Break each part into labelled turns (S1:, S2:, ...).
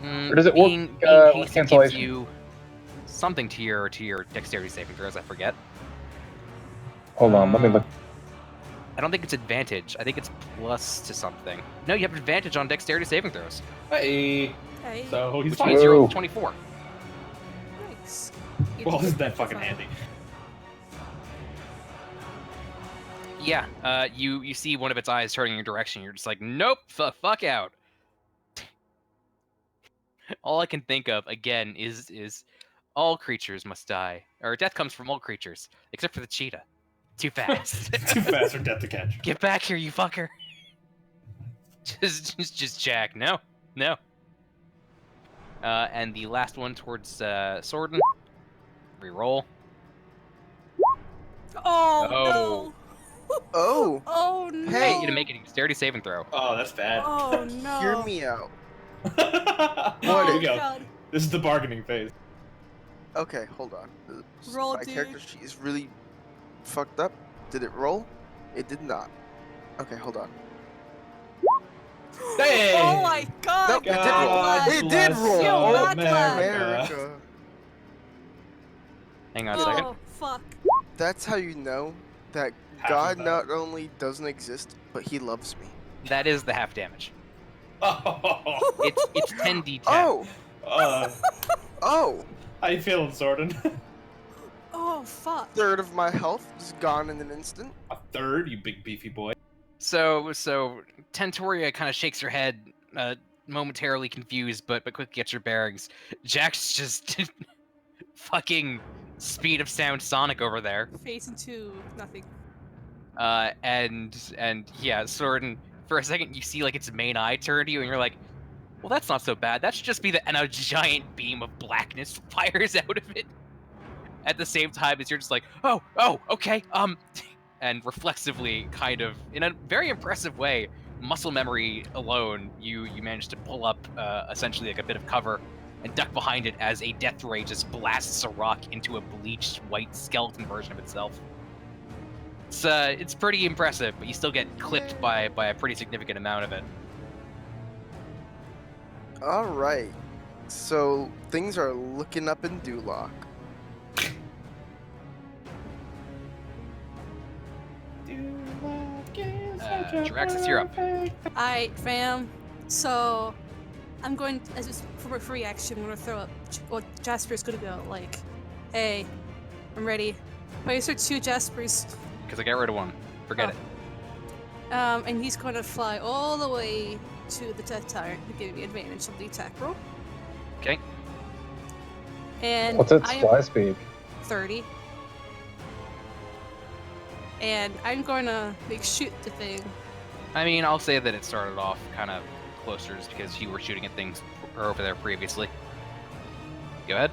S1: Or does it work
S2: Being
S1: with
S2: hasted gives
S1: cancellation?
S2: you something to your dexterity saving throws. I forget.
S1: Hold on, let me look.
S2: I don't think it's advantage. I think it's plus to something. No, you have advantage on dexterity saving throws,
S3: Hey.
S4: Hey,
S3: So he's
S2: which
S3: fine.
S2: means you roll
S1: Whoa.
S2: 24.
S4: nice.
S3: Well, isn't that fucking handy?
S2: Yeah, you see one of its eyes turning in your direction. You're just like, nope, fuck out. All I can think of again is all creatures must die, or death comes from all creatures except for the cheetah. Too fast.
S3: Too fast for death to catch.
S2: Get back here, you fucker. Just Jack. No. And the last one towards Sorden. Reroll.
S4: Oh,
S2: Oh.
S4: no!
S5: Oh,
S4: Oh no!
S5: Hey,
S2: You to make a dexterity saving throw.
S3: Oh, that's bad.
S4: Oh no!
S5: hear me out.
S4: Oh,
S3: Here we go.
S4: God.
S3: This is the bargaining phase.
S5: Okay, hold on.
S4: Roll,
S5: My
S4: dude.
S5: character sheet is really fucked up. Did it roll? It did not. Okay, hold on.
S3: Hey!
S4: Oh my God!
S5: Nope, it did roll.
S4: God
S5: It did roll.
S4: Yo,
S5: Oh,
S4: backlash.
S5: America.
S2: Hang on a second.
S4: Oh fuck!
S5: That's how you know that
S3: Half
S5: God
S3: of that.
S5: not only doesn't exist, but he loves me.
S2: That is the half damage.
S3: Oh.
S2: It's 10d10.
S5: Oh!
S3: Uh,
S5: Oh!
S3: how you feeling, Sorden?
S4: Oh fuck!
S5: Third of my health is gone in an instant.
S3: A third, you big beefy boy.
S2: So Tentoria kind of shakes her head, momentarily confused, but quickly gets her bearings. Jack's just fucking speed of sound Sonic over there.
S4: Phase into nothing.
S2: And yeah, Sorden, for a second you see like its main eye turn to you, and you're like, well, that's not so bad. That should just be and a giant beam of blackness fires out of it. At the same time as you're just like, oh, okay, and reflexively, kind of in a very impressive way, muscle memory alone, you managed to pull up essentially like a bit of cover and duck behind it as a death ray just blasts a rock into a bleached white skeleton version of itself. It's pretty impressive, but you still get clipped by a pretty significant amount of it.
S5: Alright. So, things are looking up in Duloc.
S2: Jiraxis, you're up.
S4: Alright, fam. So, I'm going as just for a free action. I'm gonna throw up. Well, Jasper's gonna go like, "Hey, I'm ready." Place are two Jaspers.
S2: Because I got rid of one. Forget it.
S4: And he's gonna fly all the way to the Death Tower to give me advantage of the attack roll.
S2: Okay.
S4: And
S1: What's its
S4: I am
S1: fly speed?
S4: 30. And I'm gonna like shoot the thing.
S2: I mean, I'll say that it started off kind of closer just because you were shooting at things over there previously. Go ahead.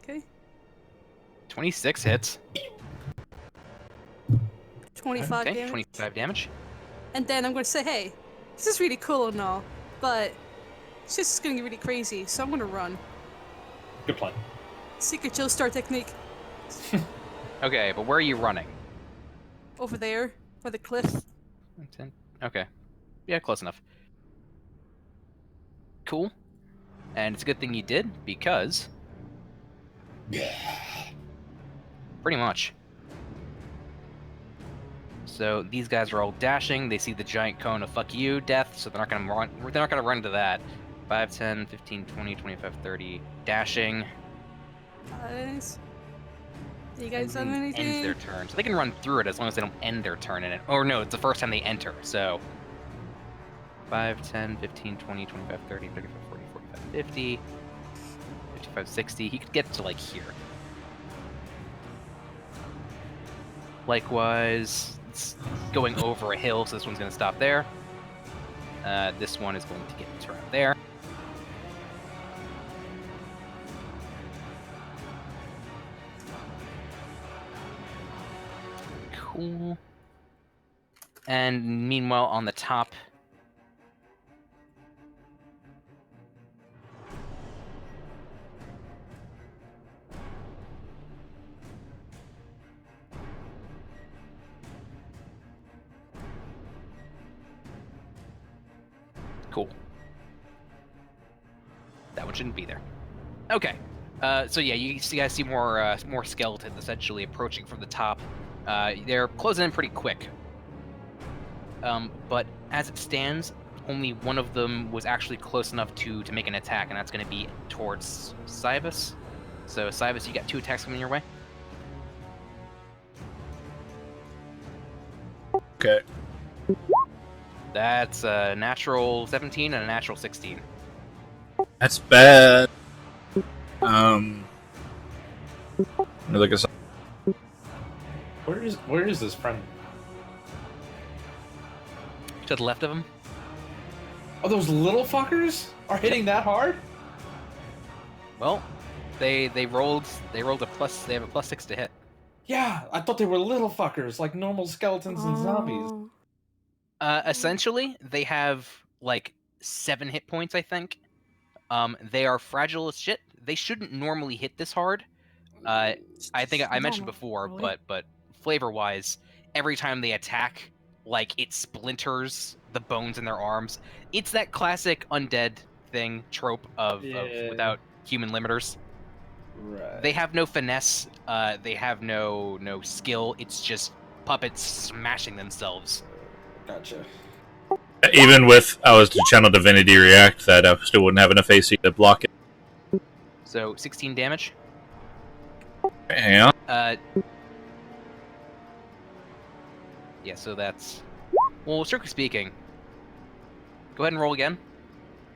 S4: Okay.
S2: 26 hits.
S4: 25
S2: Okay,
S4: damage.
S2: 25 damage.
S4: And then I'm gonna say, hey, this is really cool and all, but it's just gonna get really crazy, so I'm gonna run.
S3: Good plan.
S4: Secret Joe Star technique.
S2: Okay, but where are you running?
S4: Over there, by the cliff.
S2: 10. Okay. Yeah, close enough. Cool. And it's a good thing you did, because... Pretty much. So these guys are all dashing. They see the giant cone of fuck you, death, so they're not gonna run. They're not gonna run into that. 5, 10, 15, 20, 25, 30. Dashing.
S4: Guys. You guys
S2: and
S4: done
S2: ends
S4: anything?
S2: their turn. So they can run through it as long as they don't end their turn in it. Or no, it's the first time they enter, so... 5, 10, 15, 20, 25, 30, 35, 40, 45, 50, 55, 60. He could get to, like, here. Likewise, it's going over a hill, so this one's going to stop there. This one is going to get to around there. Cool. And meanwhile, on the top... Cool. That one shouldn't be there. Okay. So yeah, you guys see more skeletons essentially approaching from the top. They're closing in pretty quick. But as it stands, only one of them was actually close enough to make an attack, and that's going to be towards Cybus. So Cybus, you got 2 attacks coming your way.
S6: Okay.
S2: That's a natural 17 and a natural 16.
S6: That's bad. Let me look at some.
S3: Where is this friend?
S2: To the left of him.
S3: Oh, those little fuckers are hitting that hard?
S2: Well, they rolled a plus. They have a +6 to hit.
S3: Yeah, I thought they were little fuckers, like normal skeletons and zombies.
S4: Oh.
S2: Essentially, they have like 7 hit points, I think. They are fragile as shit. They shouldn't normally hit this hard. I think I mentioned before,
S4: Really?
S2: but flavor-wise, every time they attack, like it splinters the bones in their arms. It's that classic undead thing trope of
S3: Yeah.
S2: without human limiters.
S3: Right.
S2: They have no finesse. They have no skill. It's just puppets smashing themselves.
S3: Gotcha.
S6: Even with I was to channel Divinity React, that I still wouldn't have enough AC to block it.
S2: So 16 damage.
S6: Yeah.
S2: Yeah, so that's... Well, strictly speaking, go ahead and roll again,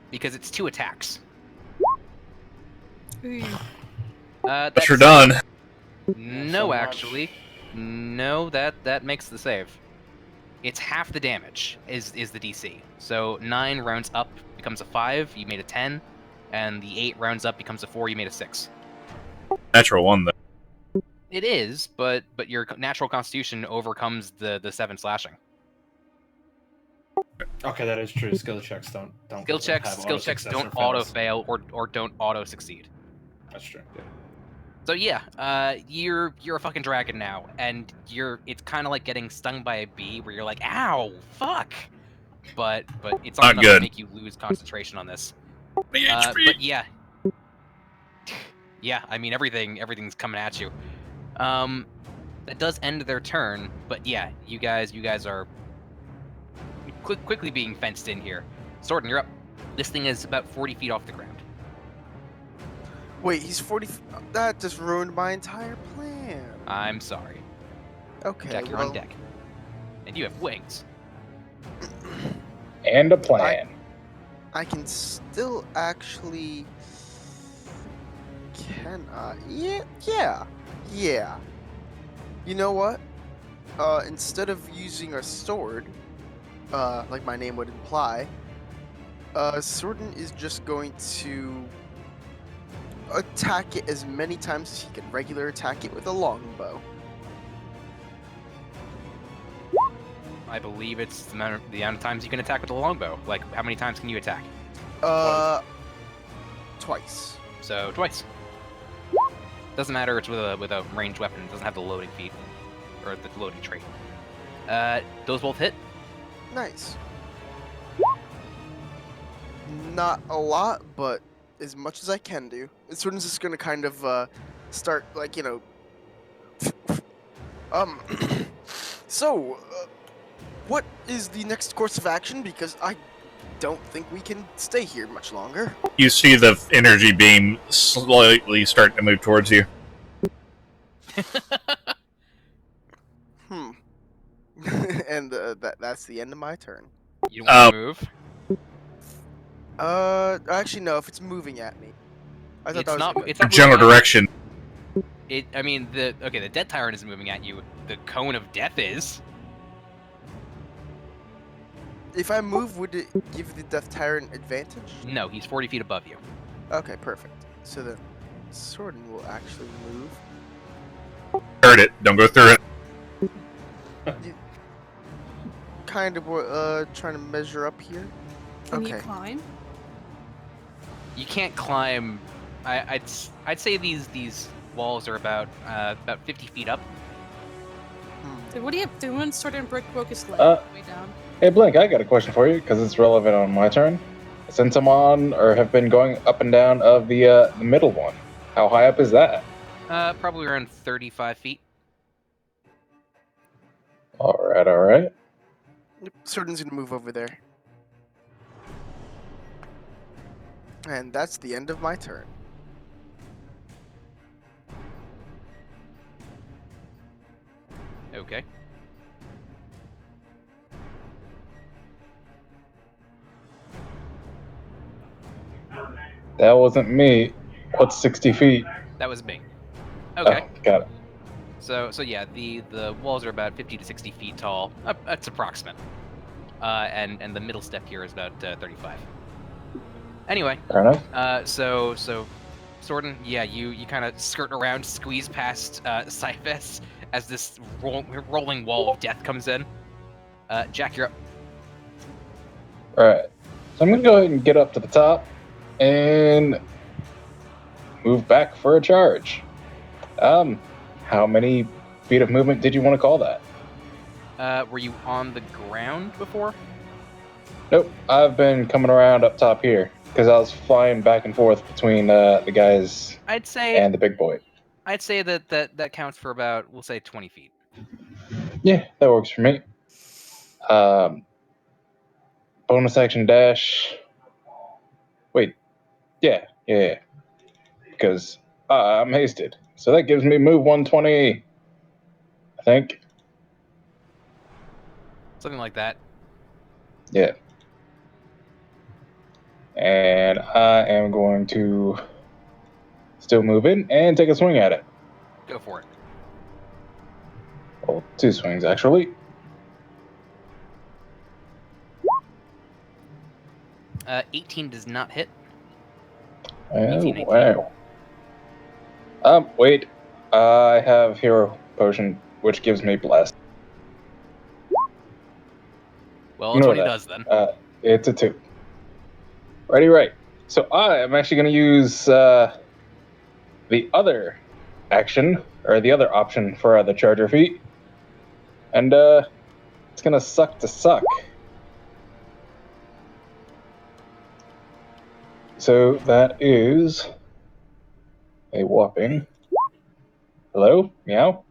S2: because it's 2 attacks.
S4: Ooh.
S6: But you're done.
S2: No,
S3: so much.
S2: actually. No, that makes the save. It's half the damage is the DC. So 9 rounds up becomes a 5, you made a 10, and the 8 rounds up becomes a 4, you made a 6.
S6: Natural 1 though.
S2: It is, but your natural constitution overcomes the 7 slashing.
S3: Okay, that is true. Skill checks don't
S2: Skill checks
S3: have
S2: don't
S3: auto-success or
S2: auto
S3: fails.
S2: fail or don't auto succeed.
S3: That's true.
S2: So yeah, you're a fucking dragon now, and it's kind of like getting stung by a bee, where you're like, ow, fuck. But it's
S6: Not
S2: enough
S6: good.
S2: to make you lose concentration on this. But yeah, yeah. I mean, everything's coming at you. That does end their turn, but yeah, you guys are quickly being fenced in here. Sorten, you're up. This thing is about 40 feet off the ground.
S5: Wait, he's 40. That just ruined my entire plan.
S2: I'm sorry.
S5: Okay,
S2: Jack, you're
S5: well,
S2: on deck, and you have wings.
S1: And a plan.
S5: I can still actually. Can I? Yeah. You know what? Instead of using a sword, like my name would imply, Sorten is just going to attack it as many times as he can regular attack it with a longbow.
S2: I believe it's the amount of times you can attack with a longbow. Like, how many times can you attack?
S5: Twice.
S2: So twice. Doesn't matter. It's with a ranged weapon. It doesn't have the loading feat or the loading trait. Those both hit.
S5: Nice. Not a lot, but as much as I can do. Sorten's just gonna kind of start, like, you know. So, what is the next course of action? Because I don't think we can stay here much longer.
S6: You see the energy beam slightly start to move towards you.
S5: And that's the end of my turn.
S2: You don't want to move.
S5: Actually, no. If it's moving at me, I thought
S2: It's
S5: that was
S2: not.
S5: gonna-
S2: It's not
S6: General
S2: moving at
S6: direction.
S2: you. I mean, the Death Tyrant isn't moving at you. The Cone of Death is.
S5: If I move, would it give the Death Tyrant advantage?
S2: No, he's 40 feet above you.
S5: Okay, perfect. So then, Sorten will actually move.
S6: Heard it. Don't go through it.
S5: Kind of trying to measure up here.
S4: Can you
S5: Okay.
S4: climb?
S2: You can't climb. I'd say these walls are about 50 feet up.
S4: Dude, what do you have doing? Sort of broke his leg
S1: Uh,
S4: way down.
S1: Hey, Blink, I got a question for you, because it's relevant on my turn. since I'm on or have been going up and down of the middle one. How high up is that?
S2: Probably around 35 feet.
S1: All right, all right.
S5: Yep, Sorden's gonna move over there. And that's the end of my turn.
S2: Okay.
S1: That wasn't me. What's 60 feet?
S2: That was me. Okay.
S1: Oh, got it.
S2: So yeah, the walls are about 50 to 60 feet tall. That's approximate. And the middle step here is about 35. Anyway,
S1: Fair enough.
S2: so Sorden, yeah, you kind of skirt around, squeeze past Cyphus as this rolling wall of death comes in. Jack, you're up.
S1: All right. So I'm gonna go ahead and get up to the top and move back for a charge. How many feet of movement did you want to call that?
S2: Were you on the ground before?
S1: Nope. I've been coming around up top here because I was flying back and forth between the guys
S2: I'd say
S1: and the big boy.
S2: I'd say that counts for about, we'll say, 20 feet.
S1: Yeah, that works for me. Bonus action dash. Wait. Yeah. Because I'm hasted. So that gives me move 120. I think.
S2: Something like that.
S1: Yeah. And I am going to still move in and take a swing at it.
S2: Go for it.
S1: Well, 2 swings, actually.
S2: 18 does not hit.
S1: Oh,
S2: 18.
S1: wow. Wait. I have Hero Potion, which gives me Blast.
S2: Well,
S1: You know
S2: 20
S1: that.
S2: does then.
S1: It's a 2. Righty, right. So I am actually going to use the other action, or the other option for the Charger feat. And it's going to suck to suck. So that is a whopping. Hello? Meow?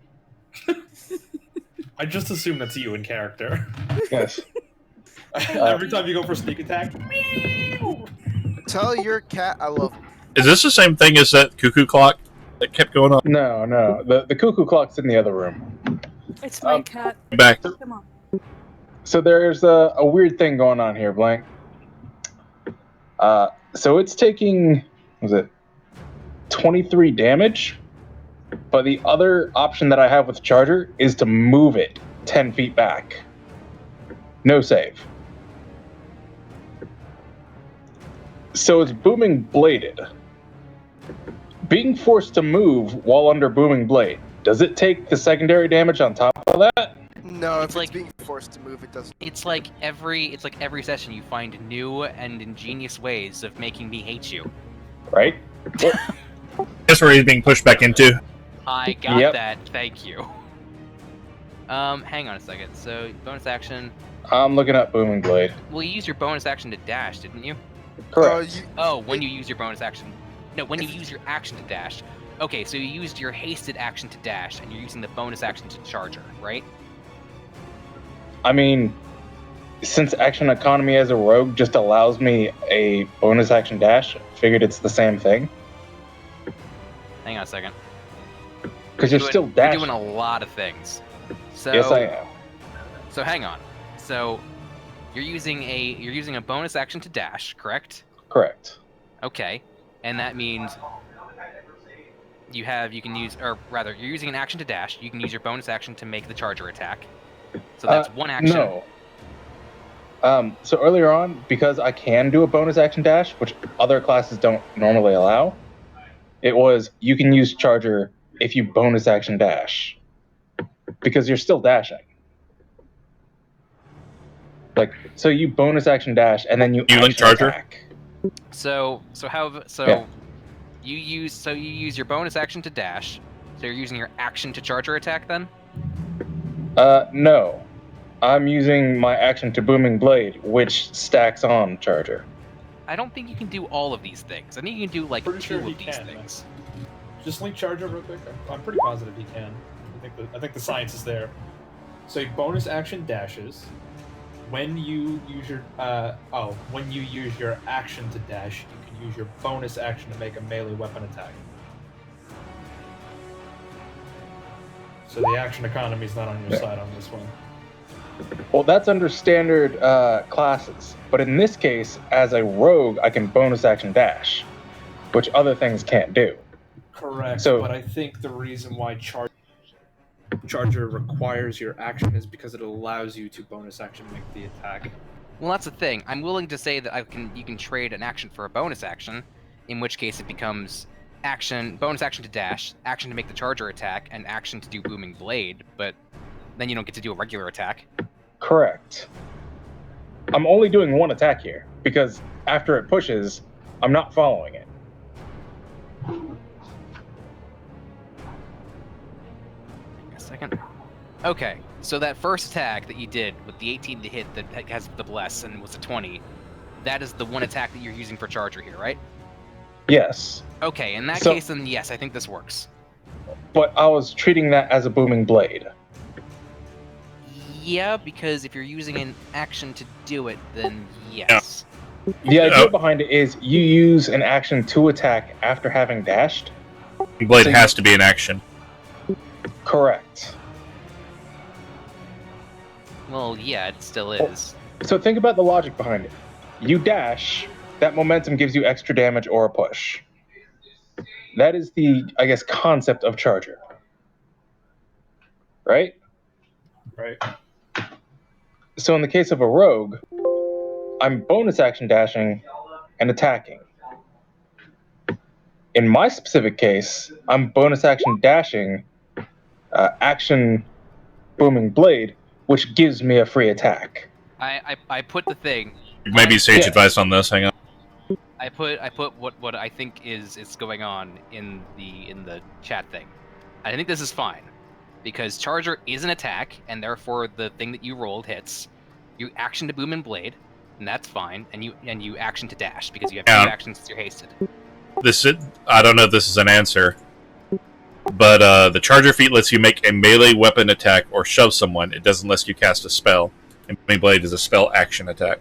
S3: I just assume that's you in character.
S1: Yes.
S3: Every time you go for sneak attack.
S5: Tell your cat I love him.
S6: Is this the same thing as that cuckoo clock that kept going on?
S1: No. The cuckoo clock's in the other room.
S4: It's my cat.
S6: Back.
S4: Come on.
S1: So there's a weird thing going on here, Blank. So it's taking, was it 23 damage? But the other option that I have with the Charger is to move it 10 feet back. No save. So it's Booming Bladed. Being forced to move while under Booming Blade, does it take the secondary damage on top of that?
S5: No, if
S2: It's
S5: it's
S2: like-
S5: being forced to move, it doesn't.
S2: It's like every session you find new and ingenious ways of making me hate you.
S1: Right?
S6: That's where he's being pushed back into.
S2: I got
S1: Yep.
S2: that. Thank you. Hang on a second. So bonus action.
S1: I'm looking at Booming Blade.
S2: Well, you used your bonus action to dash, didn't you?
S1: Correct.
S2: Oh, when you use your bonus action. No, when you use your action to dash. Okay, so you used your hasted action to dash, and you're using the bonus action to charger, right?
S1: I mean, since action economy as a rogue just allows me a bonus action dash, figured it's the same thing.
S2: Hang on a second.
S1: Because you're still dashing.
S2: You're doing a lot of things. So
S1: Yes, I am.
S2: So hang on. So you're using a bonus action to dash, correct?
S1: Correct.
S2: Okay. And that means you can use, or rather, you're using an action to dash. You can use your bonus action to make the charger attack. So that's one action.
S1: No. So earlier on, because I can do a bonus action dash, which other classes don't normally allow, it was you can use Charger if you bonus action dash. Because you're still dashing. Like, so you bonus action dash and then you
S6: You link
S1: action
S6: Charger?
S1: attack.
S2: So
S1: Yeah.
S2: you use your bonus action to dash. So you're using your action to charger attack then?
S1: No. I'm using my action to Booming Blade, which stacks on Charger.
S2: I don't think you can do all of these things. I think you can do like
S3: Pretty
S2: two
S3: sure
S2: of
S3: he
S2: these
S3: can,
S2: things.
S3: Just link charger real quick. I'm pretty positive he can. I think the science is there. So bonus action dashes. When you use your when you use your action to dash, you can use your bonus action to make a melee weapon attack. So the action economy is not on your side on this one.
S1: Well, that's under standard classes. But in this case, as a rogue, I can bonus action dash, which other things can't do.
S3: Correct.
S1: So-
S3: but I think the reason why Charger requires your action is because it allows you to bonus action make the attack.
S2: Well, that's the thing. I'm willing to say that you can trade an action for a bonus action, in which case it becomes bonus action to dash, action to make the charger attack, and action to do booming blade. But then you don't get to do a regular attack.
S1: Correct. I'm only doing one attack here, because after it pushes, I'm not following it.
S2: A second. Okay, so that first attack that you did with the 18 to hit that has the bless and was a 20, that is the one attack that you're using for charger here, right?
S1: Yes.
S2: Okay, in that
S1: So-
S2: case, then yes, I think this works.
S1: But I was treating that as a booming blade.
S2: Yeah, because if you're using an action to do it, then yes.
S1: The idea behind it is you use an action to attack after having dashed.
S6: Blade
S1: So
S6: has to be an action.
S1: Correct.
S2: Well, yeah, it still is.
S1: So think about the logic behind it. You dash, that momentum gives you extra damage or a push. That is the, I guess, concept of charger. Right?
S3: Right.
S1: So in the case of a rogue, I'm bonus action dashing and attacking. In my specific case, I'm bonus action dashing, action booming blade, which gives me a free attack.
S2: I put the thing.
S6: Maybe sage
S1: Yeah.
S6: advice on this. Hang on.
S2: I put what I think is going on in the chat thing. I think this is fine because charger is an attack, and therefore the thing that you rolled hits. You action to boom and blade, and that's fine. And you action to dash because you have
S6: Yeah.
S2: two actions since you're hasted.
S6: I don't know if this is an answer, but the charger feat lets you make a melee weapon attack or shove someone. It doesn't let you cast a spell. And booming blade is a spell action attack.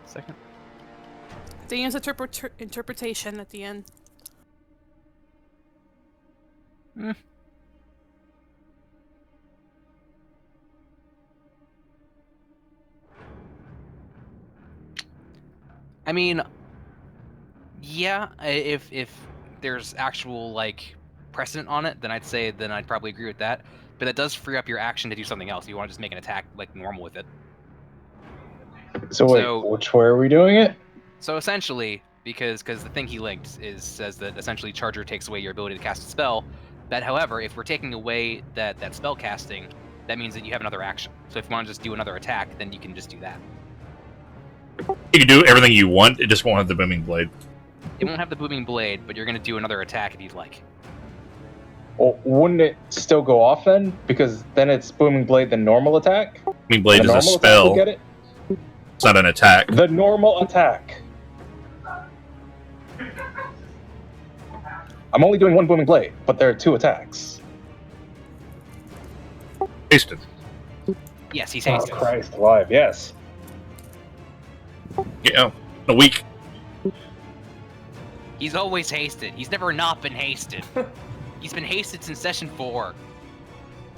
S2: Second.
S4: Dan's interpretation at the end.
S2: I mean, yeah, if there's actual like precedent on it, then I'd probably agree with that. But that does free up your action to do something else. You want to just make an attack like normal with it.
S1: So wait,
S2: So-
S1: which way are we doing it?
S2: So essentially, because the thing he linked says that essentially charger takes away your ability to cast a spell. That, however, if we're taking away that spell casting, that means that you have another action. So if you want to just do another attack, then you can just do that.
S6: You can do everything you want. It just won't have the booming blade.
S2: It won't have the booming blade, but you're going to do another attack if you'd like.
S1: Well, wouldn't it still go off then? Because then it's booming blade the normal attack?
S6: Booming blade
S1: The
S6: is a
S1: normal attack will
S6: spell.
S1: get it?
S6: It's not an attack.
S1: The normal attack. I'm only doing one booming blade, but there are two attacks.
S6: Hasted.
S2: Yes, he's
S1: Oh,
S2: hasted.
S1: Christ alive, yes.
S6: Yeah, a week.
S2: He's always hasted. He's never not been hasted. He's been hasted since session 4.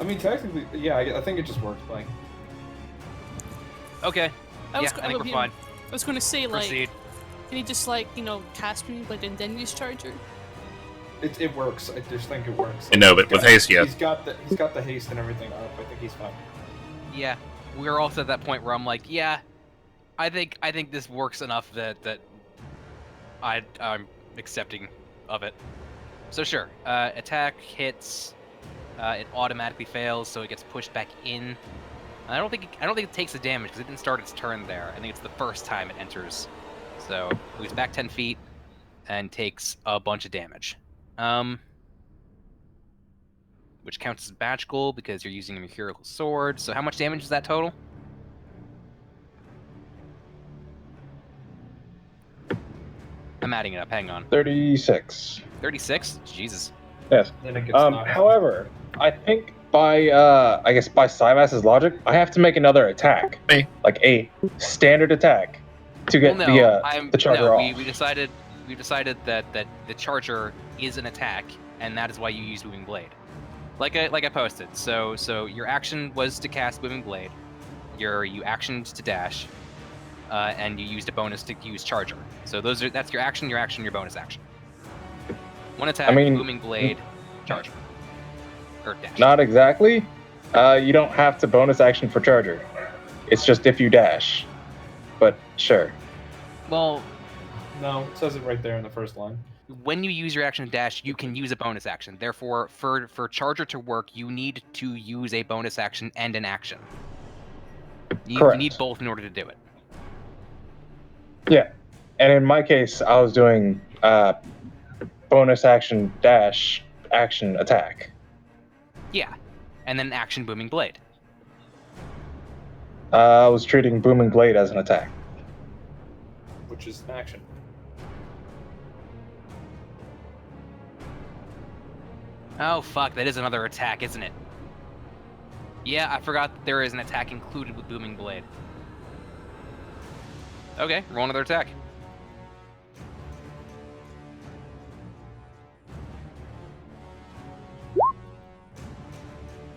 S3: I mean, technically, yeah, I think it just works fine.
S2: Okay.
S4: I
S2: Yeah, I think we're fine.
S4: I was going to say, like,
S2: Proceed.
S4: can he just, like, cast me, but then use charger?
S3: It works. I just think it works.
S6: No, but with haste, yeah.
S3: He's got the haste and everything up. I think he's fine.
S2: Yeah, we're also at that point where I'm like, yeah, I think this works enough that I'm accepting of it. So sure, attack hits, it automatically fails, so it gets pushed back in. I don't think it takes the damage because it didn't start its turn there. I think it's the first time it enters. So it was back 10 feet. and takes a bunch of damage. Which counts as magical because you're using a Mercurial Sword. So how much damage is that total? I'm adding it up. Hang on.
S1: 36.
S2: 36? Jesus.
S1: Yes.
S3: And it gets knocked.
S1: However, I think by I guess by Syvax's logic, I have to make another attack,
S6: Hey.
S1: like a standard attack, to get the charger off.
S2: We decided that the charger is an attack, and that is why you use Booming Blade. Like I posted. So your action was to cast Booming Blade. You actioned to dash, and you used a bonus to use Charger. So that's your action, your bonus action. One attack, Booming Blade, Charger, or dash.
S1: Not exactly. You don't have to bonus action for Charger. It's just if you dash. But sure.
S2: Well,
S3: No, it says it right there in the first line.
S2: when you use your action to dash, you can use a bonus action. Therefore, for Charger to work, you need to use a bonus action and an action. You need both in order to do it.
S1: Yeah. And in my case, I was doing bonus action dash action attack.
S2: Yeah, and then action Booming Blade.
S1: I was treating Booming Blade as an attack.
S3: Which is an action.
S2: Oh fuck, that is another attack, isn't it? Yeah, I forgot that there is an attack included with Booming Blade. Okay, roll another attack.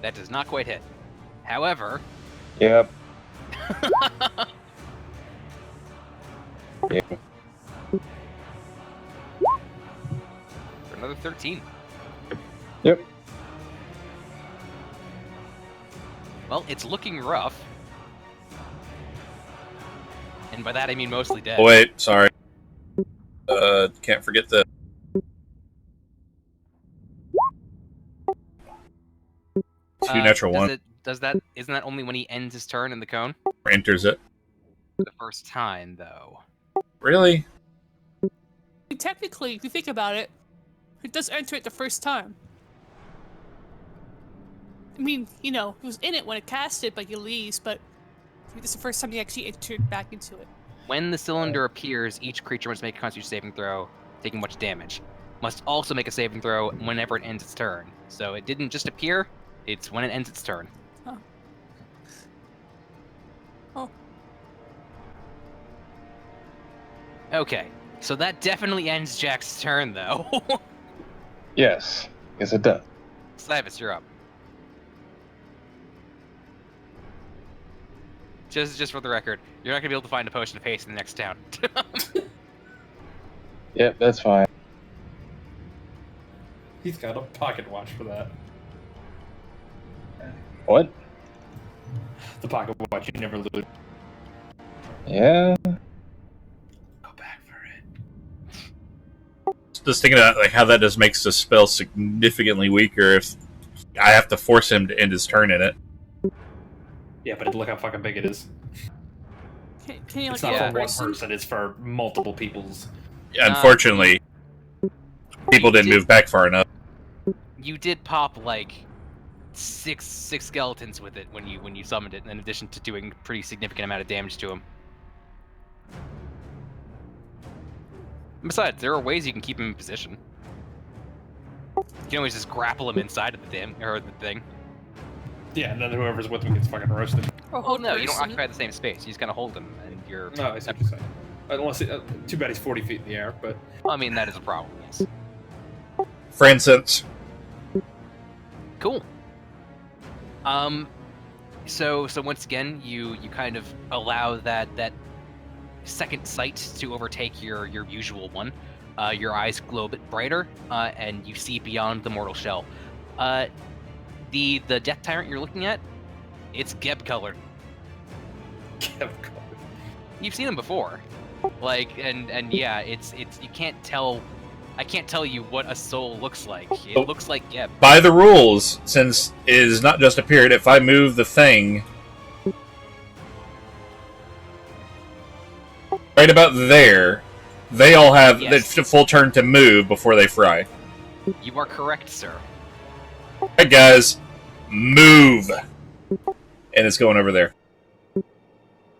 S2: That does not quite hit. However...
S1: Yep. Yeah.
S2: For another 13.
S1: Yep.
S2: Well, it's looking rough. And by that I mean mostly dead.
S6: Oh, wait, sorry. Can't forget the... Two natural one.
S2: Isn't that only when he ends his turn in the cone?
S6: Enters it.
S2: The first time, though.
S6: Really?
S4: Technically, if you think about it, it does enter it the first time. I mean, you know, he was in it when it casted, but he leaves, but this is the first time he actually entered back into it.
S2: When the cylinder appears, each creature must make a Constitution saving throw, taking much damage. Must also make a saving throw whenever it ends its turn. So it didn't just appear, it's when it ends its turn.
S4: Oh. Oh.
S2: Okay, so that definitely ends Jack's turn, though.
S1: Yes. Yes, it does.
S2: Slavis, you're up. Just for the record, you're not gonna be able to find a potion of haste in the next town.
S1: Yep, that's fine.
S3: He's got a pocket watch for that.
S1: What?
S3: The pocket watch you never lose.
S1: Yeah.
S3: Go back for it.
S6: Just thinking about like how that just makes the spell significantly weaker if I have to force him to end his turn in it.
S3: Yeah, but look how fucking big it is.
S4: Can you
S3: It's
S4: like
S3: not
S2: Yeah.
S3: for one person, it's for multiple people's.
S6: Unfortunately, people didn't move back far enough.
S2: You did pop like six skeletons with it when you summoned it, in addition to doing a pretty significant amount of damage to him. Besides, there are ways you can keep him in position. You can always just grapple him inside of the thing.
S3: Yeah, and then whoever's with him gets fucking roasted.
S4: Or
S2: Oh
S4: hold
S2: no, you don't
S4: person.
S2: occupy the same space. You just kind of hold him, and you're.
S3: No, I see what you're saying. Unless too bad he's 40 feet in the air, but
S2: I mean, that is a problem. Yes.
S6: For instance,
S2: Cool. So once again, you kind of allow that second sight to overtake your usual one. Your eyes glow a bit brighter, and you see beyond the mortal shell. The Death Tyrant you're looking at, it's Geb colored. You've seen him before, like, and yeah, it's you can't tell. I can't tell you what a soul looks like. It looks like Geb.
S6: by the rules, since it is not just appeared, if I move the thing right about there, They all have
S2: Yes.
S6: the full turn to move before they fry.
S2: You are correct, sir.
S6: Alright, guys, move! And it's going over there.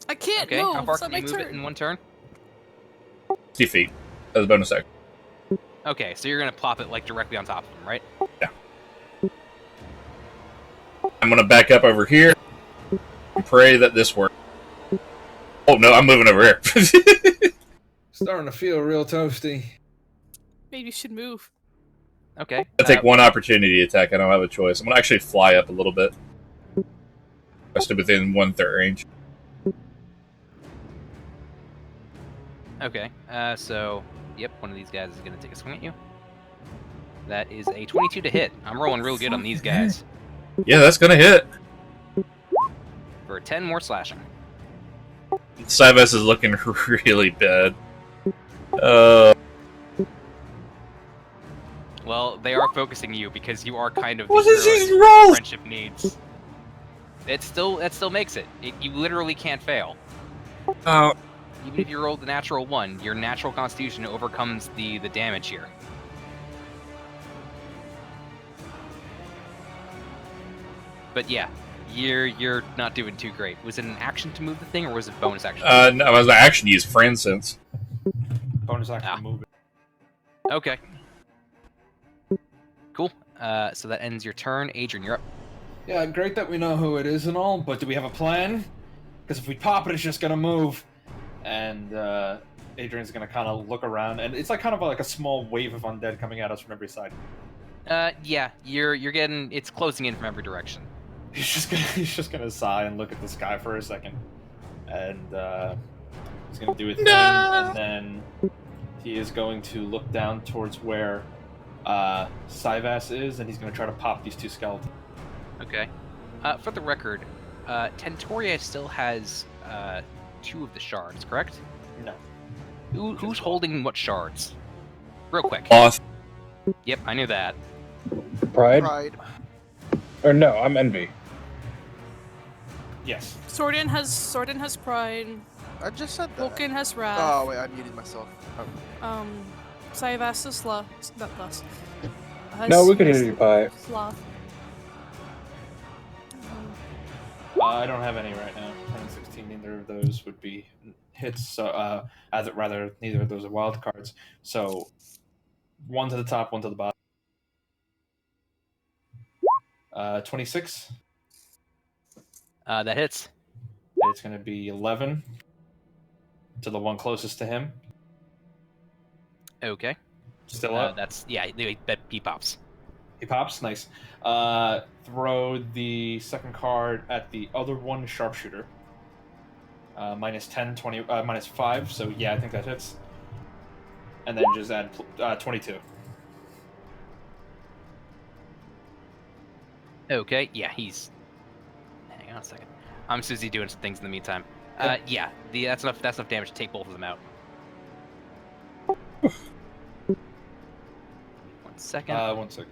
S4: I can't
S2: Okay,
S4: move.
S2: how far
S4: It's not
S2: can you
S4: my
S2: move it
S4: turn.
S2: in one turn?
S6: 50 feet. As a bonus action.
S2: Okay, so you're gonna plop it like directly on top of him, right?
S6: I'm gonna back up over here and pray that this works. Oh no, I'm moving over here.
S3: Starting to feel real toasty.
S4: Maybe you should move.
S2: Okay.
S6: I'll take one opportunity attack. I don't have a choice. I'm gonna actually fly up a little bit. I stood within 1/3 range.
S2: Okay. So, yep, one of these guys is gonna take a swing at you. That is a 22 to hit. I'm rolling real good on these guys.
S6: Yeah, that's gonna hit.
S2: For 10 more slashing.
S6: Sivas is looking really bad.
S2: Well, they are focusing you because you are kind of
S6: What
S2: the
S6: is
S2: hero
S6: these
S2: that
S6: rolls?
S2: friendship needs. That still makes it. You literally can't fail.
S6: Oh,
S2: Even if you rolled the natural 1, your natural constitution overcomes the damage here. But yeah, you're not doing too great. Was it an action to move the thing, or was it bonus action?
S6: no, I was action to use friend sense.
S3: Bonus action
S2: Ah.
S3: to move it.
S2: Okay. Cool. So that ends your turn. Adrian, you're up.
S3: Yeah, great that we know who it is and all, but do we have a plan? Because if we pop it, it's just gonna move. And Adrian's gonna kind of look around, and it's like kind of like a small wave of undead coming at us from every side.
S2: Yeah, you're getting. It's closing in from every direction.
S3: He's just gonna sigh and look at the sky for a second, and he's gonna do a thing, and then he is going to look down towards where Sivas is, and he's gonna try to pop these two skeletons.
S2: Okay. For the record, Tentoria still has 2 of the shards, correct?
S3: No.
S2: Who's holding what shards? Real quick.
S6: Off.
S2: Yep, I knew that.
S1: Pride?
S5: Pride.
S1: Or no, I'm envy.
S3: Yes.
S4: Sordin has pride.
S5: I just said that.
S4: Vulcan has wrath.
S5: Oh wait, I muted myself. Oh.
S4: Sivas is sloth. Not less.
S1: No, we can hear you, Pi.
S4: Sloth.
S3: I don't have any right now. 16, neither of those would be hits. So, rather, neither of those are wild cards. So, one to the top, one to the bottom. 26.
S2: That hits.
S3: It's going to be 11 to the one closest to him.
S2: Okay.
S3: Still up.
S2: That's that he pops.
S3: He pops. Nice. Throw the second card at the other one, sharpshooter. Minus 10, 20, minus 5. So yeah, I think that hits. And then just add 22.
S2: Okay. Yeah, he's. Hang on a second. I'm Susie doing some things in the meantime. Yeah. That's enough. That's enough damage to take both of them out. 1 second.
S3: 1 second.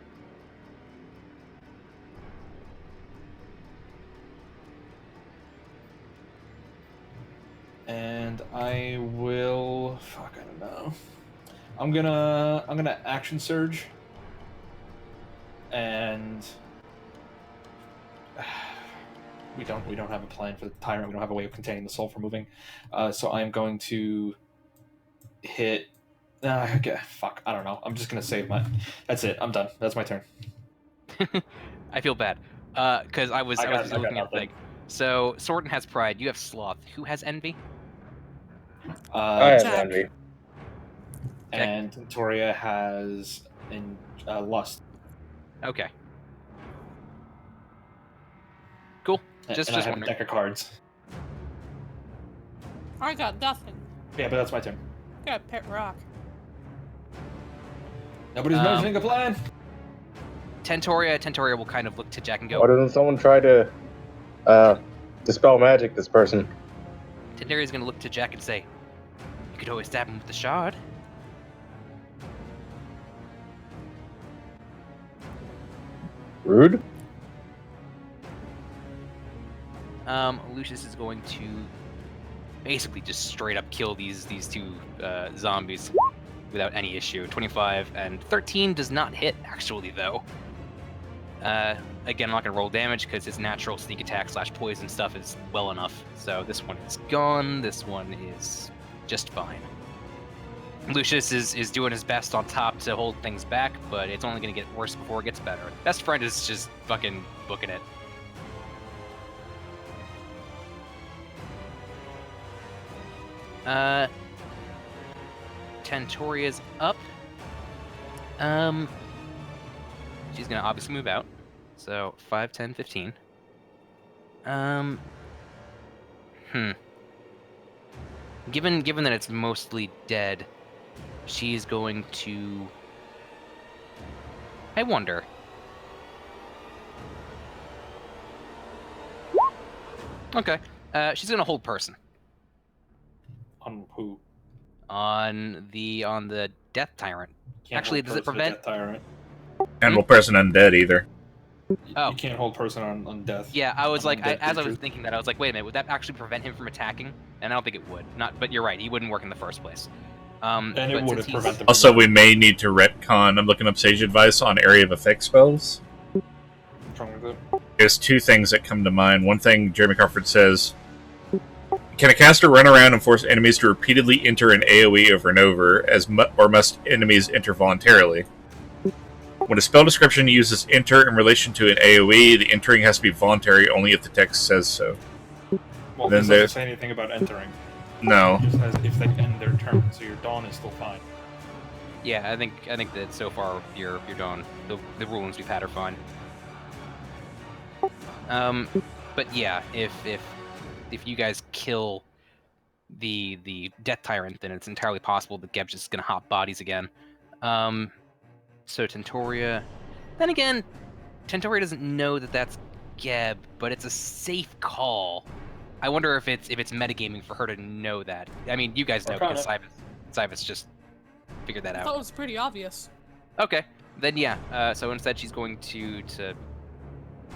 S3: And I will. Fuck, I don't know. I'm gonna action surge. And we don't have a plan for the tyrant. We don't have a way of containing the soul from moving. So I'm going to hit. Okay, fuck. I don't know. I'm just gonna save my. That's it. I'm done. That's my turn.
S2: I feel bad. Because I was
S3: I got
S2: looking at the
S3: nothing.
S2: thing. So Sordin has pride. You have sloth. Who has envy?
S1: I have
S4: Jack.
S1: envy.
S3: And Victoria has lust.
S2: Okay. Cool. Just
S3: and I have a
S2: wondering.
S3: deck of cards.
S4: I got nothing.
S3: Yeah, but that's my turn.
S4: I got a pet rock.
S3: Nobody's mentioning a plan.
S2: Tentoria will kind of look to Jack and go.
S1: Why doesn't someone try to dispel magic this person?
S2: Tentoria's gonna look to Jack and say, "You could always stab him with the shard."
S1: Rude?
S2: Lucius is going to basically just straight up kill these two zombies without any issue. 25 and 13 does not hit, actually, though. Again, I'm not going to roll damage because his natural sneak attack / poison stuff is well enough. So this one is gone. This one is just fine. Lucius is doing his best on top to hold things back, but it's only going to get worse before it gets better. Best friend is just fucking booking it. Tentoria's up. She's gonna obviously move out. So 5, 10, 15. Given that it's mostly dead, she's going to. I wonder. Okay. She's gonna hold person.
S3: On who?
S2: On the Death Tyrant.
S3: Can't
S2: Actually,
S3: hold
S2: does it
S3: person
S2: prevent?
S3: Death Tyrant.
S6: Animal person undead either.
S2: Oh.
S3: You can't hold person on death.
S2: Yeah, I was
S3: on
S2: like,
S3: undead
S2: as I was
S3: creatures.
S2: thinking that, I was like, wait a minute, would that actually prevent him from attacking? And I don't think it would. But you're right, he wouldn't work in the first place.
S3: And
S2: but
S3: it would
S2: since
S3: have
S2: he's-
S3: prevented.
S6: Also, we may need to retcon. I'm looking up sage advice on area of effect spells.
S3: What's wrong with it?
S6: There's two things that come to mind. One thing Jeremy Crawford says: can a caster run around and force enemies to repeatedly enter an AoE over and over, or must enemies enter voluntarily? When a spell description uses enter in relation to an AoE, the entering has to be voluntary only if the text says so.
S3: Well,
S6: Then
S3: this
S6: there-
S3: doesn't say anything about entering.
S6: No.
S3: It just says if they end their turn, so your dawn is still fine.
S2: Yeah, I think that so far you're done. The rulings we've had are fine. But yeah, if you guys kill the Death Tyrant, then it's entirely possible that Geb's just gonna hop bodies again. So Tentoria. Then again, Tentoria doesn't know that that's Geb, but it's a safe call. I wonder if it's metagaming for her to know that. I mean, you guys know because Cybus just figured that
S4: I
S2: out.
S4: thought it was pretty obvious.
S2: Okay, then yeah. So instead, she's going to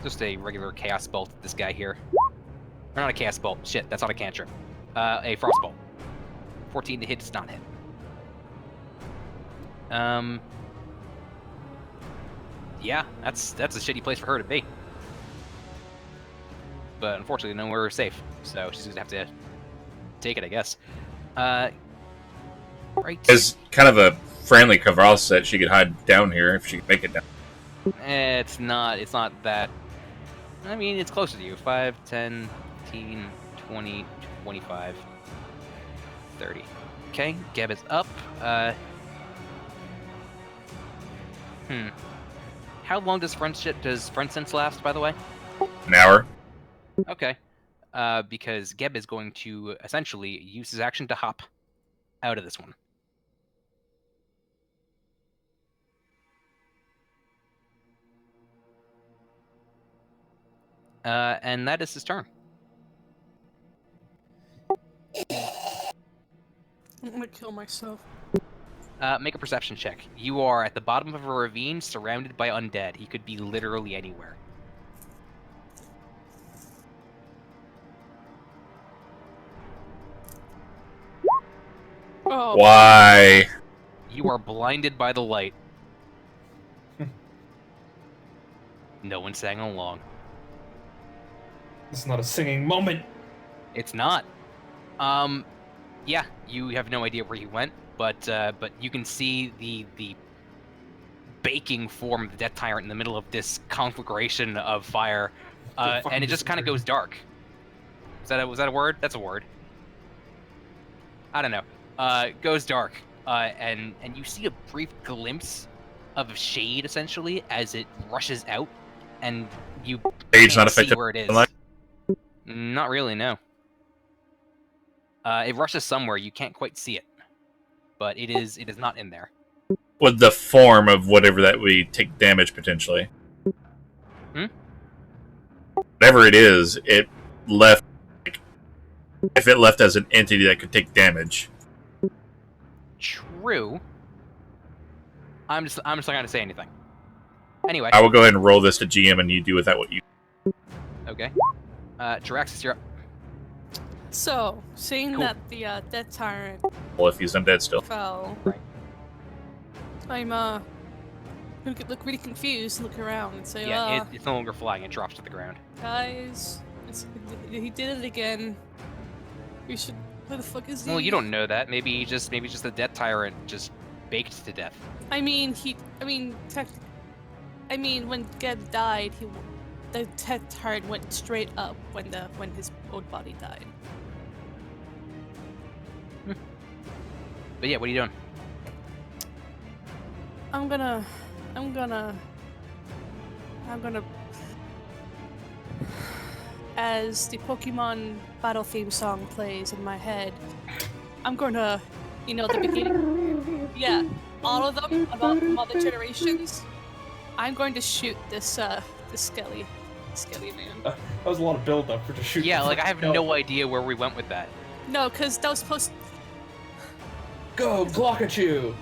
S2: just a regular chaos bolt at this guy here. Or not a chaos bolt. Shit, that's not a cantrip. A frost bolt. 14 to hit does not hit. Yeah, that's a shitty place for her to be. But unfortunately, nowhere safe. So she's gonna have to take it, I guess. Right.
S6: As kind of a friendly Kavral said, she could hide down here if she could make it down.
S2: It's not that. I mean, it's closer to you. 5, 10, 15, 20, 25, 30. Okay, Geb is up. How long does friend sense last, by the way?
S6: An hour.
S2: Okay. Because Geb is going to essentially use his action to hop out of this one. And that is his turn.
S4: I'm gonna kill myself.
S2: Make a perception check. You are at the bottom of a ravine surrounded by undead. He could be literally anywhere.
S4: Oh,
S6: Why?
S2: You are blinded by the light. No one sang along.
S3: This is not a singing moment.
S2: It's not. Yeah, you have no idea where he went, but you can see the baking form of the Death Tyrant in the middle of this conflagration of fire, and it just kind of goes dark. Was that a word? That's a word. I don't know. Goes dark, and you see a brief glimpse of a shade essentially as it rushes out, and you
S6: Shade's
S2: can't
S6: not
S2: see
S6: affected
S2: where it is.
S6: by light?
S2: Not really, no. It rushes somewhere. You can't quite see it, but it is not in there.
S6: With the form of whatever that we take damage potentially. Whatever it is, it left. If it left as an entity that could take damage.
S2: True. I'm just not gonna say anything. Anyway.
S6: I will go ahead and roll this to GM, and you do with that what you.
S2: Okay. Jiraxis, you're up.
S4: So, seeing
S2: Cool.
S4: that the Death Tyrant
S6: Well, if he's undead still.
S4: fell,
S2: Right.
S4: I'm look really confused, look around and say,
S2: Yeah, it's no longer flying. It drops to the ground.
S4: guys, he did it again. We should. Where the fuck is he?
S2: Well, you don't know that. Maybe just the Death Tyrant just baked to death.
S4: I mean, when Geb died, the Death Tyrant went straight up when his old body died.
S2: But yeah, what are you doing?
S4: I'm gonna. As the Pokemon battle theme song plays in my head, I'm gonna, the beginning. Yeah, all of them from all the generations. I'm going to shoot this Skelly man.
S3: That was a lot of build up for just shooting.
S2: Yeah,
S3: the
S2: like I have
S3: fucking
S2: no idea where we went with that.
S4: No, because that was supposed.
S3: Go, Glockachu!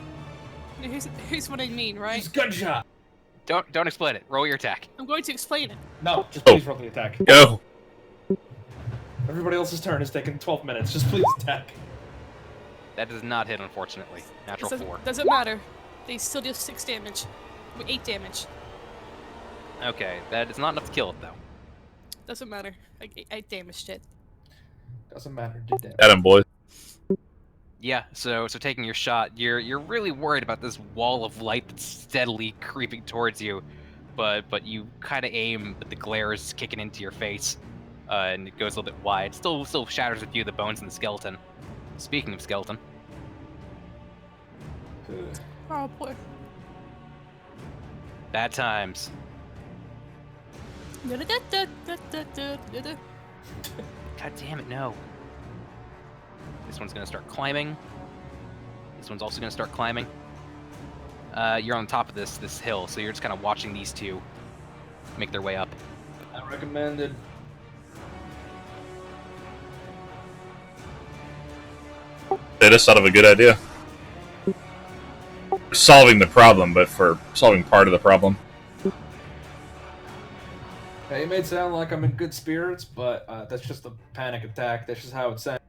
S4: Here's what I mean, right?
S3: Just gunshot!
S2: Don't explain it. Roll your attack.
S4: I'm going to explain it.
S3: No, just please roll the attack.
S6: Go.
S3: Everybody else's turn is taking 12 minutes. Just please attack.
S2: That does not hit, unfortunately. Natural 4.
S4: Doesn't matter. They still do 6 damage. 8 damage.
S2: Okay, that is not enough to kill it though.
S4: Doesn't matter. I damaged it.
S3: Doesn't matter, did damage.
S6: At him, boys.
S2: Yeah, so taking your shot, you're really worried about this wall of light that's steadily creeping towards you, but you kind of aim, but the glare is kicking into your face, and it goes a little bit wide. Still shatters a few of the bones in the skeleton. Speaking of skeleton,
S4: Oh boy.
S2: bad times. God damn it, no. This one's gonna start climbing. This one's also gonna start climbing. You're on top of this hill, so you're just kind of watching these two make their way up.
S3: Not recommended.
S6: They just thought of a good idea. For solving the problem, but for solving part of the problem.
S3: Hey, it may sound like I'm in good spirits, but that's just a panic attack. That's just how it sounds.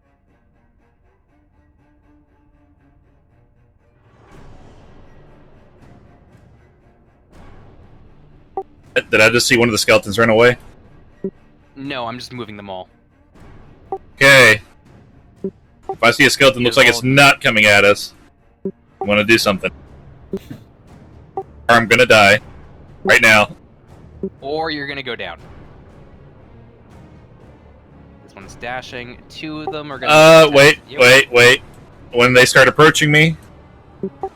S6: Did I just see one of the skeletons run away?
S2: No, I'm just moving them all.
S6: Okay. If I see a skeleton looks like it's not coming at us, I'm gonna do something. Or I'm gonna die. Right now.
S2: Or you're gonna go down. This one's dashing. 2 of them are gonna.
S6: Wait. When they start approaching me,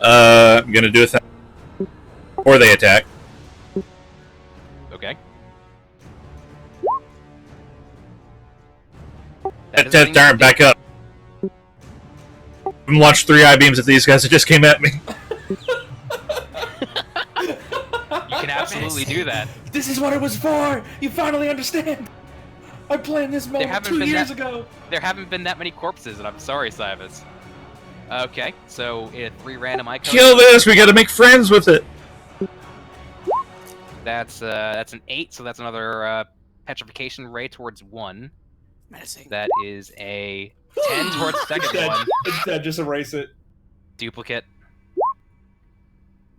S6: I'm gonna do a thing. Or they attack.
S2: Okay.
S6: Darn, back up. I'm launched 3 eye-beams at these guys that just came at me.
S2: You can absolutely do that.
S3: This is what it was for! You finally understand! I planned this moment 2 years ago!
S2: There haven't been that many corpses, and I'm sorry, Cybus. Okay, so 3 random icons.
S6: Kill this! We gotta make friends with it!
S2: That's an 8, so that's another petrification ray towards 1.
S4: Menacing.
S2: That is a 10 towards the second
S3: Instead,
S2: one.
S3: instead, just erase it.
S2: Duplicate.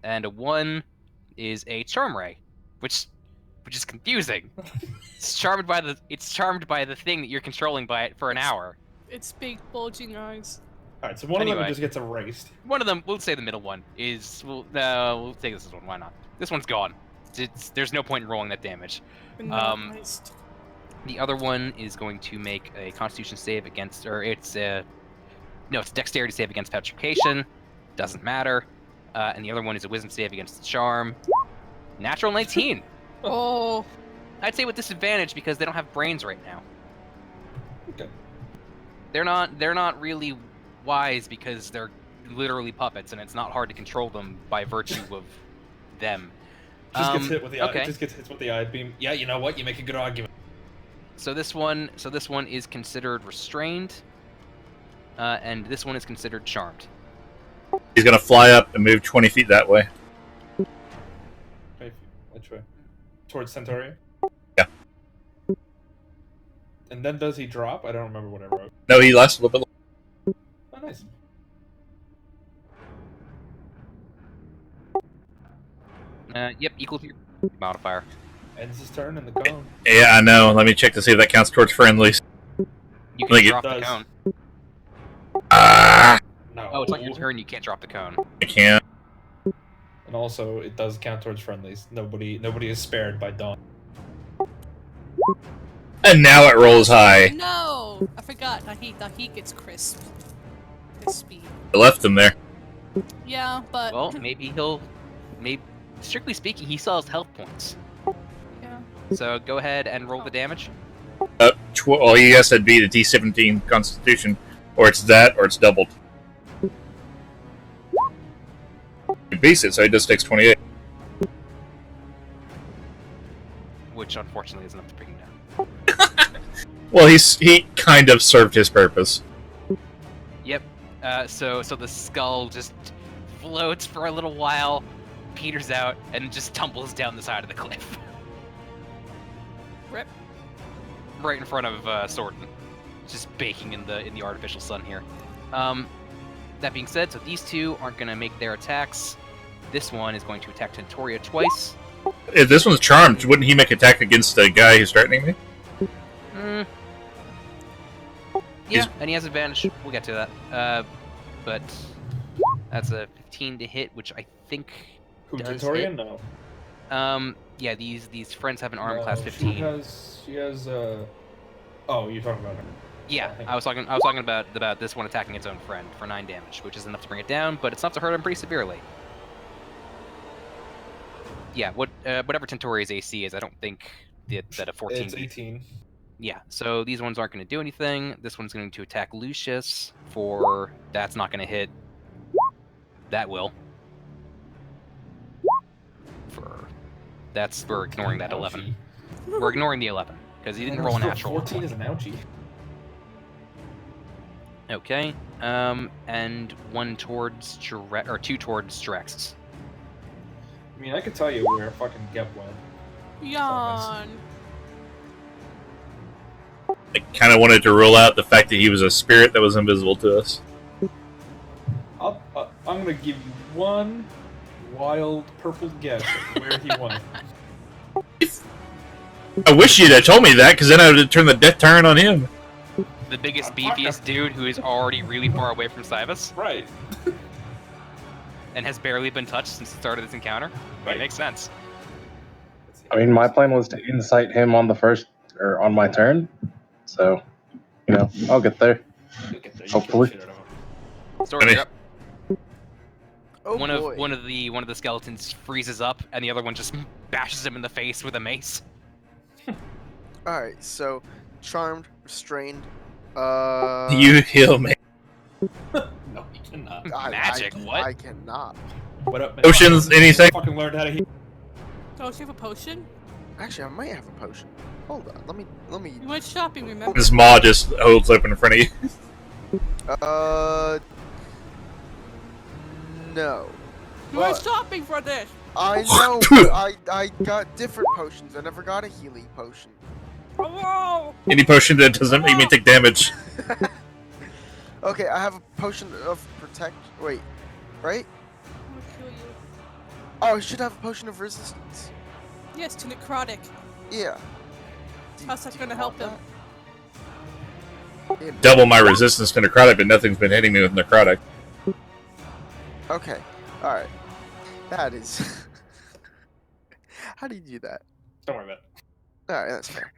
S2: And a 1 is a charm ray, which is confusing. It's charmed by the thing that you're controlling by it for an hour.
S4: It's big bulging eyes.
S3: Alright, so one of them
S2: Anyway.
S3: just gets erased.
S2: One of them, we'll say the middle one, we'll take this one. Why not? This one's gone. There's no point in rolling that damage.
S4: Nice.
S2: The other one is going to make a Constitution save against, it's a Dexterity save against petrification. Doesn't matter. And the other one is a Wisdom save against the charm. Natural 19.
S4: Oh.
S2: I'd say with disadvantage because they don't have brains right now.
S3: Okay.
S2: They're not really wise because they're literally puppets, and it's not hard to control them by virtue of them.
S3: Just gets hit with the eye.
S2: Okay.
S3: Just gets hit with the eye beam. Yeah, you know what? You make a good argument.
S2: So this one is considered restrained, and this one is considered charmed.
S6: He's gonna fly up and move 20 feet that way.
S3: Which way? Towards Centauria?
S6: Yeah.
S3: And then does he drop? I don't remember what I wrote.
S6: No, he lasts a little bit.
S3: Oh, nice.
S2: Yep, equal to your modifier.
S3: Ends his turn in the cone.
S6: Yeah, I know. Let me check to see if that counts towards friendlies.
S2: You can
S6: Like it
S2: drop the
S3: does.
S2: cone.
S6: Ah,
S3: No.
S2: Oh, it's not your turn. You can't drop the cone.
S6: I can't.
S3: And also, it does count towards friendlies. Nobody is spared by Dawn.
S6: And now it rolls high.
S4: No! I forgot. Nahid gets crisp. Crispy.
S6: I left him there.
S4: Yeah, but.
S2: Well, maybe he'll. Maybe, strictly speaking, he still has health points.
S4: Yeah.
S2: So go ahead and roll the damage.
S6: Well, he has to beat a D17 Constitution, or it's that, or it's doubled. He beats it, so he just takes 28.
S2: Which unfortunately is enough to bring him down.
S6: Well, he kind of served his purpose.
S2: Yep. So the skull just floats for a little while, peters out, and just tumbles down the side of the cliff.
S4: Rip.
S2: Right in front of Sorden, just baking in the artificial sun here. That being said, so these two aren't going to make their attacks. This one is going to attack Tentoria twice.
S6: If this one's charmed, wouldn't he make attack against the guy who's threatening me?
S2: Yeah, and he has advantage. We'll get to that. But that's a 15 to hit, which I think
S3: Who,
S2: does
S3: Victoria?
S2: hit.
S3: No.
S2: Yeah, these friends have an armor
S3: No,
S2: class 15.
S3: She has, Oh, you're talking about her.
S2: Yeah, I was talking about this one attacking its own friend for 9 damage, which is enough to bring it down, but it's enough to hurt him pretty severely. Yeah, whatever Tentoria's AC is, I don't think that a 14.
S3: It's 18.
S2: Yeah, so these ones aren't going to do anything. This one's going to attack Lucius for... That's not going to hit. That will. We're ignoring that 11. We're ignoring the 11, because he didn't roll a natural.
S3: 14 is an ouchie.
S2: Okay, and one towards two towards Draxus.
S3: I mean, I could tell you where fucking Gep went.
S4: Yawn.
S6: I kind of wanted to rule out the fact that he was a spirit that was invisible to us.
S3: I'm gonna give you one wild purple guess at where he went.
S6: I wish you'd have told me that, because then I would have turned the death turn on him.
S2: The biggest, beefiest dude who is already really far away from Cybus
S3: Right.
S2: and has barely been touched since the start of this encounter.
S3: Right.
S2: It makes sense.
S1: I mean, my plan was to incite him on the first, or on my turn. So, I'll get there.
S3: You'll get there. You
S1: Hopefully.
S3: kill the shit out of him.
S2: Sword, you're up.
S5: Oh
S2: one
S5: boy.
S2: of the skeletons freezes up, and the other one just bashes him in the face with a mace.
S5: Alright, so charmed, restrained.
S6: You heal me.
S3: No, he cannot.
S2: Magic, what?
S5: I cannot.
S3: What up, man?
S6: Potions, anything?
S3: Fucking learned how to heal.
S4: Don't you have a potion?
S5: Actually, I might have a potion. Hold on, let me.
S4: You went shopping, remember?
S6: This maw just holds open in front of you.
S5: No.
S4: You went
S5: What?
S4: shopping for this!
S5: I know, but I got different potions. I never got a healing potion.
S4: Hello!
S6: Any potion that doesn't make me take damage.
S5: Okay, I have a potion of protect. Wait, right?
S4: I'm gonna kill you.
S5: Oh, I should have a potion of resistance.
S4: Yes, to necrotic.
S5: Yeah.
S4: How's that gonna help him?
S5: him?
S6: Double my resistance to necrotic, but nothing's been hitting me with necrotic.
S5: Okay. All right. That is. How do you do that?
S3: Don't worry about it.
S5: All right, that's fair.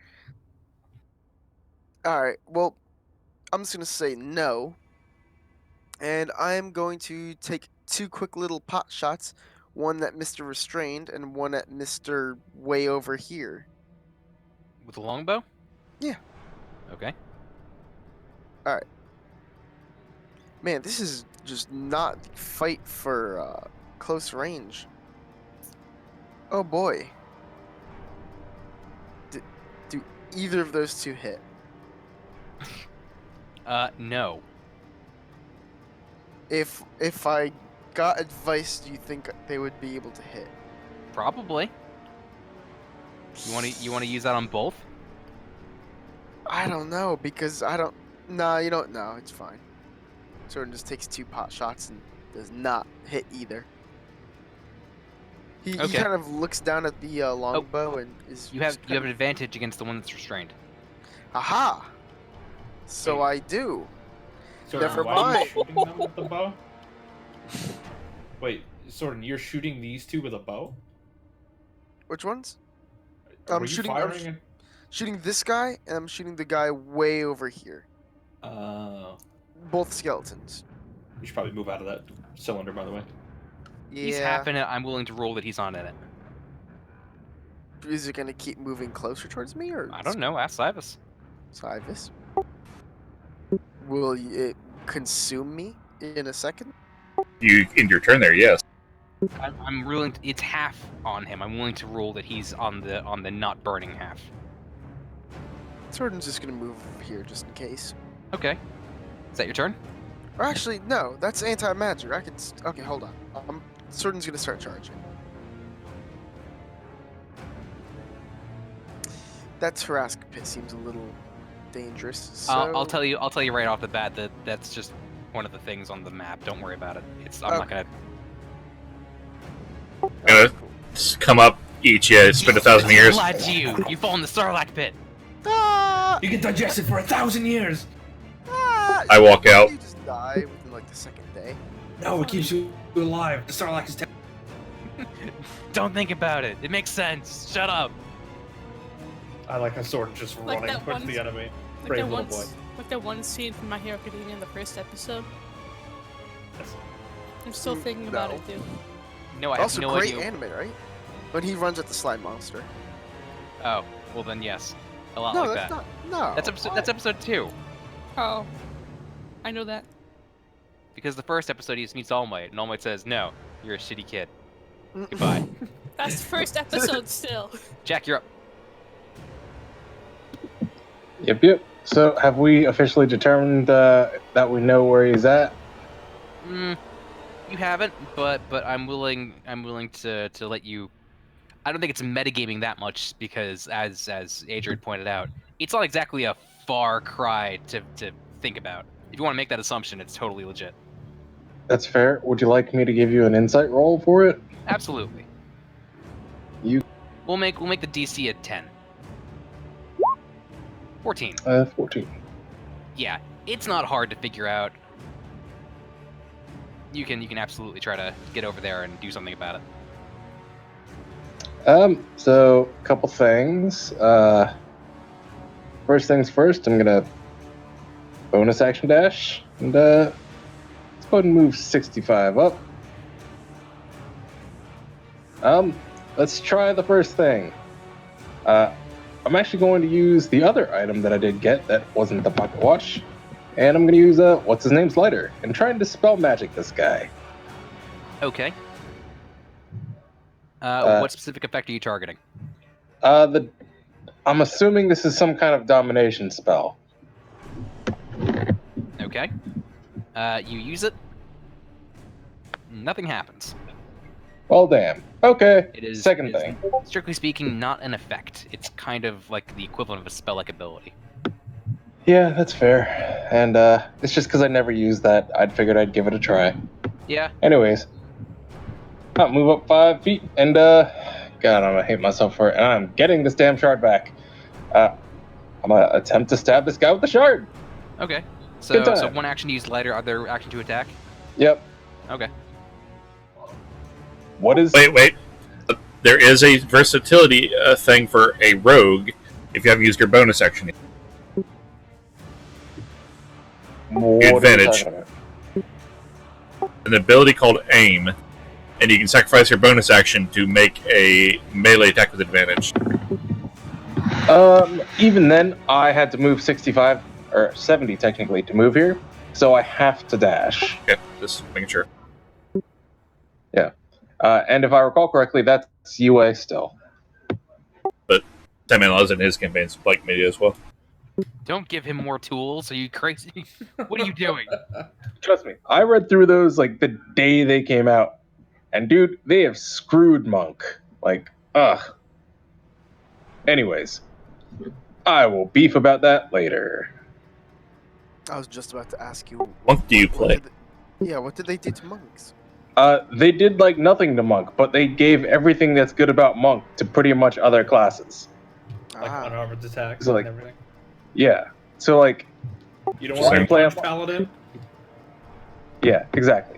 S5: All right. Well, I'm just gonna say no, and I'm going to take 2 quick little pot shots. One at Mr. Restrained and one at Mr. Way over here.
S2: With a longbow?
S5: Yeah.
S2: Okay.
S5: Man, this is just not the fight for close range. Oh boy. Do either of those 2 hit?
S2: No.
S5: If I got advice, do you think they would be able to hit?
S2: Probably. You want to use that on both?
S5: I don't know because I don't. Nah, you don't. No, it's fine. Soren just takes 2 pot shots and does not hit either. He
S2: Okay.
S5: kind of looks down at the longbow and is.
S2: You have
S5: just
S2: you have
S5: kind
S2: an advantage against the one that's restrained.
S5: of- Aha! So
S3: Wait.
S5: I do.
S3: Soren,
S5: Never
S3: why are you
S5: mind.
S3: shooting them with the bow? Wait, Soren, you're shooting these 2 with a bow?
S5: Which ones?
S3: Were
S5: I'm
S3: you
S5: shooting.
S3: firing?
S5: Shooting this guy, and I'm shooting the guy way over here. Both skeletons.
S3: You should probably move out of that cylinder, by the way.
S5: Yeah.
S2: He's half in it. I'm willing to roll that he's on in it.
S5: Is it gonna keep moving closer towards me, or
S2: I don't know. Ask Cybus.
S5: Cybus? Will it consume me in a second?
S6: You end your turn there, yes.
S2: I'm willing. It's half on him. I'm willing to roll that he's on the not burning half.
S5: Soren's just gonna move here just in case.
S2: Okay. Is that your turn?
S5: Or actually, no, that's anti-magic. I could. Okay, hold on. Soren's gonna start charging. That Tarrasque pit seems a little dangerous. So
S2: I'll tell you. I'll tell you right off the bat that that's just one of the things on the map. Don't worry about it. I'm not gonna.
S6: Gonna come up, eat you, spend 1,000 years.
S2: Lied to you. You fall in the Sarlacc pit.
S5: Ah!
S3: You get digested for 1,000 years!
S5: Ah!
S6: I walk out.
S5: You just die within like the second day.
S3: No, it keeps you alive. The Sarlacc is
S2: Don't think about it. It makes sense. Shut up.
S3: I like how Soren just
S4: Like
S3: running
S4: that
S3: towards
S4: one-
S3: the enemy.
S4: Like
S3: Brave
S4: that
S3: little
S4: one,
S3: boy.
S4: like that one scene from My Hero Academia in the first episode.
S3: Yes.
S4: I'm still thinking about
S5: no.
S4: it, dude.
S2: No, I have
S5: Also,
S2: no
S5: great
S2: idea.
S5: anime, right? When he runs at the slime monster.
S2: Oh, well then yes. A lot
S5: No,
S2: like
S5: that's
S2: that.
S5: not. No.
S2: That's episode 2.
S4: Oh, I know that.
S2: Because the first episode he just meets All Might, and All Might says, "No, you're a shitty kid. Goodbye."
S4: That's the first episode still.
S2: Jack, you're up.
S1: Yep. So, have we officially determined that we know where he's at?
S2: You haven't, but I'm willing to let you. I don't think it's metagaming that much because, as Adrian pointed out, it's not exactly a far cry to think about. If you want to make that assumption, it's totally legit.
S1: That's fair. Would you like me to give you an insight roll for it?
S2: Absolutely. We'll make the DC at 10. 14.
S1: 14.
S2: Yeah, it's not hard to figure out. You can absolutely try to get over there and do something about it.
S1: So a couple things. First things first, I'm gonna bonus action dash and let's go ahead and move 65 up. Let's try the first thing. I'm actually going to use the other item that I did get that wasn't the pocket watch, and I'm gonna use what's his name's lighter and try and dispel magic this guy.
S2: Okay. What specific effect are you targeting?
S1: I'm assuming this is some kind of domination spell.
S2: Okay. You use it. Nothing happens.
S1: Well, damn. Okay.
S2: It is
S1: Second
S2: it is,
S1: thing.
S2: strictly speaking, not an effect. It's kind of like the equivalent of a spell-like ability.
S1: Yeah, that's fair. And it's just because I never used that, I'd figured I'd give it a try.
S2: Yeah.
S1: Anyways, I'll move up 5 feet, and God, I'm gonna hate myself for it. And I'm getting this damn shard back. I'm gonna attempt to stab this guy with the shard.
S2: Okay.
S1: Good
S2: So
S1: time.
S2: one action to use lighter, other action to attack.
S1: Yep.
S2: Okay.
S1: What is?
S6: Wait. There is a versatility thing for a rogue if you haven't used your bonus action.
S1: What are we
S6: advantage.
S1: talking about?
S6: An ability called Aim, and you can sacrifice your bonus action to make a melee attack with advantage.
S1: Even then, I had to move 65 or 70 technically to move here, so I have to dash.
S6: Okay, just making sure.
S1: And if I recall correctly, that's UA still.
S6: 10-man laws in his campaigns, like media as well.
S2: Don't give him more tools. Are you crazy? What are you doing?
S1: Trust me, I read through those like the day they came out, and dude, they have screwed Monk. Like, ugh. Anyways, I will beef about that later.
S5: I was just about to ask you.
S6: Monk do you
S5: what
S6: play?
S5: did what did they do to monks?
S1: They did like nothing to Monk, but they gave everything that's good about Monk to pretty much other classes.
S3: Like unarmored attacks
S1: So, like,
S3: and everything.
S1: Yeah. So like,
S3: You don't
S6: Same.
S3: want to
S1: Play
S3: play
S1: a-
S3: paladin?
S1: yeah, exactly.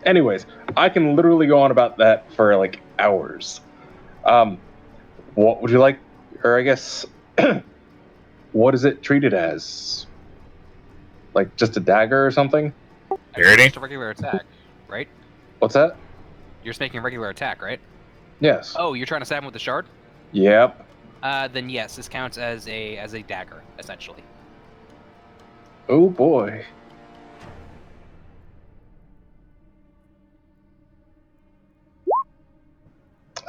S1: Anyways, I can literally go on about that for like hours. What would you like, or I guess, what is it treated as? Like just a dagger or something?
S6: Parody?
S2: Just a regular attack, right?
S1: What's that?
S2: You're just making a regular attack, right?
S1: Yes.
S2: Oh, you're trying to stab him with the shard?
S1: Yep.
S2: Then yes, this counts as a dagger, essentially.
S1: Oh boy.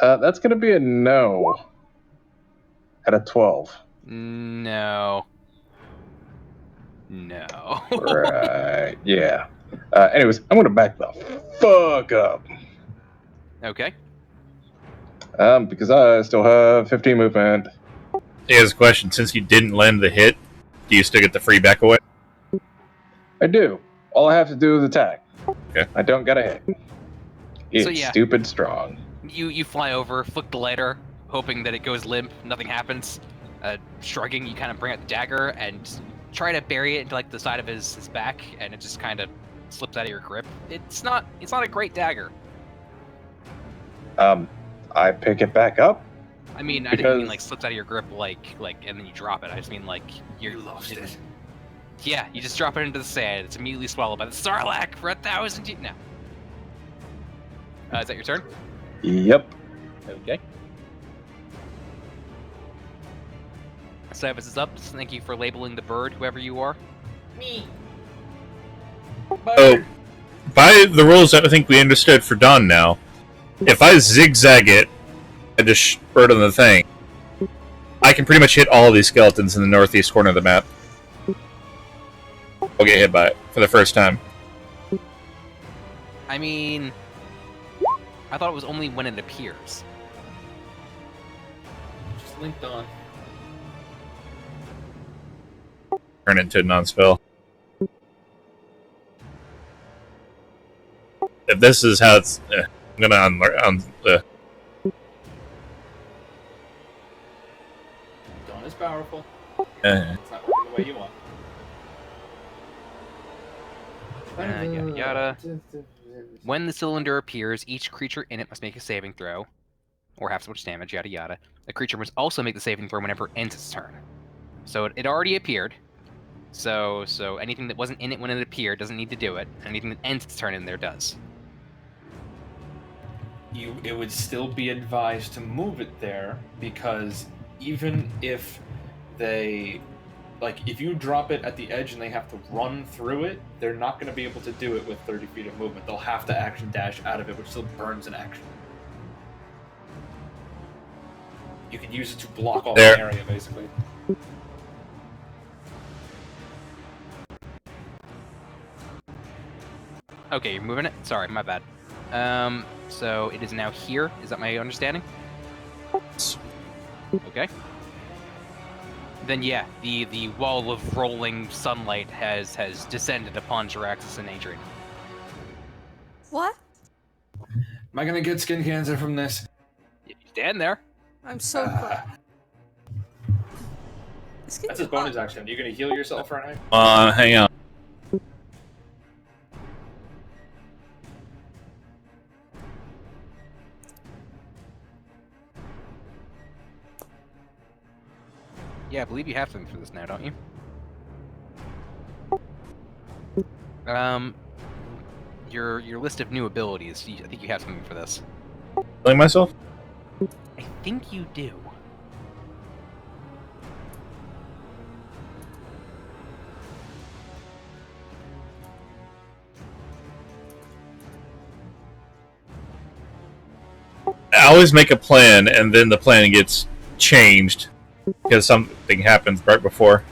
S1: That's gonna be a no. At a 12.
S2: No. No.
S1: Right. Yeah. Anyways, I'm gonna back the fuck up.
S2: Okay.
S1: Because I still have 15 movement.
S6: Here's a question. Since you didn't land the hit, do you still get the free back away?
S1: I do. All I have to do is attack.
S6: Okay.
S1: I don't get a hit. It's
S2: So, yeah.
S1: stupid strong.
S2: You fly over, flick the lighter, hoping that it goes limp, nothing happens. Shrugging, you kind of bring out the dagger and try to bury it into like the side of his back, and it just kind of slips out of your grip. It's not a great dagger.
S1: I pick it back up.
S2: I mean, I didn't mean
S1: Because-
S2: like slips out of your grip like and then you drop it. I just mean like you lost it. Yeah, you just drop it into the sand. It's immediately swallowed by the Sarlacc for 1,000 years. No. Is that your turn?
S1: Yep.
S2: Okay. Cybus is up. Thank you for labeling the bird, whoever you are.
S3: Me.
S6: Oh, by the rules that I think we understood for Dawn now, if I zigzag it and just spurt on the thing, I can pretty much hit all of these skeletons in the northeast corner of the map. I'll get hit by it for the first time.
S2: I mean, I thought it was only when it appears.
S3: Just linked on.
S6: Turn it into a non-spell. If this is how it's... I'm gonna
S3: Dawn is powerful. It's not working the way you want.
S2: Yada yada. When the cylinder appears, each creature in it must make a saving throw, or half so much damage, yada yada. A creature must also make the saving throw whenever it ends its turn. So it already appeared. So anything that wasn't in it when it appeared doesn't need to do it. Anything that ends its turn in there does.
S3: It would still be advised to move it there, because even if they, like, if you drop it at the edge and they have to run through it, they're not going to be able to do it with 30 feet of movement. They'll have to action dash out of it, which still burns an action. You can use it to block all
S6: There.
S3: the area, basically.
S2: Okay, you're moving it? Sorry, my bad. So it is now here. Is that my understanding? Okay. Then yeah, the wall of rolling sunlight has descended upon Jiraxis and Adrian.
S4: What?
S3: Am I going to get skin cancer from this?
S2: You stand there.
S4: I'm so glad.
S3: That's his bonus action. You going to heal yourself right now?
S6: hang on.
S2: Yeah, I believe you have something for this now, don't you? Your list of new abilities. I think you have something for this.
S6: Killing myself?
S2: I think you do.
S6: I always make a plan, and then the plan gets changed because something happens right before.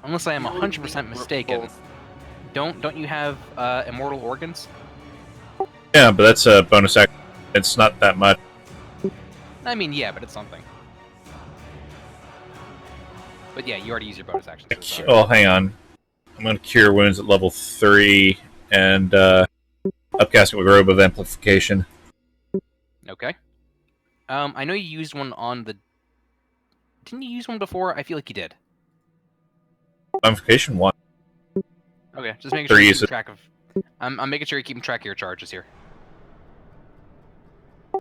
S2: Unless I am 100% mistaken. Don't you have immortal organs?
S6: Yeah, but that's a bonus action. It's not that much.
S2: I mean, yeah, but it's something. But yeah, you already used your bonus action. So sorry.
S6: Oh, hang on. I'm going to cure wounds at level 3 and upcast it with Robe of Amplification.
S2: Okay. I know you used one on the... Didn't you use one before? I feel like you did.
S6: Amplification 1.
S2: Okay, just making sure
S6: Three
S2: you're
S6: uses.
S2: keeping track of... I'm making sure you're keeping track of your charges here.
S6: I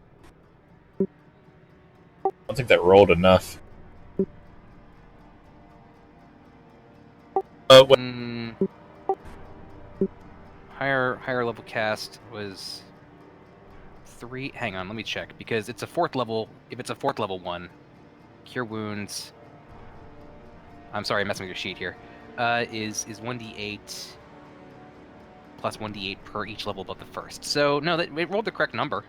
S6: don't think that rolled enough. What?
S2: Higher level cast was 3. Hang on, let me check because it's a 4th level. If it's a 4th level one, cure wounds. I'm sorry, I'm messing with your sheet here. Is 1d8 plus 1d8 per each level above the first. So no, it rolled the correct number.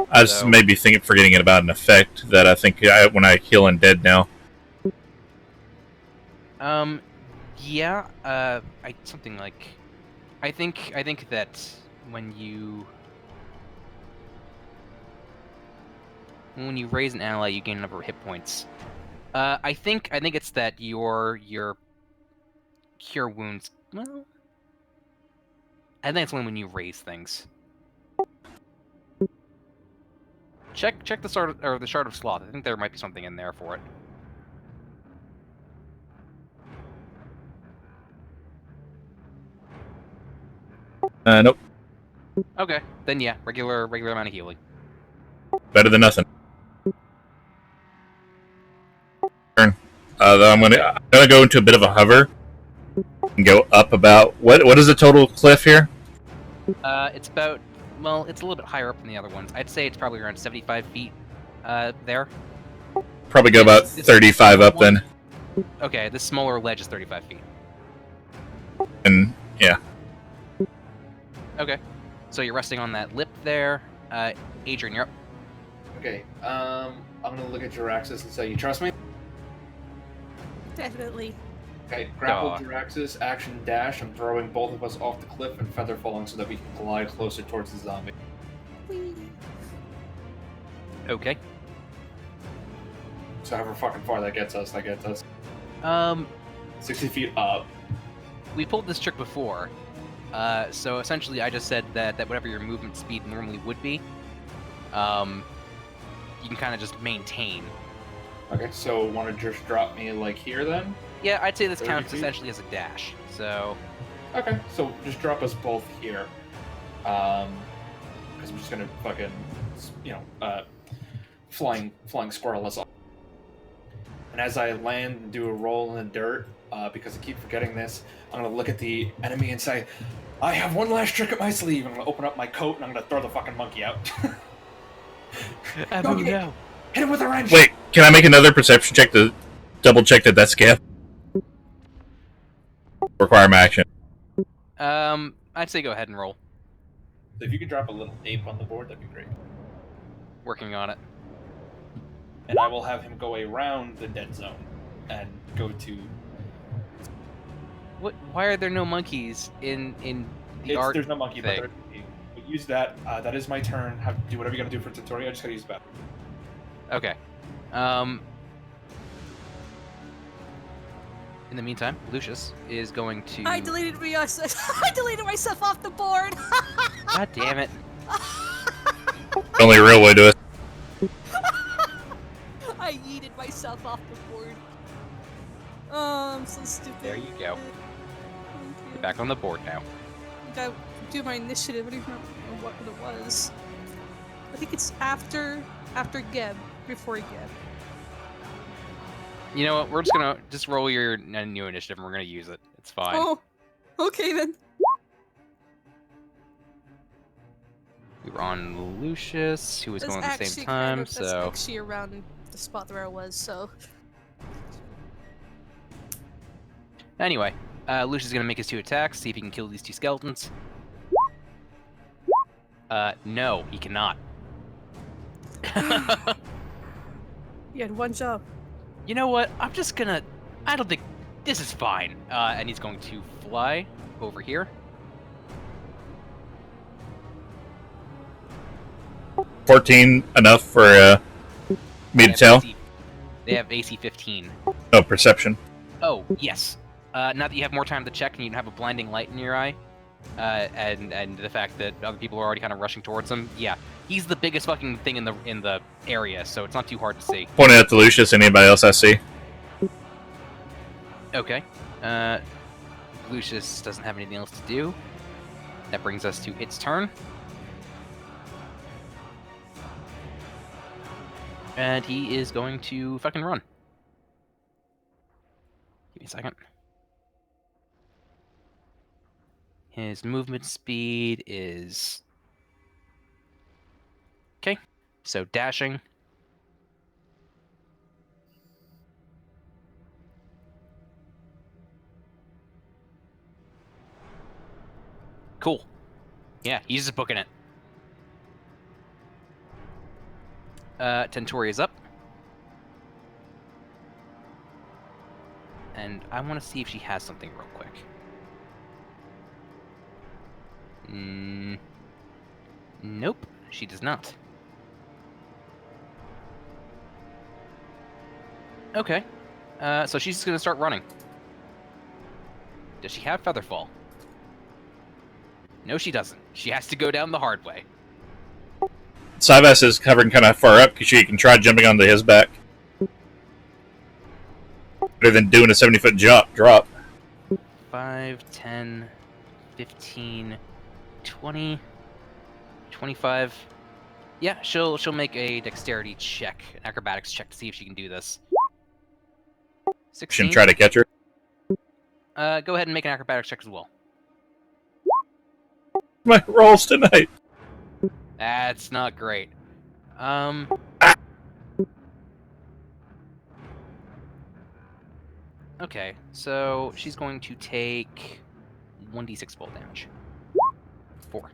S6: I just may be forgetting about an effect that I think when I heal undead now.
S2: Yeah. Something like. I think that when you raise an ally, you gain a number of hit points. I think it's that your cure wounds. Well, I think it's when you raise things. Check the Shard of Sloth. I think there might be something in there for it.
S6: Nope.
S2: Okay, then yeah, regular amount of healing.
S6: Better than nothing. Turn. I'm gonna go into a bit of a hover and go up about what is the total cliff here?
S2: It's about, well, it's a little bit higher up than the other ones. I'd say it's probably around 75 feet. There.
S6: Probably go about 35 up then.
S2: Okay, this smaller ledge is 35 feet.
S6: And yeah.
S2: Okay, so you're resting on that lip there. Adrian, you're up.
S3: Okay, I'm gonna look at Jaraxxus and say, you trust me?
S4: Definitely.
S3: Okay, grapple
S2: Duh.
S3: Jaraxxus, action dash. I'm throwing both of us off the cliff and feather falling so that we can glide closer towards the zombie.
S4: Whee!
S2: Okay.
S3: So however fucking far that gets us. 60 feet up.
S2: We pulled this trick before. So essentially I just said that whatever your movement speed normally would be, you can kind of just maintain.
S3: Okay, so want to just drop me like here then?
S2: Yeah, I'd say this
S3: 30
S2: counts
S3: feet?
S2: essentially as a dash. So,
S3: Okay, so just drop us both here. Because I'm just gonna fucking, flying squirrel us off. And as I land and do a roll in the dirt, because I keep forgetting this, I'm gonna look at the enemy and say, I have one last trick up my sleeve. I'm gonna open up my coat and I'm gonna throw the fucking monkey out.
S2: oh no.
S3: Hit him with a wrench!
S6: Wait, can I make another perception check to double check that that's Gav? Require my action.
S2: I'd say go ahead and roll.
S3: So if you could drop a little ape on the board, that'd be great.
S2: Working on it.
S3: And I will have him go around the dead zone and go to.
S2: What? Why are there no monkeys in the art?
S3: There's no monkey,
S2: thing.
S3: but we use that. That is my turn. Do whatever you gotta do for tutorial. I just gotta use that.
S2: Okay. In the meantime, Lucius is going to.
S4: I deleted myself off the board.
S2: God damn it!
S6: Only real way to it.
S4: I yeeted myself off the board. Oh, I'm so stupid.
S2: There you go.
S4: Thank you.
S2: You're back on the board now.
S4: I gotta do my initiative. I don't even remember what it was. I think it's after Geb, before Geb.
S2: You know what? We're just gonna roll your new initiative, and we're gonna use it. It's fine.
S4: Oh, okay then.
S2: We were on Lucius, who was
S4: That's
S2: going at the same
S4: actually
S2: time.
S4: That's
S2: So
S4: actually around the spot where I was. So
S2: anyway, Lucius is gonna make his 2 attacks. See if he can kill these 2 skeletons. No, he cannot.
S4: you had one job.
S2: You know what? I don't think this is fine. And he's going to fly over here.
S6: 14 enough for me to tell?
S2: They have AC 15.
S6: Oh, perception.
S2: Oh, yes. Now that you have more time to check and you have a blinding light in your eye, and the fact that other people are already kind of rushing towards him, yeah, he's the biggest fucking thing in the area, so it's not too hard to see.
S6: Pointing out to Lucius, anybody else I see?
S2: Okay. Lucius doesn't have anything else to do. That brings us to its turn. And he is going to fucking run. Give me a second. His movement speed is... Okay, so dashing. Cool. Yeah, he's just booking it. Tentori is up. And I want to see if she has something real quick. Nope, she does not. Okay. So she's just going to start running. Does she have Featherfall? No, she doesn't. She has to go down the hard way.
S6: Syvas is hovering kind of far up because she can try jumping onto his back. Better than doing a 70-foot drop.
S2: 5, 10, 15, 20, 25. Yeah, she'll make a dexterity check, an acrobatics check to see if she can do this. 16.
S6: Shouldn't try to catch her.
S2: Go ahead and make an acrobatics check as well.
S6: My rolls tonight.
S2: That's not great. Okay, so she's going to take 1d6 fall damage. 4.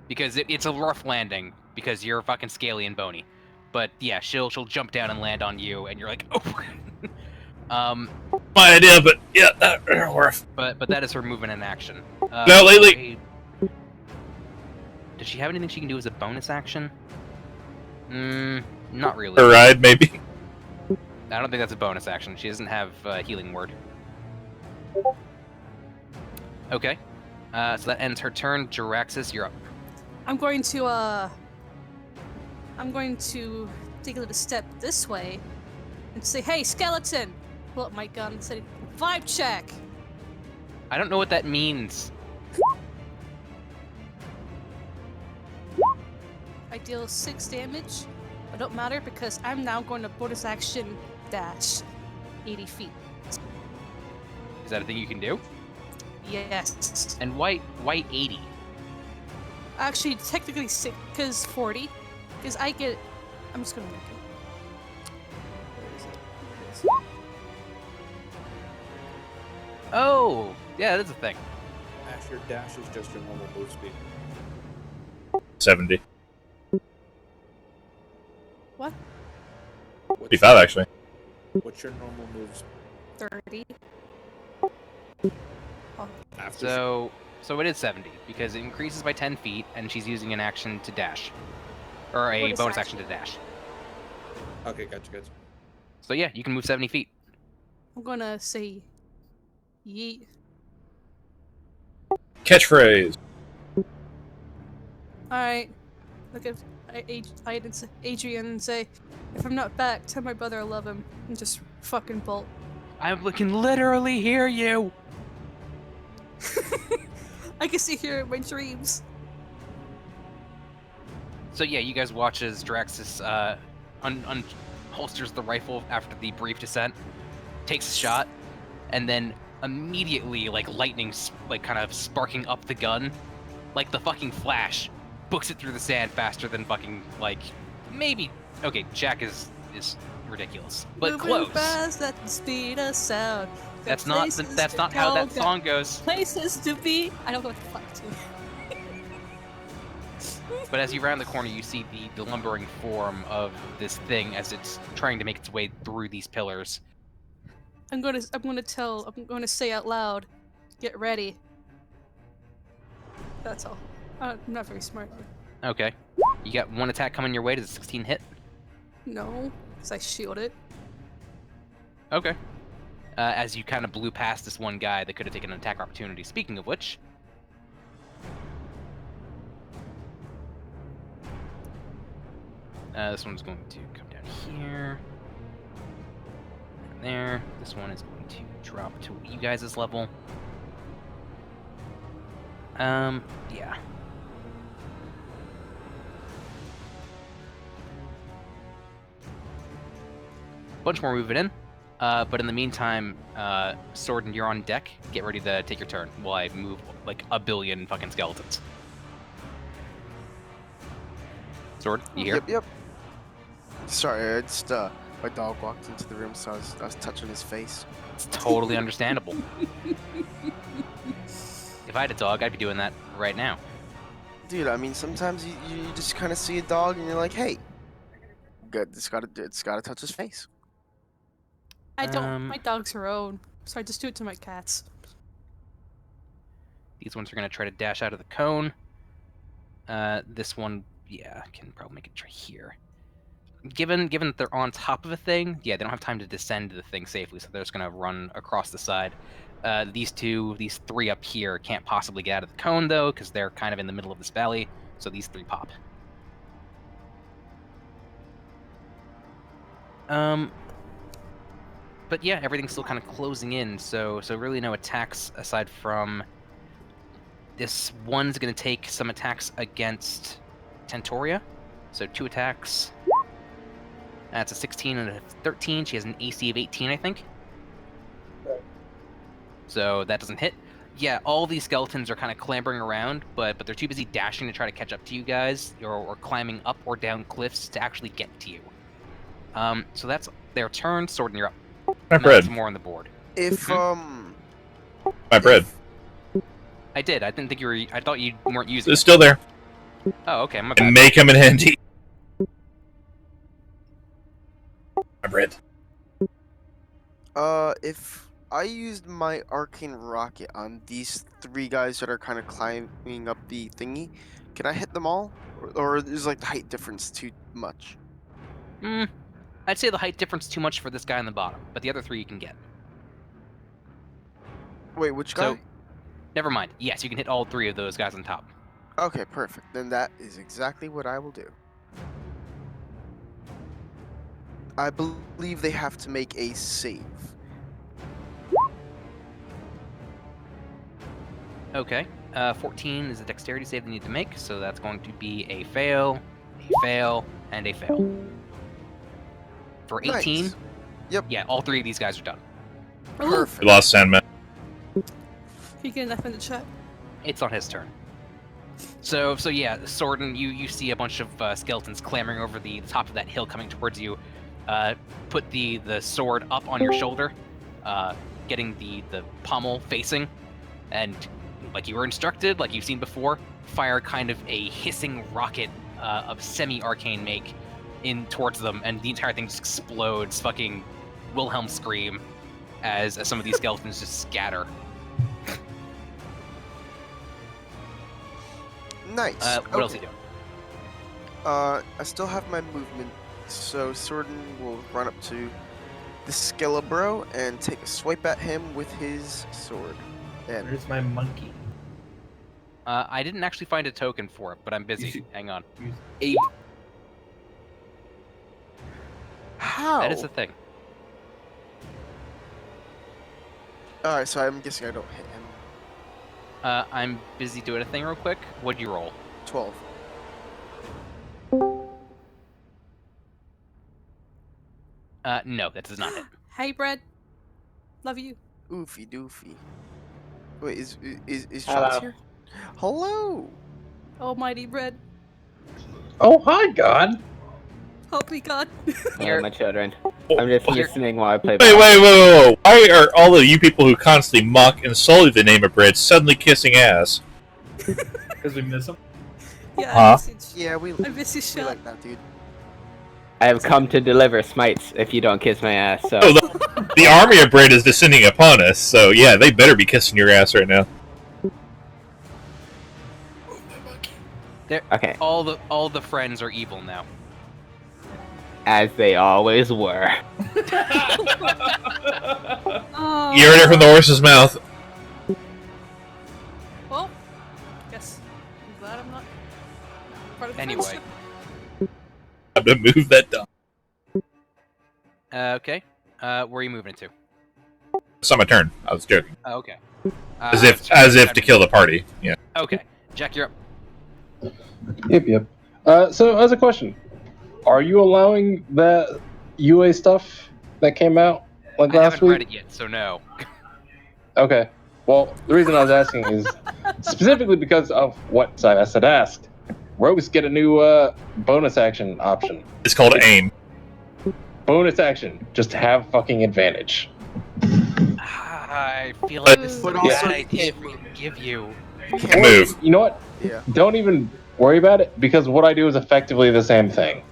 S2: Because it's a rough landing, because you're fucking scaly and bony. But yeah, she'll jump down and land on you, and you're like, oh.
S6: My idea, but yeah, that'll work.
S2: But that is her movement in action.
S6: No, Lately.
S2: Does she have anything she can do as a bonus action? Not really.
S6: A ride, maybe.
S2: I don't think that's a bonus action. She doesn't have healing word. Okay. So that ends her turn. Jaraxxus, you're up.
S4: I'm going to take a little step this way and say, "Hey, skeleton!" Pull up my gun and say, "Vibe check."
S2: I don't know what that means.
S4: I deal 6 damage, but don't matter because I'm now going to bonus action dash 80 feet.
S2: Is that a thing you can do?
S4: Yes.
S2: And why 80?
S4: Actually, technically 6, because 40. Because I get... I'm just going to make it. Where is it?
S2: Oh, yeah, that's a thing.
S7: Ash, your dash is just your normal move speed.
S6: 70.
S4: What?
S6: 55, actually.
S7: What's your normal move speed?
S4: 30.
S7: After
S2: So it is 70, because it increases by 10 feet, and she's using an action to dash. Or a
S4: Bonus
S2: bonus
S4: action.
S2: action to dash.
S7: Okay, gotcha.
S2: So yeah, you can move 70 feet.
S4: I'm going to say yeet.
S6: Catchphrase.
S4: Alright. Look at Adrian and say, "If I'm not back, tell my brother I love him." And just fucking bolt.
S2: I can literally hear you!
S4: I can see here in my dreams.
S2: So yeah, you guys watch as Jaraxxus unholsters the rifle after the brief descent, takes a shot, and then immediately, like lightning, kind of sparking up the gun, like the fucking Flash, books it through the sand faster than fucking, like, maybe... Okay, Jack is ridiculous, but
S4: Moving
S2: close.
S4: fast at the speed of sound.
S2: That's not how that song goes.
S4: Places to be. I don't know what the fuck to.
S2: But as you round the corner, you see the lumbering form of this thing as it's trying to make its way through these pillars.
S4: I'm gonna say out loud, "Get ready." That's all. I'm not very smart.
S2: Okay. You got one attack coming your way. Does a 16 hit?
S4: No, because I shield it.
S2: Okay. As you kind of blew past this one guy that could have taken an attack opportunity. Speaking of which... this one's going to come down here. And there. This one is going to drop to you guys' level. Yeah. Bunch more moving in. But in the meantime, Sword, you're on deck. Get ready to take your turn while I move like a billion fucking skeletons. Sword, you here?
S5: Yep. Sorry, I just my dog walked into the room, so I was touching his face.
S2: It's totally understandable. If I had a dog, I'd be doing that right now.
S5: Dude, I mean, sometimes you just kind of see a dog and you're like, hey, good, it's gotta touch his face.
S4: I don't. My dogs are own, so I just do it to my cats.
S2: These ones are going to try to dash out of the cone. This one, yeah, can probably make it right here. Given that they're on top of a thing, yeah, they don't have time to descend the thing safely, so they're just going to run across the side. These three up here can't possibly get out of the cone, though, because they're kind of in the middle of this valley, so these three pop. But yeah, everything's still kind of closing in, so really no attacks aside from this one's going to take some attacks against Tentoria. So 2 attacks. That's a 16 and a 13. She has an AC of 18, I think. So that doesn't hit. Yeah, all these skeletons are kind of clambering around, but they're too busy dashing to try to catch up to you guys, or climbing up or down cliffs to actually get to you. So that's their turn. Sword, and you're up.
S6: My bread.
S2: More on the board.
S5: If
S6: My bread.
S2: I did. I didn't think you were. I thought you weren't using
S6: It's
S2: it.
S6: still there.
S2: Oh, okay. My
S6: It
S2: bad.
S6: may come in handy. My bread.
S5: if I used my arcane rocket on these 3 guys that are kind of climbing up the thingy, can I hit them all, or is like the height difference too much?
S2: I'd say the height difference too much for this guy on the bottom, but the other 3 you can get.
S5: Wait, which guy?
S2: So, never mind. Yes, you can hit all 3 of those guys on top.
S5: Okay, perfect. Then that is exactly what I will do. I believe they have to make a save.
S2: Okay. 14 is a dexterity save they need to make, so that's going to be a fail, and a fail. For 18,
S5: Nice. Yep.
S2: yeah, all 3 of these guys are done.
S5: Perfect.
S6: We lost Sandman.
S4: Can you get enough in the chat?
S2: It's on his turn. So yeah, Sordin, you see a bunch of skeletons clambering over the top of that hill coming towards you. Put the sword up on your shoulder, getting the pommel facing, and like you were instructed, like you've seen before, fire kind of a hissing rocket of semi-arcane make in towards them, and the entire thing just explodes, fucking Wilhelm scream, as some of these skeletons just scatter.
S5: Nice.
S2: What else are you doing?
S5: I still have my movement, so Sordin will run up to the Skelebro and take a swipe at him with his sword. And
S3: Where's my monkey?
S2: I didn't actually find a token for it, but I'm busy. Hang on.
S5: how?
S2: That is a thing.
S5: Alright, so I'm guessing I don't hit him.
S2: I'm busy doing a thing real quick. What'd you roll?
S5: 12.
S2: No, that does not hit.
S4: Hey, Brad. Love you.
S5: Oofy doofy. Wait, is
S1: Hello.
S5: Shots here? Hello!
S4: Almighty Brad.
S1: Oh, hi, God.
S4: Help me, God.
S2: You're-
S8: my children. I'm just
S2: You're-
S8: listening while I play.
S6: Wait. Why are all of you people who constantly mock and sully the name of bread suddenly kissing ass?
S3: Because we miss him.
S4: Yeah,
S6: Huh?
S4: I miss it.
S5: Yeah, we
S4: I miss his
S5: we
S4: shot.
S5: like that, dude.
S8: I have come to deliver smites if you don't kiss my ass. So
S6: Oh, the army of bread is descending upon us, so yeah, they better be kissing your ass right now.
S8: Okay,
S2: All the friends are evil now.
S8: as they always were.
S4: Oh.
S6: You heard it from the horse's mouth.
S4: Well, guess I'm glad I'm not part of the
S2: Anyway.
S4: friendship.
S6: I'm gonna move that down.
S2: Okay. Where are you moving it to?
S6: It's not my turn. I was joking.
S2: Oh, okay.
S6: As if to kill the party. Yeah.
S2: Okay. Jack, you're up.
S1: Yep. So, as a question, are you allowing the UA stuff that came out like
S2: I
S1: last
S2: haven't
S1: week?
S2: read it yet, so no.
S1: Okay. Well, the reason I was asking is specifically because of what Sivas had asked. Rogues get a new bonus action option.
S6: It's called aim.
S1: Bonus action. Just have fucking advantage.
S2: I feel like this is a
S5: But
S2: bad
S5: also-
S2: idea for me to give you.
S5: Can't-
S6: Move.
S1: You know what?
S5: Yeah.
S1: Don't even worry about it because what I do is effectively the same thing.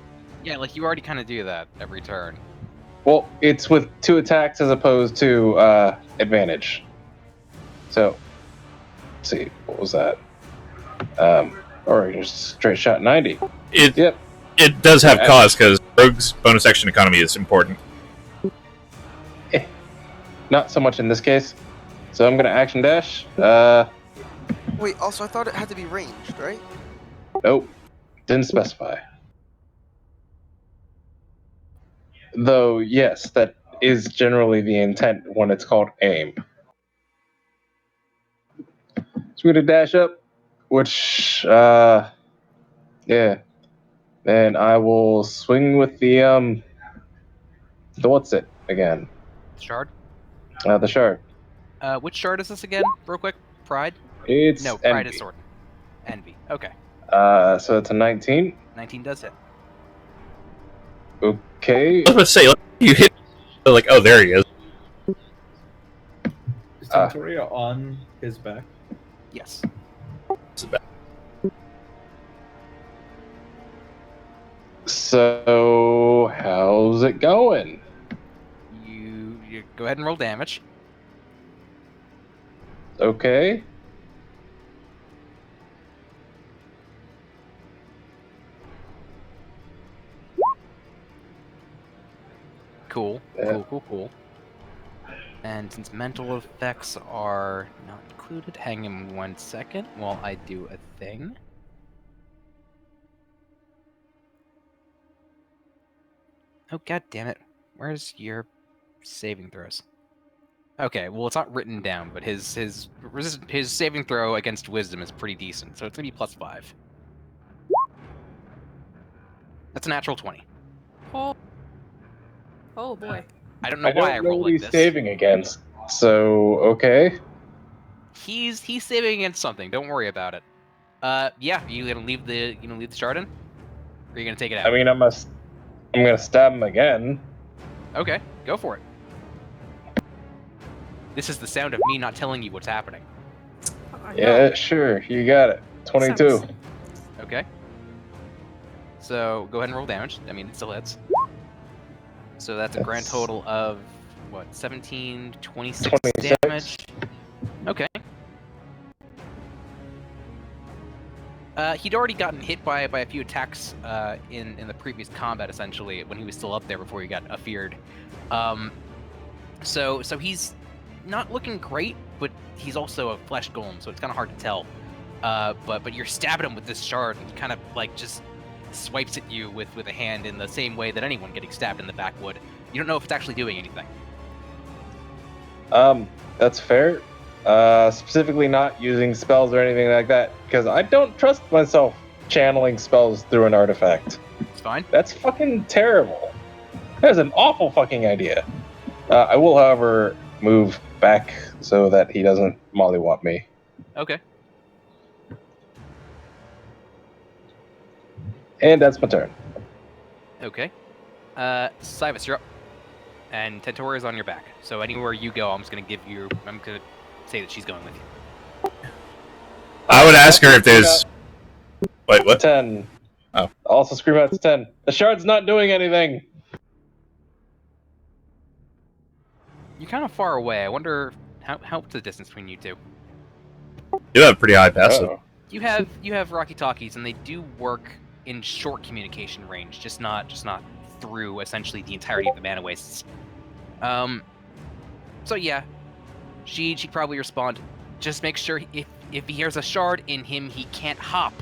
S2: Yeah, like you already kind of do that every turn.
S1: Well, it's with 2 attacks as opposed to advantage. So, let's see, what was that? Or just straight shot 90.
S6: It
S1: Yep.
S6: it does have cause because Rogue's bonus action economy is important.
S1: Not so much in this case. So I'm gonna action dash.
S5: Wait, also, I thought it had to be ranged, right?
S1: Nope. Didn't specify. Though, yes, that is generally the intent when it's called aim. So we're gonna dash up, which, yeah. Then I will swing with the what's it again?
S2: Shard?
S1: The shard.
S2: Which shard is this again? Real quick. Pride?
S1: It's
S2: No, Pride
S1: envy.
S2: is sword. Envy. Okay.
S1: So it's a 19.
S2: 19 does hit.
S1: Okay.
S6: I was about to say, like, you hit. Like, oh, there he is.
S3: Is Tentoria on his back?
S2: Yes.
S1: So how's it going?
S2: You go ahead and roll damage.
S1: Okay.
S2: Cool.
S1: Yeah.
S2: Cool. And since mental effects are not included, hang him 1 second while I do a thing. Oh, god damn it. Where's your saving throws? Okay, well, it's not written down, but his saving throw against wisdom is pretty decent, so it's gonna be +5. That's a natural 20.
S4: Oh boy.
S2: I don't know
S1: I
S2: why I
S1: don't know
S2: rolled
S1: what
S2: like
S1: he's
S2: this.
S1: saving against. So okay.
S2: He's saving against something. Don't worry about it. Yeah, you gonna leave the shard in? Or are you gonna take it out?
S1: I mean, I'm gonna stab him again.
S2: Okay, go for it. This is the sound of me not telling you what's happening.
S4: Oh,
S1: Yeah, sure. You got it. 22.
S4: Sounds-
S2: Okay. So go ahead and roll damage. I mean, it still hits. So that's a grand
S1: That's-
S2: total of what? 17, 26
S1: 26.
S2: damage. Okay. He'd already gotten hit by a few attacks in the previous combat, essentially, when he was still up there before he got afeared. So he's not looking great, but he's also a flesh golem, so it's kind of hard to tell. But you're stabbing him with this shard, and he kind of like just swipes at you with a hand in the same way that anyone getting stabbed in the back would. You don't know if it's actually doing anything.
S1: That's fair. Specifically not using spells or anything like that, because I don't trust myself channeling spells through an artifact.
S2: It's fine.
S1: That's fucking terrible. That is an awful fucking idea. I will, however, move back so that he doesn't mollywop me.
S2: Okay.
S1: And that's my turn.
S2: Okay. Sivas, you're up. And Tentoria's on your back. So anywhere you go, I'm gonna say that she's going with you.
S6: I would ask her if there's. Wait, what?
S1: 10.
S6: Oh.
S1: Also scream out to 10. The shard's not doing anything.
S2: You're kind of far away. I wonder what's the distance between you two?
S6: You have a pretty high passive.
S1: Uh-oh.
S2: you have Rocky Talkies, and they do work in short communication range, just not through essentially the entirety of the mana wastes. So yeah, she'd probably respond. Just make sure if he hears a shard in him, he can't hop.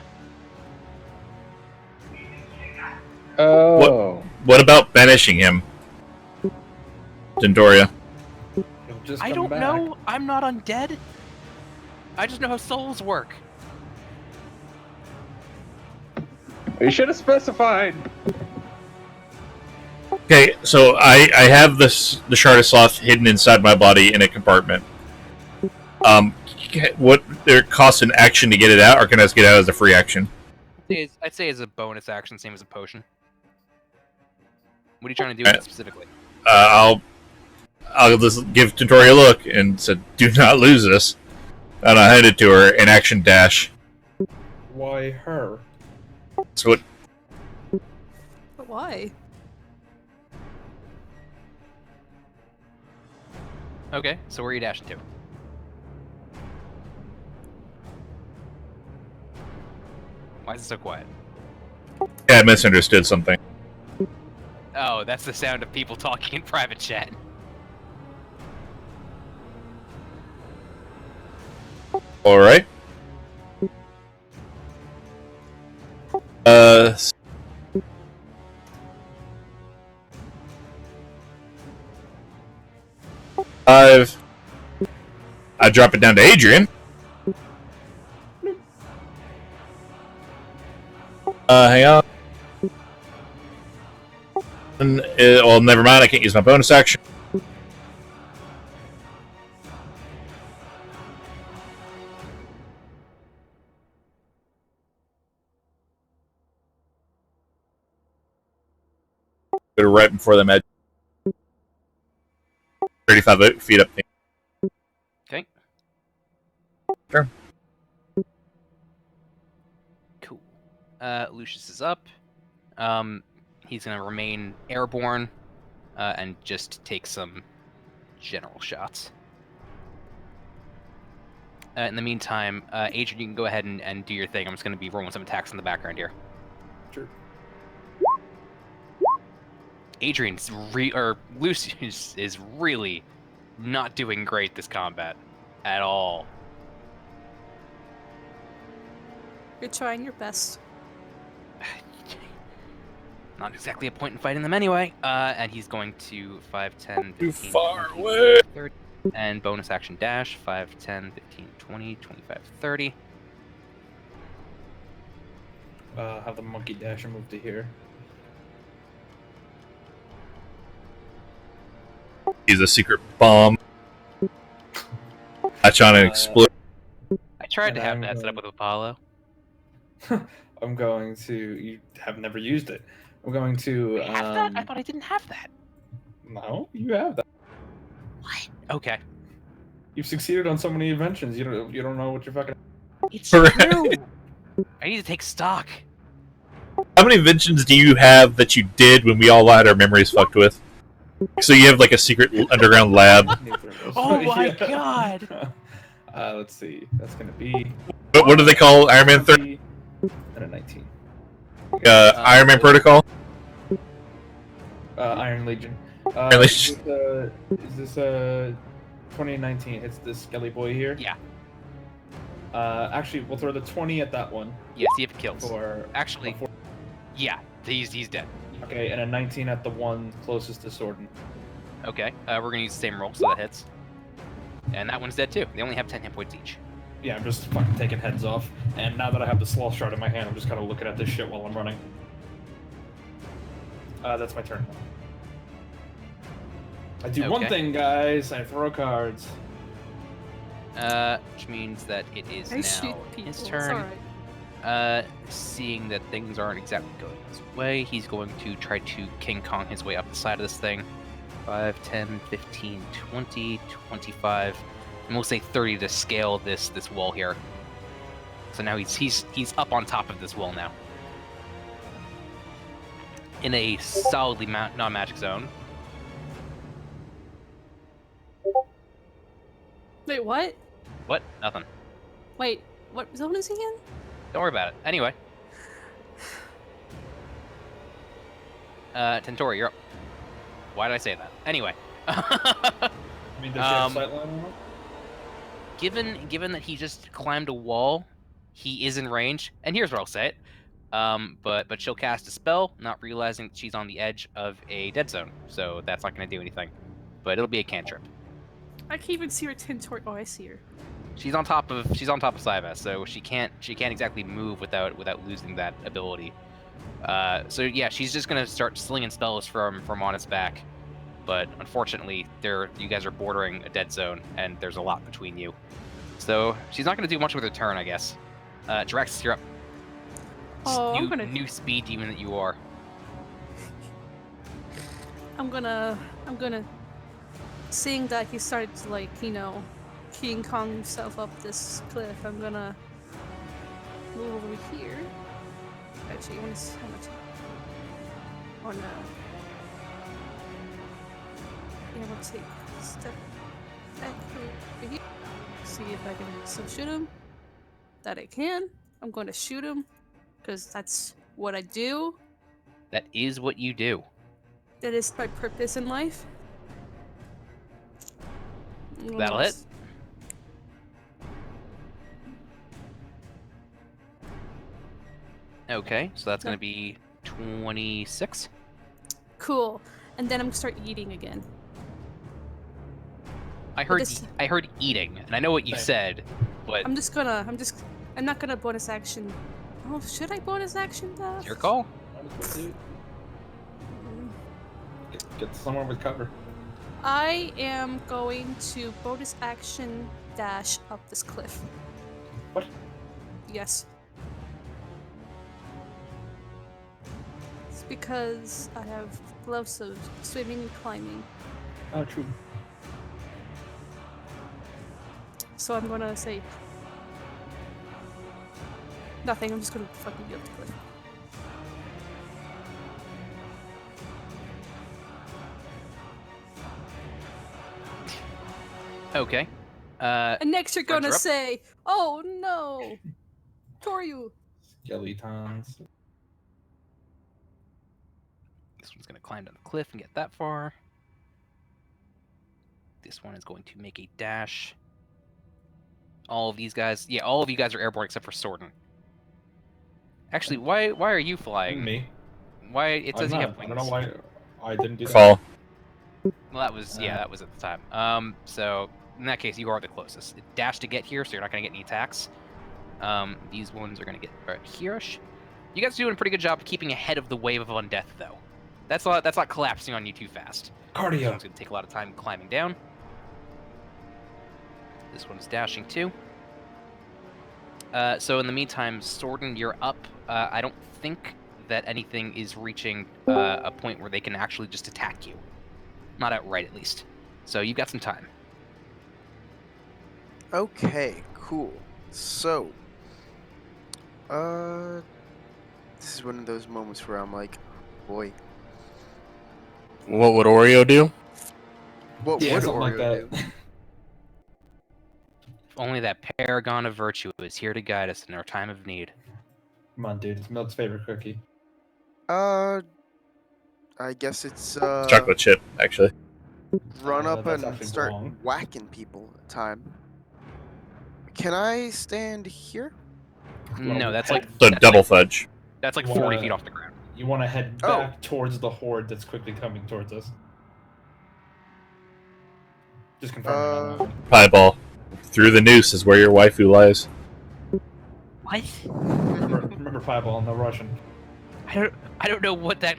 S1: Oh.
S6: What about banishing him, Dendoria?
S3: He'll just
S2: I
S3: come
S2: don't
S3: back.
S2: know. I'm not undead. I just know how souls work.
S1: You should have specified.
S6: Okay, so I have the Shard of Sloth hidden inside my body in a compartment. What there costs an action to get it out, or can I just get it out as a free action?
S2: I'd say as a bonus action, same as a potion. What are you trying to do with it specifically?
S6: I'll just give Tentori a look and said, "Do not lose this," and I hand it to her in action dash.
S3: Why her?
S6: So what?
S4: But why?
S2: Okay, so where are you dashing to? Why is it so quiet?
S6: Yeah, I misunderstood something.
S2: Oh, that's the sound of people talking in private chat.
S6: All right. I drop it down to Adrian. Hang on. And, well, never mind. I can't use my bonus action. Go right before them edge. 35 feet up.
S2: Okay.
S6: Sure.
S2: Cool. Lucius is up. He's gonna remain airborne, and just take some general shots. In the meantime, Adrian, you can go ahead and do your thing. I'm just gonna be rolling some attacks in the background here.
S3: Sure.
S2: Adrian's Lucius is really not doing great this combat at all.
S4: You're trying your best.
S2: Not exactly a point in fighting them anyway. And he's going to 5, 10, 15,
S6: Too far
S2: 20,
S6: away.
S2: 30, and bonus action dash 5, 10, 15, 20, 25, 30.
S3: Have the monkey dasher move to here.
S6: He's a secret bomb. Latch on and explode.
S2: I tried to have
S3: And
S2: that set up with Apollo.
S3: I'm going to. You have never used it. I'm going to.
S2: I have that? I thought I didn't have that.
S3: No, you have that.
S2: What? Okay.
S3: You've succeeded on so many inventions. You don't know what you're fucking.
S2: It's
S6: Correct.
S2: true. I need to take stock.
S6: How many inventions do you have that you did when we all had our memories fucked with? So you have like a secret underground lab.
S2: Oh my
S3: Yeah.
S2: god.
S3: Let's see. That's gonna be.
S6: What do they call Iron Man 30?
S3: And a 19.
S6: Iron Man Protocol?
S3: Iron Legion.
S6: Iron Legion.
S3: Is this 2019? It's this Skelly boy here.
S2: Yeah.
S3: Actually, we'll throw the 20 at that one.
S2: Yeah, see if it kills.
S3: For
S2: Actually, yeah, he's dead.
S3: okay, and a 19 at the one closest to Sordon.
S2: Okay, we're gonna use the same roll, so that hits. And that one's dead too. They only have 10 hit points each.
S3: Yeah, I'm just fucking taking heads off. And now that I have the sloth shard in my hand, I'm just kind of looking at this shit while I'm running. That's my turn. I do one
S2: Okay.
S3: thing, guys. I throw cards.
S2: Which means that it is
S4: I shoot
S2: now
S4: people.
S2: his
S4: It's
S2: turn.
S4: alright.
S2: Seeing that things aren't exactly going his way, he's going to try to King Kong his way up the side of this thing. 5, 10, 15, 20, 25, and we'll say 30 to scale this wall here. So now he's up on top of this wall now. In a solidly non-magic zone.
S4: Wait, what?
S2: What? Nothing.
S4: Wait, What zone is he in?
S2: Don't worry about it. Anyway. Tentori, you're up. Why did I say that? Anyway.
S3: I mean, does she have sight line on her?
S2: Given that he just climbed a wall, he is in range. And here's where I'll say it. But she'll cast a spell, not realizing that she's on the edge of a dead zone. So that's not going to do anything. But it'll be a cantrip.
S4: I can't even see her Tintori. Oh, I see her.
S2: She's on top of Syva, so she can't exactly move without losing that ability. So yeah, she's just gonna start slinging spells from Honest's back. But unfortunately, you guys are bordering a dead zone, and there's a lot between you. So she's not gonna do much with her turn, I guess. Drax, you're up.
S4: Oh,
S2: New speed demon that you are.
S4: I'm gonna. Seeing that he started to, like, you know, King Kong himself up this cliff, I'm gonna move over here. Actually, I want to see how much. Oh no. Yeah, we'll take a step back over here. See if I can still shoot him. That I can. I'm going to shoot him because that's what I do.
S2: That is what you do.
S4: That is my purpose in life.
S2: That'll hit. Okay, so that's going to be 26.
S4: Cool. And then I'm gonna start eating again.
S2: I heard eating, and I know what you said, but
S4: I'm not gonna bonus action. Oh, should I bonus action that?
S2: it's your call.
S3: Get somewhere with cover.
S4: I am going to bonus action dash up this cliff.
S3: What?
S4: Yes. It's because I have gloves of swimming and climbing.
S3: Oh, true.
S4: So I'm gonna say nothing. I'm just gonna fucking be up the cliff.
S2: Okay.
S4: And next you're gonna
S2: Runs her up.
S4: say, "Oh no, Toryu."
S3: Skeletons.
S2: This one's going to climb down the cliff and get that far. This one is going to make a dash. All of these guys, yeah, all of you guys are airborne except for Sordon. Actually, why are you flying?
S3: Me.
S2: Why it says you have
S3: I
S2: wings?
S3: don't know why I didn't do that.
S6: Fall.
S2: Well, that was that was at the time. So in that case, you are the closest. It dashed to get here, so you're not going to get any attacks. These ones are going to get right here-ish. You guys are doing a pretty good job of keeping ahead of the wave of undeath, though. That's not collapsing on you too fast. This
S3: Cardio.
S2: one's going to take a lot of time climbing down. This one's dashing too. So in the meantime, Sordon, you're up. I don't think that anything is reaching a point where they can actually just attack you. Not outright, at least. So you've got some time.
S5: Okay, cool. So, this is one of those moments where I'm like, boy,
S9: What would Oreo do?
S5: what
S3: Yeah,
S5: would
S3: something like
S5: Oreo
S3: that.
S5: do?
S2: Only that paragon of virtue is here to guide us in our time of need.
S3: Come on, dude. It's Milk's favorite cookie.
S5: I guess it's
S6: Chocolate chip, actually.
S5: run up
S3: that's
S5: and
S3: actually
S5: start
S3: wrong.
S5: whacking people at time. Can I stand here?
S2: No, that's like
S6: So
S2: that's
S6: double
S2: like,
S6: fudge.
S2: that's like
S3: You
S2: 40
S3: wanna-
S2: feet off the ground.
S3: You want to head
S5: Oh.
S3: back towards the horde that's quickly coming towards us. Just confirming on that.
S6: Pieball. Through the noose is where your waifu lies.
S2: What?
S3: Remember Pieball, no Russian.
S2: I don't know what that.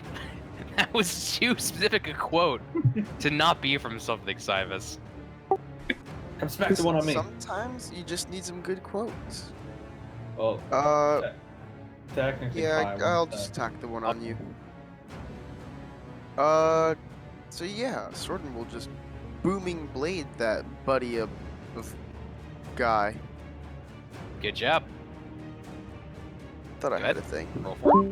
S2: That was too specific a quote to not be from something, Cybus.
S3: Comes back to one on me.
S5: Sometimes you just need some good quotes.
S3: Well, technically,
S5: Yeah,
S3: Pi
S5: I'll
S3: wants
S5: just
S3: that.
S5: attack the one on you. So yeah, Sordon will just booming blade that buddy of guy.
S2: Good job.
S5: Thought I
S2: Go
S5: had a
S2: ahead.
S5: thing.
S2: Roll for it.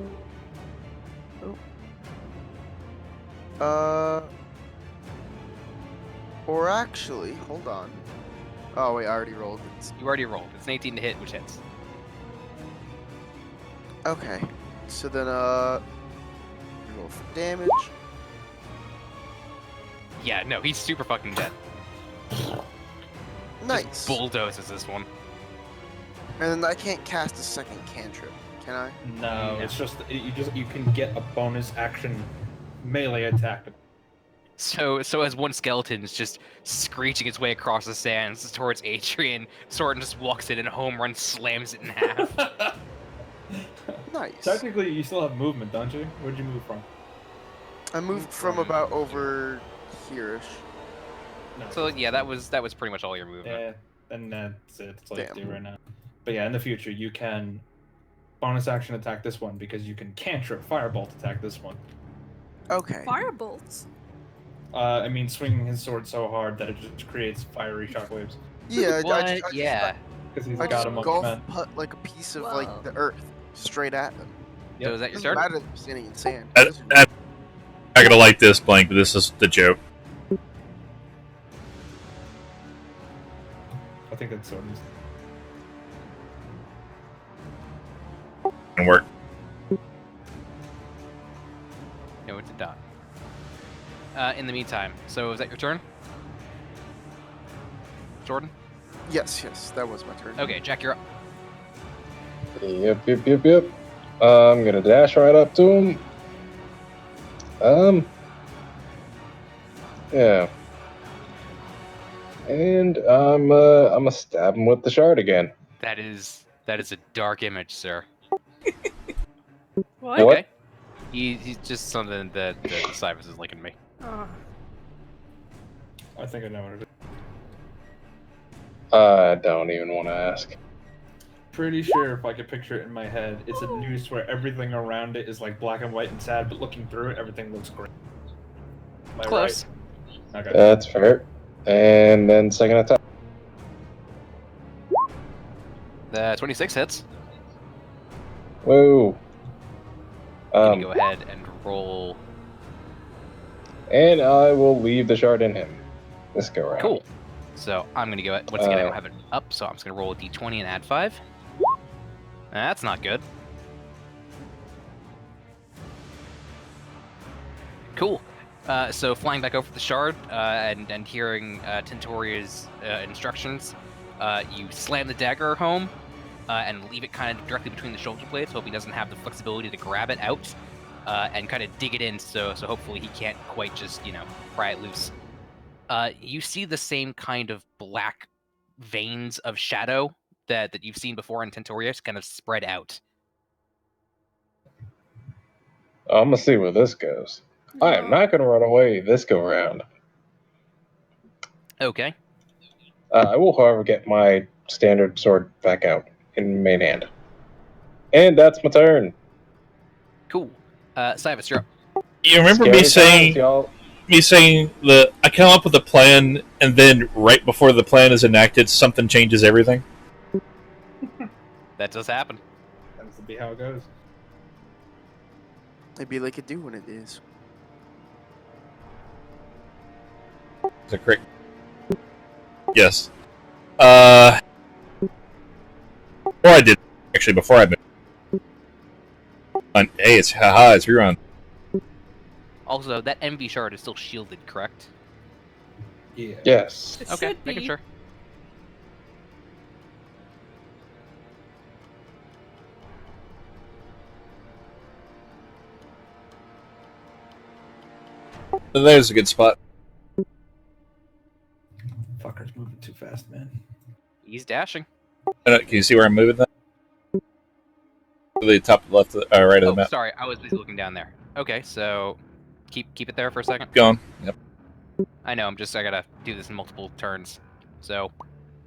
S5: Or actually, hold on. Oh wait, I already rolled. It's
S2: You already rolled. It's an 18 to hit, which hits.
S5: Okay. So then, roll for damage.
S2: Yeah, no, he's super fucking dead.
S5: Nice.
S2: Bulldozes this one.
S5: And then I can't cast a second cantrip, can I?
S3: No,
S2: No.
S3: it's just you can get a bonus action melee attack.
S2: So as one skeleton is just screeching its way across the sands towards Adrian, Soren just walks in and home run slams it in half.
S5: Nice.
S3: Technically, you still have movement, don't you? Where'd you move from?
S5: I moved from about over here-ish.
S3: No.
S2: So yeah, that was pretty much all your movement.
S3: Yeah, and that's it. That's all you have to
S5: Damn.
S3: do right now. But yeah, in the future, you can bonus action attack this one because you can cantrip firebolt attack this one.
S5: Okay.
S4: Firebolts.
S3: I mean, swinging his sword so hard that it just creates fiery shockwaves.
S5: Yeah,
S2: What?
S5: I just,
S2: Yeah.
S3: Because he's
S5: I
S3: a
S5: just
S3: god amongst
S5: golf
S3: men.
S5: putt like a piece of
S4: Whoa.
S5: like the earth straight at them.
S3: Yep.
S2: So is that your
S5: Doesn't
S2: turn?
S5: matter that I'm standing in sand.
S6: I'm not gonna like this, Blank, but this is the joke.
S3: I think that's sword.
S6: And work.
S2: No, it's a dot. In the meantime, so is that your turn? Jordan?
S5: Yes, that was my turn.
S2: Okay, Jack, you're up.
S1: Yep. I'm gonna dash right up to him. Yeah. And I'm gonna stab him with the shard again.
S2: That is a dark image, sir.
S4: What?
S1: What?
S2: Okay. He's just something that Cyrus is linking me.
S4: Oh.
S3: I think I know what it is.
S1: I don't even want to ask.
S3: Pretty sure if I could picture it in my head, it's a noose where everything around it is like black and white and sad, but looking through it, everything looks great. Am I
S2: Close.
S3: right? Okay.
S1: That's fair. And then second attack.
S2: The 26 hits.
S1: Whoa.
S2: Can you go ahead and roll?
S1: And I will leave the shard in him. This go around.
S2: Cool. So I'm gonna go once again. I don't have it up, so I'm just gonna roll a d20 and add 5. That's not good. Cool. So flying back over the shard and hearing Tintoria's instructions, you slam the dagger home and leave it kind of directly between the shoulder blades, so he doesn't have the flexibility to grab it out and kind of dig it in. So hopefully he can't quite just pry it loose. You see the same kind of black veins of shadow that you've seen before in Tintorius kind of spread out.
S1: I'm gonna see where this goes. I am not gonna run away this go around.
S2: Okay.
S1: I will, however, get my standard sword back out in main hand. And that's my turn.
S2: Cool. Cyrus, you're up.
S6: You remember
S1: Scary
S6: me saying
S1: times, y'all.
S6: that I come up with a plan, and then right before the plan is enacted, something changes everything?
S2: That does happen.
S3: Tends to be how it goes.
S5: It'd be like it do when it is.
S6: Is that correct? Yes. Before I did, actually, before I moved. Hey, it's rerun.
S2: Also, that MV shard is still shielded, correct?
S3: Yeah.
S1: Yes.
S4: It
S2: Okay,
S4: should
S2: making
S4: be.
S2: sure.
S6: There's a good spot.
S3: Fucker's moving too fast, man.
S2: He's dashing.
S6: Can you see where I'm moving? To the top left, right of the
S2: Oh,
S6: map.
S2: sorry, I was busy looking down there. Okay, so keep it there for a second.
S6: Going. Yep.
S2: I know, I gotta do this in multiple turns. So,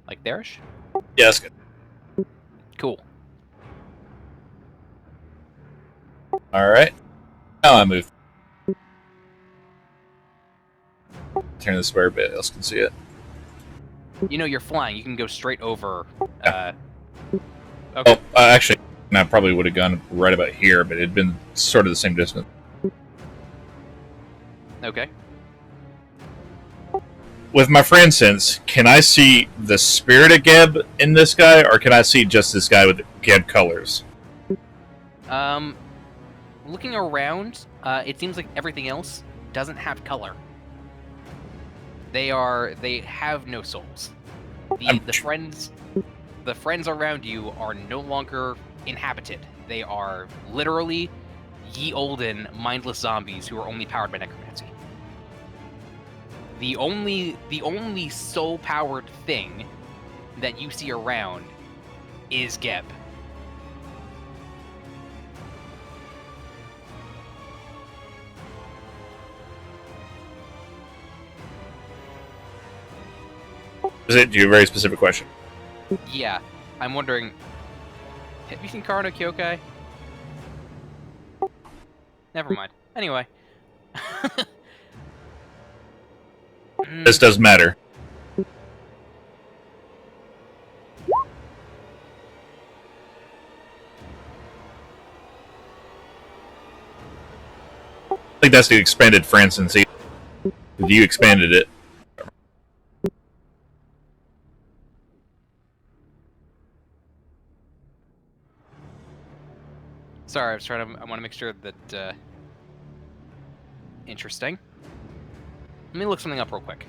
S2: like there-ish?
S6: Yeah, that's good.
S2: Cool.
S6: All right. Now I move. Turn this where everybody else can see it.
S2: You're flying. You can go straight over.
S6: Yeah.
S2: Okay.
S6: Oh, actually, I probably would have gone right about here, but it'd been sort of the same distance.
S2: Okay.
S6: With my friend sense, can I see the spirit of Geb in this guy, or can I see just this guy with Geb colors?
S2: Looking around, it seems like everything else doesn't have color. They have no souls. The friends around you are no longer inhabited. They are literally ye olden mindless zombies who are only powered by necromancy. The only soul powered thing that you see around is Geb.
S6: Is it? Do you have a very specific question?
S2: Yeah, I'm wondering, have you seen Karo Kyokai? Never mind. Anyway.
S6: This does matter. I think that's the expanded Franson season. You expanded it.
S2: Sorry, I want to make sure that, interesting. Let me look something up real quick.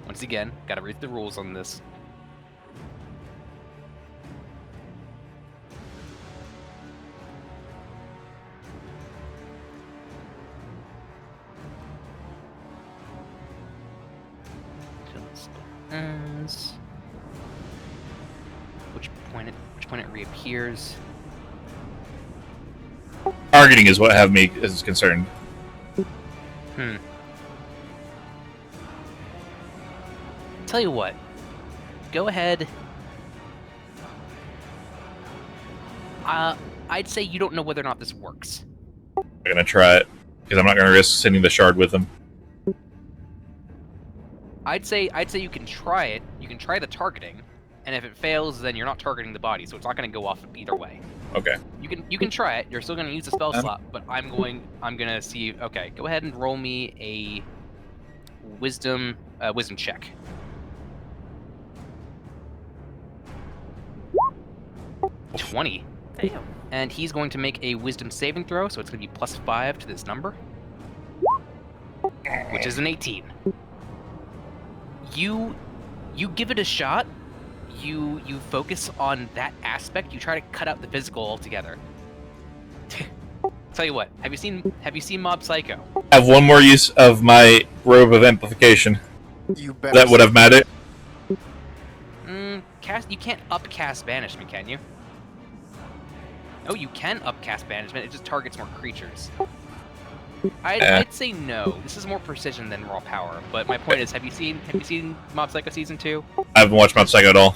S2: Once again, gotta read the rules on this. Which point it reappears.
S6: Targeting is what have me is concerned.
S2: Tell you what. Go ahead. I'd say you don't know whether or not this works.
S6: I'm gonna try it because I'm not gonna risk sending the shard with them.
S2: I'd say you can try it. You can try the targeting, and if it fails, then you're not targeting the body, so it's not going to go off either way.
S6: Okay.
S2: You can try it. You're still going to use the spell slot, but I'm gonna see. Okay, go ahead and roll me a wisdom check. /20.
S4: Damn.
S2: And he's going to make a wisdom saving throw, so it's going to be +5 to this number, which is an 18. You give it a shot. You focus on that aspect. You try to cut out the physical altogether. Tell you what, have you seen Mob Psycho?
S6: I have one more use of my robe of amplification.
S5: You bet.
S6: That would have mattered.
S2: You can't upcast banishment, can you? Oh, you can upcast banishment. It just targets more creatures. I'd say no. This is more precision than raw power. But my point is, have you seen Mob Psycho season 2?
S6: I haven't watched Mob Psycho at all.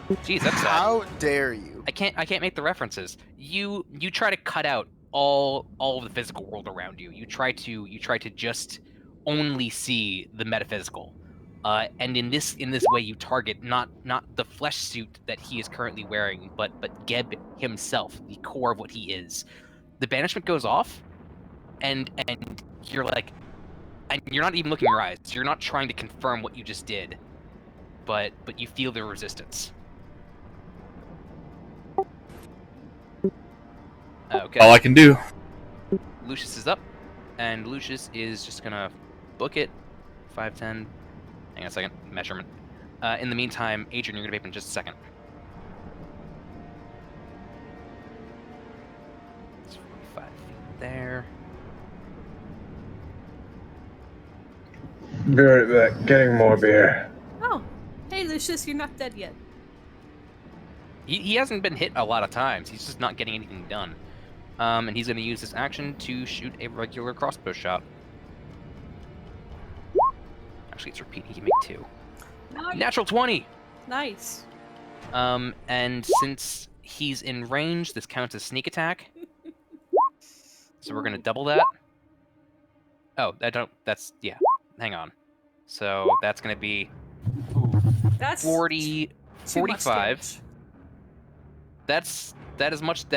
S2: Jeez, that's sad.
S5: How dare you?
S2: I can't make the references. You try to cut out all of the physical world around you. You try to just only see the metaphysical. And in this way, you target not the flesh suit that he is currently wearing, but Geb himself, the core of what he is. The banishment goes off. And you're like, and you're not even looking in your eyes. You're not trying to confirm what you just did, but you feel the resistance. Okay.
S6: All I can do.
S2: Lucius is up, and Lucius is just gonna book it. 5, 10. Hang on a second. Measurement. In the meantime, Adrian, you're gonna be up in just a second. It's 45 feet there.
S1: Be right back. Getting more beer.
S4: Oh, hey Lucius, you're not dead yet.
S2: He hasn't been hit a lot of times. He's just not getting anything done. And he's going to use this action to shoot a regular crossbow shot. Actually, it's repeat. He can make 2.
S4: Nice.
S2: Natural 20!
S4: Nice.
S2: And since he's in range, this counts as sneak attack. So we're going to double that. Oh, yeah. Hang on. So that's going to be
S4: That's
S2: 40,
S4: too much
S2: 45.
S4: damage.
S2: That is much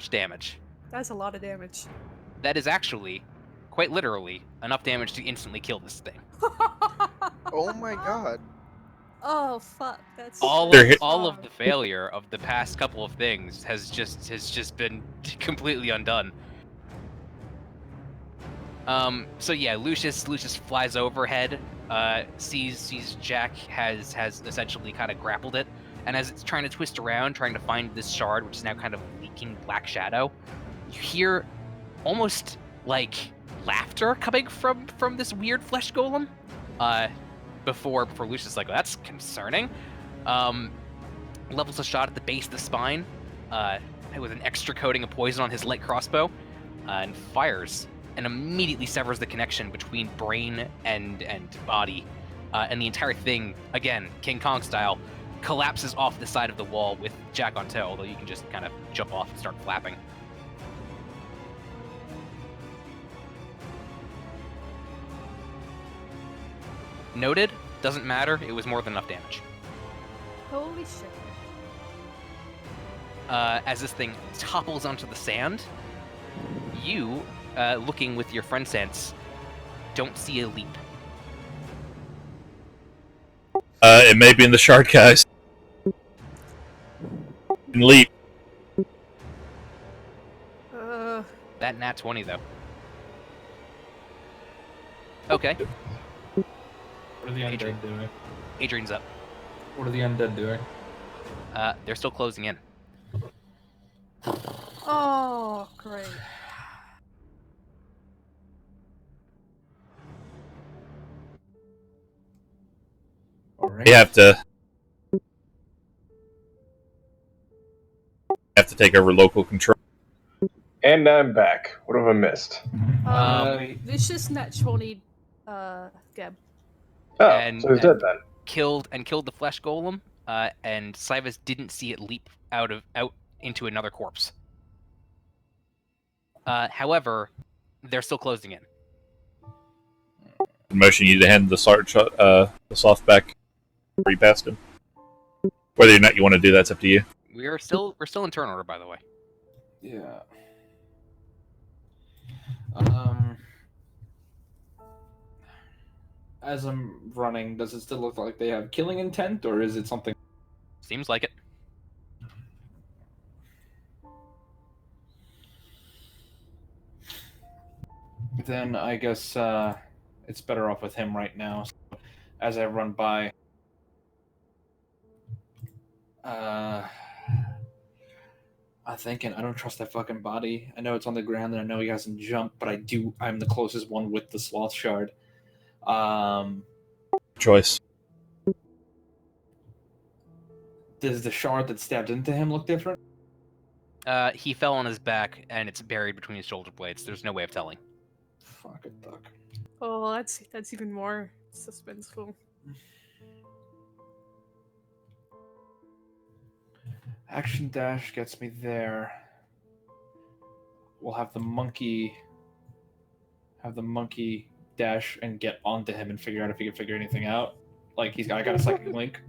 S2: damage.
S4: That's a lot of damage.
S2: That is actually, quite literally, enough damage to instantly kill this thing.
S5: Oh my god.
S4: Oh fuck, that's
S2: All
S6: They're
S2: of,
S6: hit-
S2: all of the failure of the past couple of things has just been completely undone. So yeah, Lucius flies overhead, sees Jack has essentially kind of grappled it, and as it's trying to twist around, trying to find this shard, which is now kind of leaking black shadow, you hear almost like laughter coming from this weird flesh golem. Before Lucius is like, well, that's concerning. Levels a shot at the base of the spine, with an extra coating of poison on his light crossbow, and fires, and immediately severs the connection between brain and body, and the entire thing, again, King Kong style, collapses off the side of the wall with Jack on tail, although you can just kind of jump off and start flapping. Noted, doesn't matter, it was more than enough damage.
S4: Holy shit.
S2: As this thing topples onto the sand, you, looking with your friend sense, don't see a leap.
S6: It may be in the shard, guys. And leap.
S2: That nat 20, though. Okay,
S3: What are the undead
S2: Adrian.
S3: doing?
S2: Adrian's up.
S3: What are the undead doing?
S2: They're still closing in.
S4: Oh, great.
S3: Alright.
S6: We have to take over local control.
S1: And I'm back. What have I missed?
S4: Lucius nat 20, Gab.
S1: Oh,
S2: And-
S1: so he's dead then.
S2: Killed the flesh golem, and Sivas didn't see it leap out into another corpse. However, they're still closing in.
S6: Motion you to hand the soft back where you passed him. Whether or not you want to do that's up to you.
S2: We're still in turn order, by the way.
S3: Yeah. As I'm running, does it still look like they have killing intent, or is it something?
S2: Seems like it.
S3: Then I guess it's better off with him right now. So as I run by, I'm thinking I don't trust that fucking body. I know it's on the ground, and I know he hasn't jumped, but I'm the closest one with the sloth shard.
S6: Choice.
S3: Does the shard that stabbed into him look different?
S2: He fell on his back, and it's buried between his shoulder blades. There's no way of telling.
S3: Fuck it, duck.
S4: Oh, that's even more suspenseful.
S3: Action dash gets me there. We'll have the monkey dash and get onto him and figure out if he can figure anything out. Like I got a psychic link.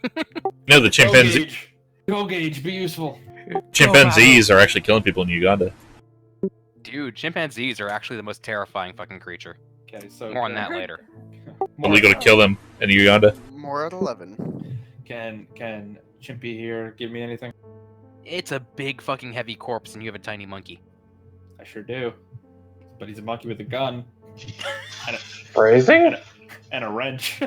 S6: You know the chimpanzees.
S3: Go Gage, be useful.
S6: Chimpanzees are actually killing people in Uganda.
S2: Dude, chimpanzees are actually the most terrifying fucking creature.
S3: Okay, so
S2: More on that later.
S6: Illegal to kill them in Uganda.
S5: More at 11.
S3: Can Chimpy here give me anything?
S2: It's a big fucking heavy corpse, and you have a tiny monkey.
S3: I sure do. But he's a monkey with a gun
S1: Phrasing?
S3: and a wrench.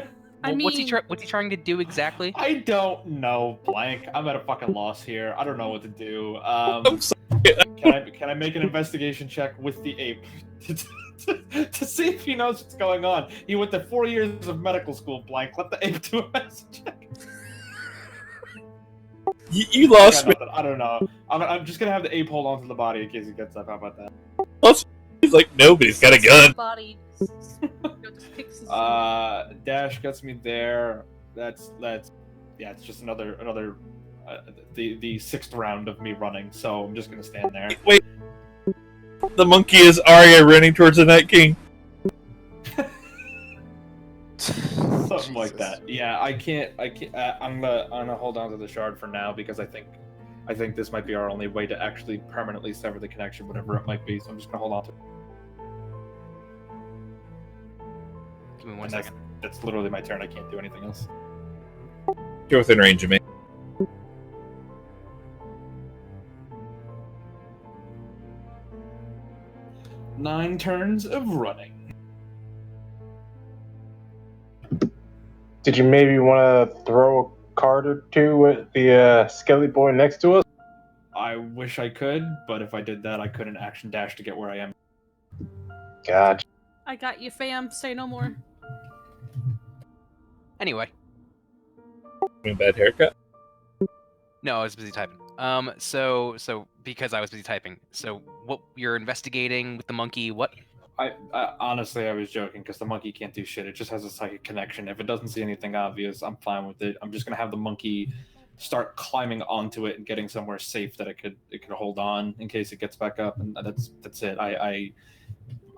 S4: I
S2: Well, what's he
S4: mean-
S2: what's he trying to do exactly?
S3: I don't know, blank. I'm at a fucking loss here. I don't know what to do.
S6: I'm sorry.
S3: Can I make an investigation check with the ape to see if he knows what's going on? He went to 4 years of medical school, blank. Let the ape do a medicine check.
S6: You lost me.
S3: I don't know. I'm just gonna have the ape hold on to the body in case he gets up. How about that?
S6: He's like, nobody's got a gun.
S4: Body. Just picks his-
S3: Dash gets me there. That's yeah. It's just another the sixth round of me running. So I'm just gonna stand there.
S6: Wait. The monkey is Arya running towards the Night King.
S3: Something like
S5: Jesus.
S3: that. Yeah, I can't. I'm gonna hold on to the shard for now because I think this might be our only way to actually permanently sever the connection, whatever it might be. So I'm just gonna hold on to it.
S2: Give me one
S3: And
S2: second.
S3: that's literally my turn. I can't do anything else.
S6: You're within range of me.
S3: Nine turns of running.
S1: Did you maybe want to throw a card or two at the Skelly boy next to us?
S3: I wish I could, but if I did that, I couldn't action dash to get where I am.
S1: Gotcha.
S4: I got you, fam. Say no more.
S2: Anyway,
S6: Bad haircut.
S2: no, I was busy typing. So because I was busy typing. So what you're investigating with the monkey? What?
S3: I honestly, I was joking because the monkey can't do shit. It just has a psychic connection. If it doesn't see anything obvious, I'm fine with it. I'm just gonna have the monkey start climbing onto it and getting somewhere safe that it could hold on in case it gets back up, and that's it.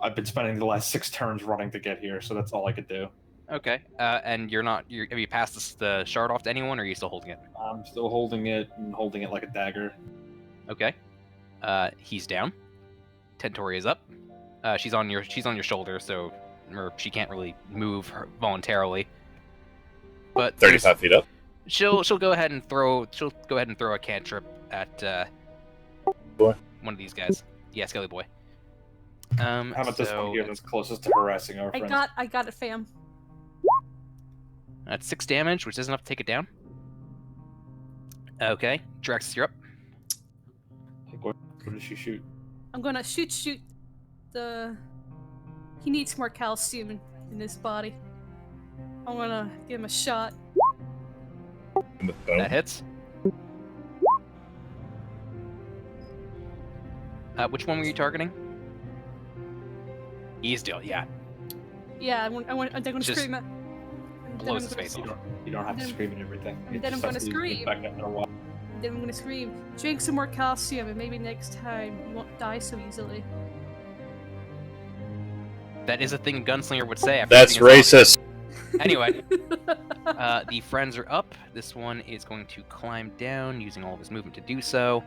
S3: I've been spending the last 6 turns running to get here, so that's all I could do.
S2: Okay. And have you passed the shard off to anyone, or are you still holding it?
S3: I'm still holding it and holding it like a dagger.
S2: Okay. He's down. Tentori is up. She's on your shoulder, so or she can't really move voluntarily. But
S6: 35 feet up.
S2: She'll go ahead and throw a cantrip at
S6: Boy.
S2: one of these guys. Yeah, Skelly boy.
S3: How about this one here that's closest to harassing our friends?
S4: I got it, fam.
S2: That's 6 damage, which isn't enough to take it down. Okay, Drax, you're up.
S3: What does she shoot?
S4: I'm gonna shoot the. He needs more calcium in his body. I'm gonna give him a shot.
S2: That hits. Which one were you targeting? Easdale, yeah.
S4: Yeah, I'm gonna
S2: Just
S4: scream at.
S2: blows his face off.
S3: You don't have to scream at everything.
S4: And then I'm gonna scream.
S3: Back up in a while.
S4: Then I'm gonna scream, drink some more calcium, and maybe next time you won't die so easily.
S2: That is a thing a gunslinger would say. After
S6: That's
S2: shooting a zombie.
S6: racist.
S2: Anyway, the friends are up. This one is going to climb down using all of his movement to do so.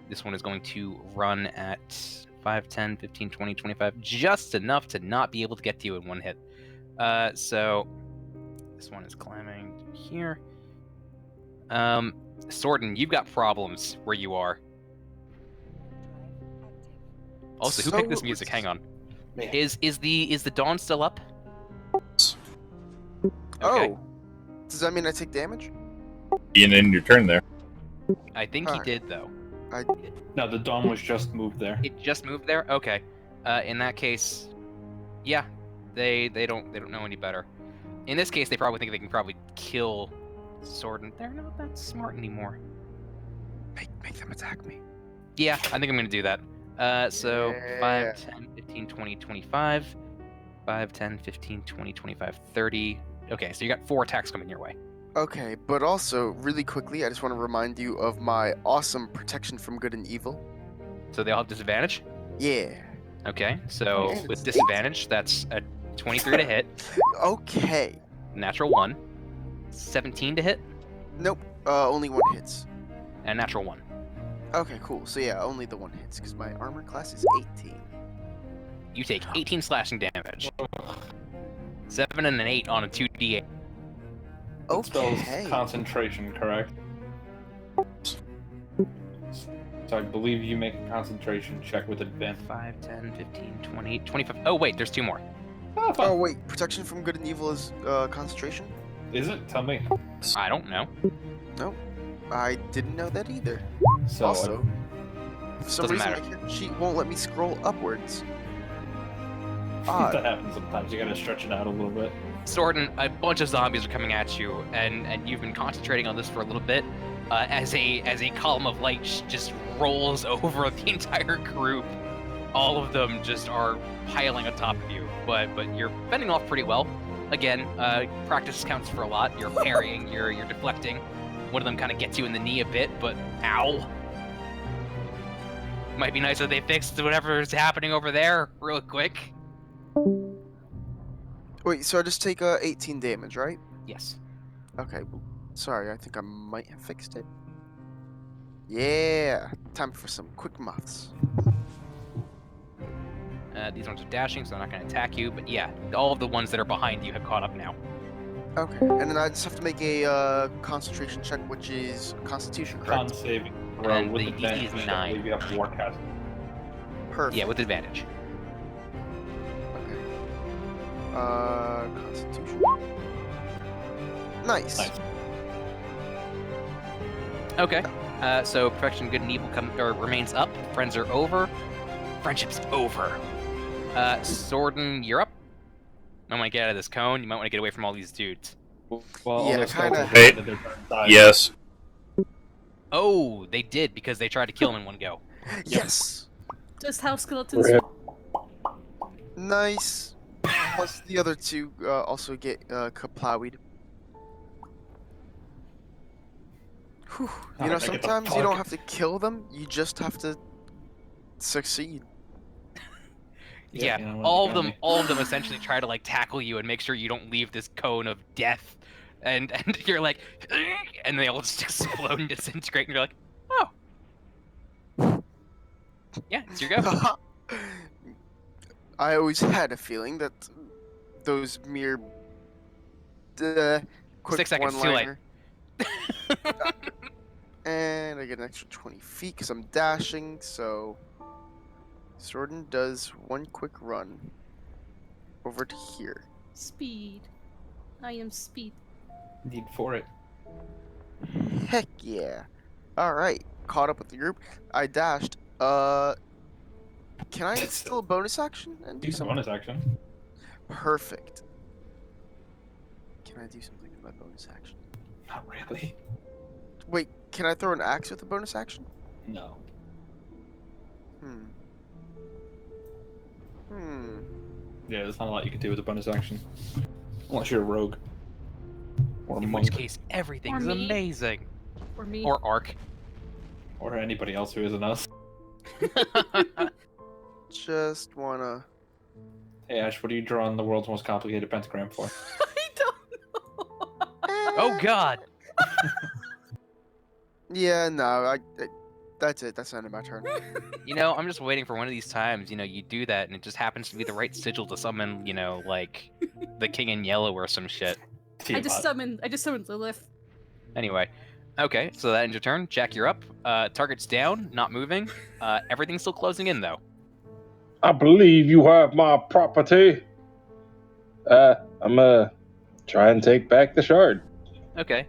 S2: This one is going to run at 5, 10, 15, 20, 25, just enough to not be able to get to you in one hit. So this one is climbing here. Sorten, you've got problems where you are. Also, who picked this music? Hang on.
S3: Man.
S2: Is the dawn still up?
S5: Oh, does that mean I take damage?
S6: Being in your turn there.
S2: I think he
S5: Alright.
S2: did though.
S3: No, the dawn was just moved there.
S2: It just moved there. Okay. In that case, yeah, they don't know any better. In this case, they probably think they can probably kill Sorten. They're not that smart anymore.
S5: Make them attack me.
S2: Yeah, I think I'm gonna do that. So
S5: Yeah.
S2: 5, 10, 15, 20, 25. 5, 10, 15, 20, 25, 30. Okay, so you got 4 attacks coming your way.
S5: Okay, but also, really quickly, I just want to remind you of my awesome protection from good and evil.
S2: So they all have disadvantage?
S5: Yeah.
S2: Okay, so
S5: Yeah,
S2: with
S5: it's
S2: disadvantage, that's a 23 to hit,
S5: Okay.
S2: natural 1, 17 to hit,
S5: Nope. Only 1 hits.
S2: and natural 1.
S5: Okay, cool. So yeah, only the 1 hits, because my armor class is 18.
S2: You take 18 slashing damage. 7 and an 8 on a 2d8.
S3: It spells
S5: Okay.
S3: concentration, correct? So I believe you make a concentration check with advantage.
S2: 5, 10, 15, 20, 25. Oh, wait, there's 2 more.
S3: Oh, fine.
S5: Oh wait, protection from good and evil is concentration?
S3: Is it? Tell me.
S2: I don't know.
S5: I didn't know that either.
S3: So
S5: Also, for some
S2: Doesn't
S5: reason
S2: matter.
S5: my character sheet won't let me scroll upwards.
S3: that
S5: Odd.
S3: happens sometimes. You gotta stretch it out a little bit.
S2: Sorten, a bunch of zombies are coming at you, and you've been concentrating on this for a little bit. As a column of light just rolls over the entire group, all of them just are piling on top of you. But you're fending off pretty well. Again, practice counts for a lot. You're parrying, you're deflecting. One of them kind of gets you in the knee a bit, but ow. Might be nice if they fixed whatever's happening over there real quick.
S5: Wait, so I just take 18 damage, right?
S2: Yes.
S5: Okay, well, sorry, I think I might have fixed it. Yeah, time for some quick maths.
S2: These ones are dashing, so they're not going to attack you. But yeah, all of the ones that are behind you have caught up now.
S5: Okay, and then I just have to make a concentration check, which is Constitution,
S3: Con
S5: correct?
S3: saving throw
S2: And
S3: with
S2: the DC
S3: advantage.
S2: is
S3: I
S2: 9.
S3: believe you have Warcast.
S5: Perfect.
S2: Yeah, with advantage.
S5: Okay. Constitution. Nice.
S3: Nice.
S2: Okay. So perfection, good and evil remains up. Friends are over. Friendship's over. Sorden, you're up. I want to get out of this cone. You might want to get away from all these dudes.
S3: Well, all
S5: Yeah,
S3: those
S5: kinda-
S3: skeletons
S6: Hey.
S3: that they're inside.
S6: Yes.
S2: Oh, they did because they tried to kill him in one go.
S5: Yes.
S4: Just how skeletons.
S1: Rip.
S5: Nice. Plus the other two also get kaplowied. Whew. You know,
S3: Alright, I get the
S5: sometimes you don't
S3: fuck.
S5: have to kill them. You just have to succeed.
S2: Yeah,
S3: you know what,
S2: all
S3: you
S2: of
S3: got
S2: them,
S3: me.
S2: all of them essentially try to like tackle you and make sure you don't leave this cone of death. And you're like, and they all just explode and disintegrate, and you're like, oh, yeah, it's your go.
S5: I always had a feeling that those mere quick
S2: 6 seconds, too late.
S5: one-liner. And I get an extra 20 feet because I'm dashing, so Sorden does one quick run over to here.
S4: Speed. I am speed.
S3: Need for it.
S5: Heck yeah. Alright, caught up with the group. I dashed. Can I still a bonus action and do
S3: Use
S5: something?
S3: bonus action.
S5: Perfect. Can I do something with my bonus action?
S3: Not really.
S5: Wait, can I throw an axe with a bonus action?
S3: No. Yeah, there's not a lot you can do with a bonus action. Unless you're a rogue. Or a
S2: In
S3: monk.
S2: which case, everything's
S4: Or me.
S2: amazing.
S4: Or me.
S2: Or Ark.
S3: Or anybody else who isn't us.
S5: Just wanna.
S3: Hey Ash, what are you drawing the world's most complicated pentagram for?
S4: I don't know.
S2: Oh God.
S5: Yeah, no, that's it. That's the end of my turn.
S2: You know, I'm just waiting for one of these times, you know, you do that and it just happens to be the right sigil to summon, you know, like the King in Yellow or some shit.
S4: I just summoned Lilith.
S2: Anyway. Okay, so that ends your turn. Jack, you're up. Target's down, not moving. Everything's still closing in though.
S1: I believe you have my property. I'm gonna try and take back the shard.
S2: Okay.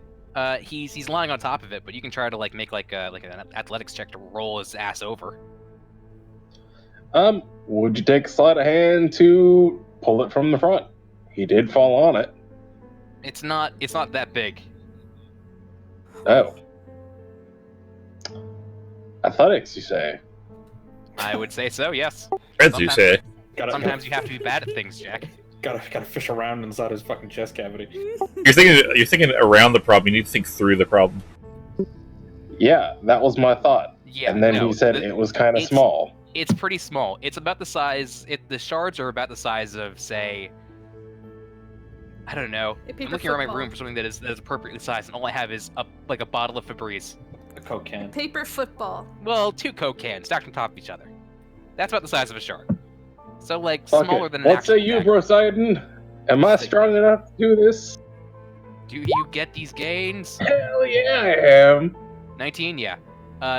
S2: He's lying on top of it, but you can try to like make like an athletics check to roll his ass over.
S1: Would you take a sleight of hand to pull it from the front? He did fall on it.
S2: It's not that big.
S1: Oh. Athletics, you say?
S2: I would say so, yes.
S6: As you
S2: Sometimes-
S6: say.
S2: Sometimes you have to be bad at things, Jack.
S3: Gotta fish around inside his fucking chest cavity.
S6: You're thinking around the problem. You need to think through the problem.
S1: Yeah, that was my thought.
S2: Yeah.
S1: And then
S2: no,
S1: he said
S2: the-
S1: it was kind of
S2: it's-
S1: small.
S2: It's pretty small. It's about the size. The shards are about the size of, say, I don't know.
S4: A paper
S2: I'm looking around my
S4: football.
S2: room for something that is appropriately sized, and all I have is like a bottle of Febreze.
S3: A Coke can.
S4: Paper football.
S2: Well, 2 Coke cans stacked on top of each other. That's about the size of a shard. So like
S1: Fuck
S2: smaller
S1: it.
S2: than an
S1: What
S2: actual
S1: say you,
S2: dagger.
S1: Brosidon? Am I strong enough to do this?
S2: Do you get these gains?
S1: Hell yeah, I am.
S2: 19, yeah.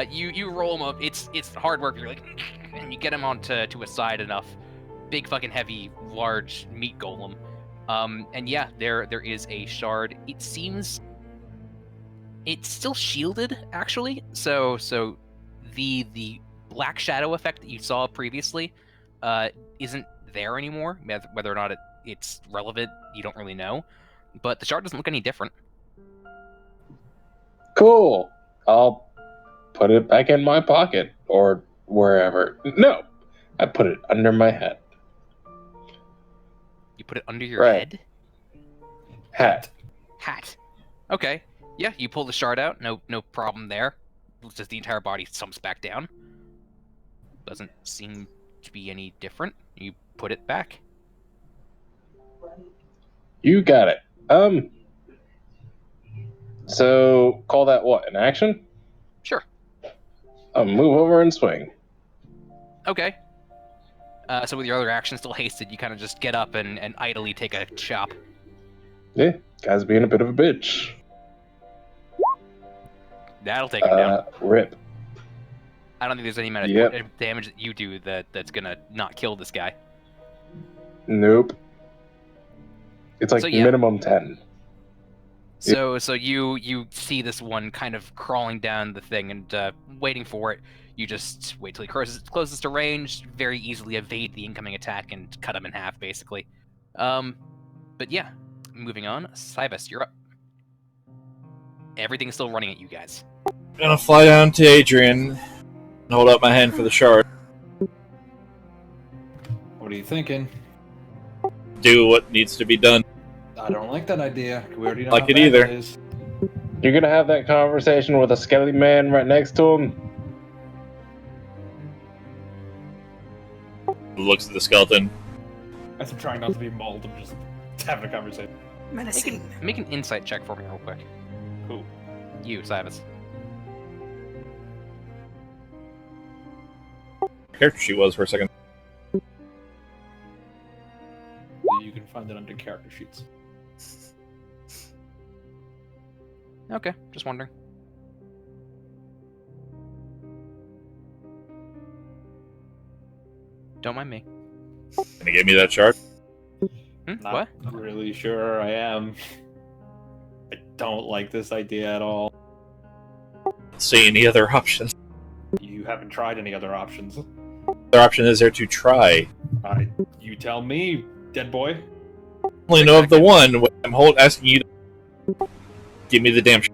S2: You roll them up. It's hard work. You're like, and you get him onto a side enough. Big fucking heavy, large meat golem. And yeah, there is a shard. It seems it's still shielded actually. So the black shadow effect that you saw previously isn't there anymore. Whether or not it's relevant, you don't really know. But the shard doesn't look any different.
S1: Cool. I'll put it back in my pocket or wherever. No, I put it under my head.
S2: You put it under your
S1: Right.
S2: head.
S1: Hat.
S2: Hat. Okay. Yeah, you pull the shard out. No problem there. It's just the entire body sumps back down. Doesn't seem to be any different. You put it back.
S1: You got it. So call that what? An action?
S2: Sure.
S1: Move over and swing.
S2: Okay. So with your other action still hasted, you kind of just get up and idly take a chop.
S1: Yeah, Guy's being a bit of a bitch.
S2: That'll take him down.
S1: Rip.
S2: I don't think there's any amount of
S1: Yep.
S2: damage that you do that's gonna not kill this guy.
S1: Nope. It's like
S2: So, yeah.
S1: minimum 10.
S2: So you see this one kind of crawling down the thing and waiting for it. You just wait till he closes to range, very easily evade the incoming attack and cut him in half, basically. But yeah, moving on. Cybus, you're up. Everything's still running at you guys.
S6: I'm gonna fly down to Adrian and hold out my hand for the shard.
S3: What are you thinking?
S6: Do what needs to be done.
S3: I don't like that idea. We already know
S6: Like
S3: how
S6: it
S3: bad
S6: either.
S3: it is.
S1: You're gonna have that conversation with a skelly man right next to him?
S6: Looks at the skeleton.
S3: I'm trying not to be mauled. I'm just having a conversation.
S4: Menacing.
S2: Make an insight check for me real quick.
S3: Who?
S2: You, Cybus.
S6: Character she was for a second.
S3: You can find it under character sheets.
S2: Okay, just wondering. Don't mind me.
S6: Can you give me that shard?
S3: Not
S2: What?
S3: really sure I am. I don't like this idea at all.
S6: See any other options?
S3: You haven't tried any other options.
S6: Other option is there to try.
S3: You tell me, dead boy.
S6: I only know of the one. I'm asking you to give me the damn shard.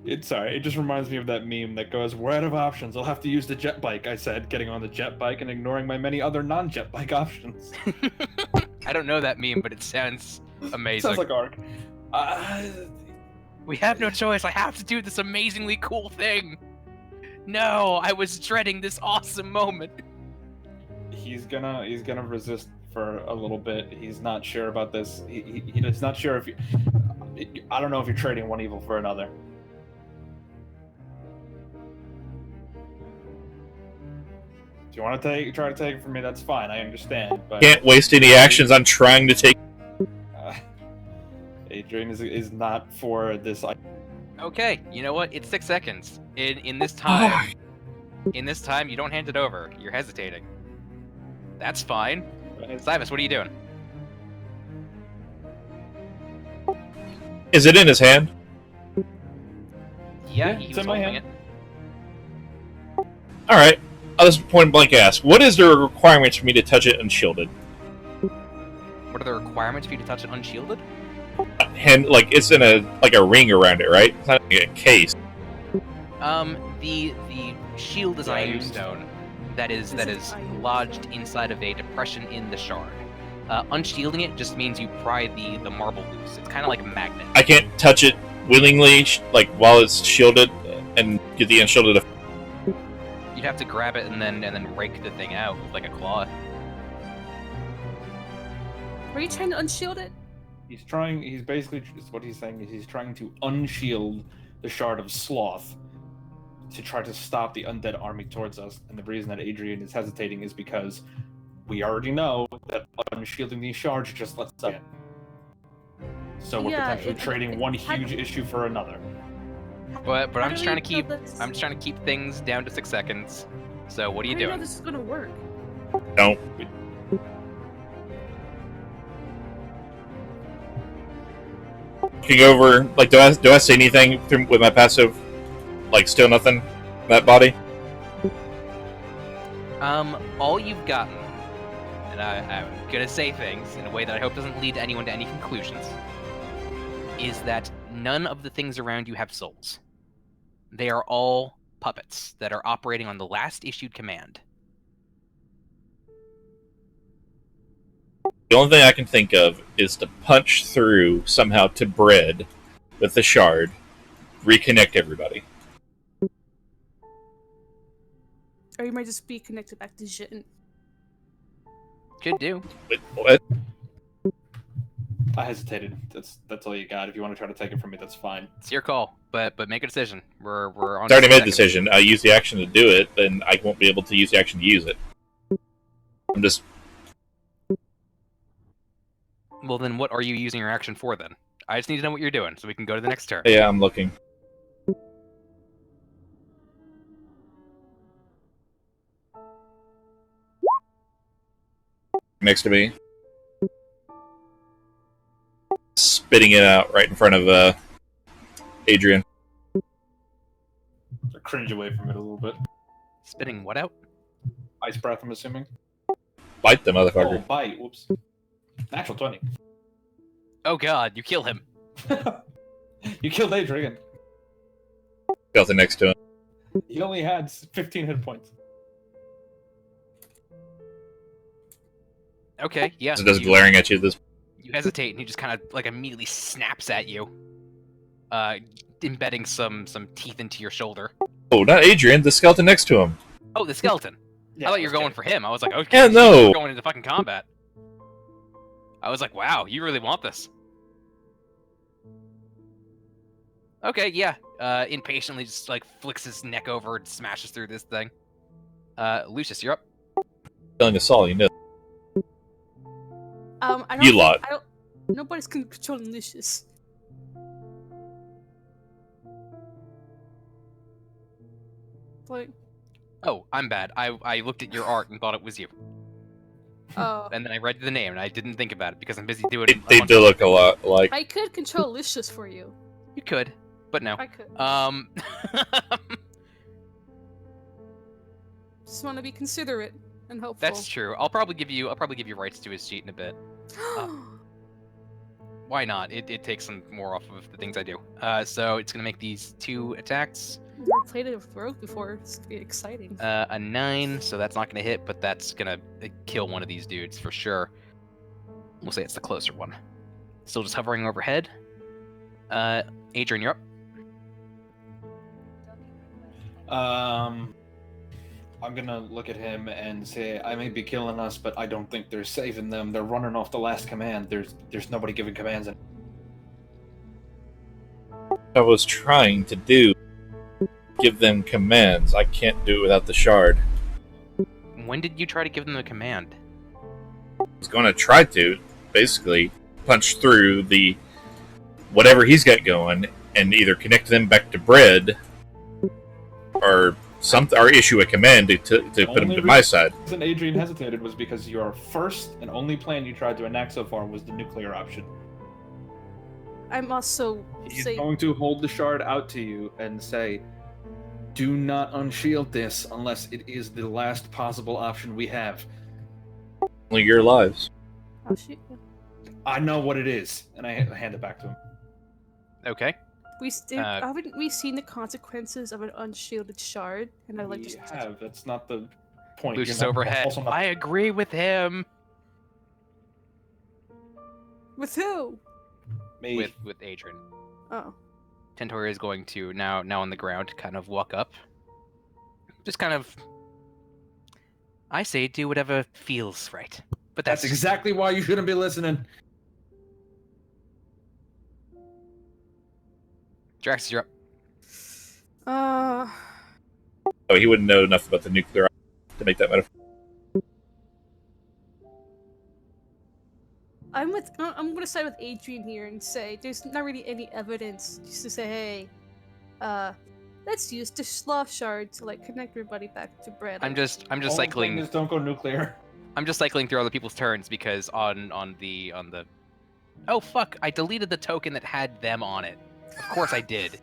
S3: It's sorry, it just reminds me of that meme that goes, "We're out of options. I'll have to use the jet bike." I said, getting on the jet bike and ignoring my many other non-jet bike options.
S2: I don't know that meme, but it sounds amazing.
S3: Sounds like Ark.
S2: We have no choice. I have to do this amazingly cool thing. No, I was dreading this awesome moment.
S3: He's gonna resist for a little bit. He's not sure about this. He's not sure if you. I don't know if you're trading one evil for another. If you want to try to take it from me, that's fine. I understand. But
S6: Can't waste any actions on trying to take.
S3: Adrian is not for this.
S2: Okay, you know what? It's 6 seconds. In this time, you don't hand it over. You're hesitating. That's fine. Cybus, what are you doing?
S6: Is it in his hand?
S2: Yeah,
S3: Yeah,
S2: he
S3: it's
S2: was
S3: in my
S2: holding
S3: hand.
S2: it.
S6: All right. I'll just point blank ask. What is the requirements for me to touch it unshielded?
S2: What are the requirements for you to touch it unshielded?
S6: And like it's in a ring around it, right? It's not like a case.
S2: The shield is iron stone that is lodged inside of a depression in the shard. Unshielding it just means you pry the marble loose. It's kind of like a magnet.
S6: I can't touch it willingly, like while it's shielded, and get the unshielded.
S2: You'd have to grab it and then rake the thing out with like a claw.
S4: Were you trying to unshield it?
S3: He's basically, what he's saying is he's trying to unshield the Shard of Sloth to try to stop the undead army towards us. And the reason that Adrian is hesitating is because we already know that unshielding these shards just lets us in. So we're potentially trading one huge issue for another.
S2: But I'm
S4: How
S2: just
S4: do
S2: trying
S4: we
S2: to keep
S4: know this-
S2: I'm just trying to keep things down to 6 seconds. So what are you
S4: How do you know
S2: doing?
S4: this is gonna work?
S6: Don't. Looking over, like, do I say anything with my passive? Like, still nothing? That body?
S2: All you've gotten, and I'm gonna say things in a way that I hope doesn't lead anyone to any conclusions, is that none of the things around you have souls. They are all puppets that are operating on the last issued command.
S6: The only thing I can think of is to punch through somehow to bread with the shard, reconnect everybody.
S4: Or you might just be connected back to Jin.
S2: Could do.
S6: But what?
S3: I hesitated. That's all you got. If you want to try to take it from me, that's fine.
S2: It's your call, but make a decision. We're on.
S6: It's already
S2: 6
S6: made a
S2: seconds.
S6: decision. I use the action to do it, then I won't be able to use the action to use it. I'm just...
S2: Well, then what are you using your action for then? I just need to know what you're doing so we can go to the next turn.
S6: Yeah, I'm looking. Next to me. Spitting it out right in front of Adrian.
S3: I cringe away from it a little bit.
S2: Spitting what out?
S3: Ice breath, I'm assuming.
S6: Bite the
S3: Oh,
S6: motherfucker.
S3: bite. Whoops. Natural 20.
S2: Oh god, you kill him.
S3: You killed Adrian.
S6: Skeleton next to him.
S3: He only had 15 hit points.
S2: Okay, yeah.
S6: Just glaring at you this.
S2: You hesitate, and he just kind of like immediately snaps at you, embedding some teeth into your shoulder.
S6: Oh, not Adrian, the skeleton next to him.
S2: Oh, the skeleton.
S3: Yeah,
S2: I thought you were
S3: let's
S2: going
S3: get
S2: for him. I was like, okay,
S6: Yeah, no.
S2: you're going into fucking combat. I was like, wow, you really want this. Okay, yeah. Impatiently just like flicks his neck over and smashes through this thing. Lucius, you're up.
S6: Killing us all, you know.
S4: I don't
S6: You
S4: think-
S6: lot.
S4: I don't, nobody's controlling Lucius. Like,
S2: Oh, I'm bad. I looked at your art and thought it was you.
S4: oh,
S2: And then I read the name and I didn't think about it because I'm busy doing
S6: They do look a lot like.
S4: I could control Lucius for you.
S2: You could, but no.
S4: I could. Just want to be considerate and hopeful.
S2: That's true. I'll probably give you rights to his sheet in a bit. Why not? It takes some more off of the things I do. So it's gonna make these 2 attacks.
S4: Never played it with Rogue before. It's gonna be exciting.
S2: A 9, so that's not gonna hit, but that's gonna kill one of these dudes for sure. We'll say it's the closer one. Still just hovering overhead. Adrian, you're up.
S3: I'm gonna look at him and say, I may be killing us, but I don't think they're saving them. They're running off the last command. There's nobody giving commands.
S6: I was trying to do. Give them commands. I can't do it without the shard.
S2: When did you try to give them the command?
S6: I was going to try to, basically, punch through the whatever he's got going and either connect them back to bread or issue a command to put him to my side.
S3: The reason Adrian hesitated was because your first and only plan you tried to enact so far was the nuclear option.
S4: I'm also
S3: He's
S4: saying
S3: going to hold the shard out to you and say, do not unshield this unless it is the last possible option we have.
S6: Only your lives.
S4: oh shit.
S3: I know what it is. And I hand it back to him.
S2: Okay.
S4: Haven't we seen the consequences of an unshielded shard? And I like
S3: We
S4: just
S3: have. That's not the point.
S2: Lucius
S3: You're not-
S2: overhead.
S3: also not-
S2: I agree with him.
S4: with who?
S3: Me.
S2: With Adrian.
S4: Oh,
S2: Tentori is going to now on the ground kind of walk up. Just kind of I say do whatever feels right. But
S3: That's exactly why you shouldn't be listening.
S2: Drax, you're up.
S6: Oh, he wouldn't know enough about the nuclear to make that metaphor.
S4: I'm gonna side with Adrian here and say there's not really any evidence just to say, hey, let's use the sloth shard to like connect everybody back to bread.
S2: I'm just
S3: Only
S2: cycling.
S3: thing is don't go nuclear.
S2: I'm just cycling through other people's turns because on the oh fuck, I deleted the token that had them on it. Of course I did.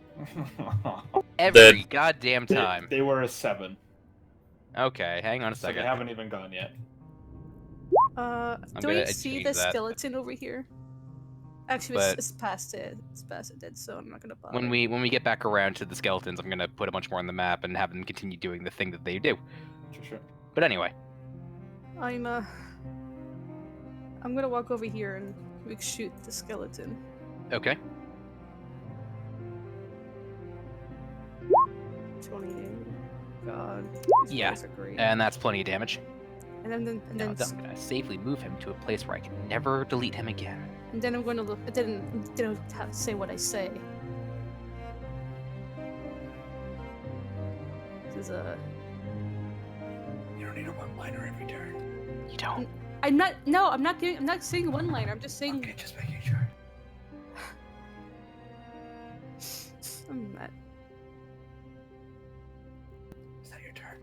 S2: Every goddamn time.
S3: They were a 7.
S2: Okay, hang on a
S3: So they
S2: second.
S3: haven't even gone yet.
S4: Do
S2: gonna
S4: I see
S2: change
S4: the
S2: that.
S4: skeleton over here? Actually,
S2: But-
S4: it's past it. It's past it dead, so I'm not gonna bother.
S2: When we get back around to the skeletons, I'm gonna put a bunch more on the map and have them continue doing the thing that they do.
S3: Sure.
S2: But anyway,
S4: I'm gonna walk over here and we shoot the skeleton.
S2: okay.
S4: 28. God. These
S2: Yeah,
S4: guys are great.
S2: And that's plenty of damage.
S4: And then
S2: Now I'm gonna safely move him to a place where I can never delete him again.
S4: and then I'm going to look. I didn't have to say what I say. This is a.
S3: You don't need a one-liner every turn.
S2: You don't.
S4: I'm not. No, I'm not doing. I'm not saying one liner. I'm just saying.
S3: Okay, just making sure.
S4: I'm not.
S3: Is that your turn?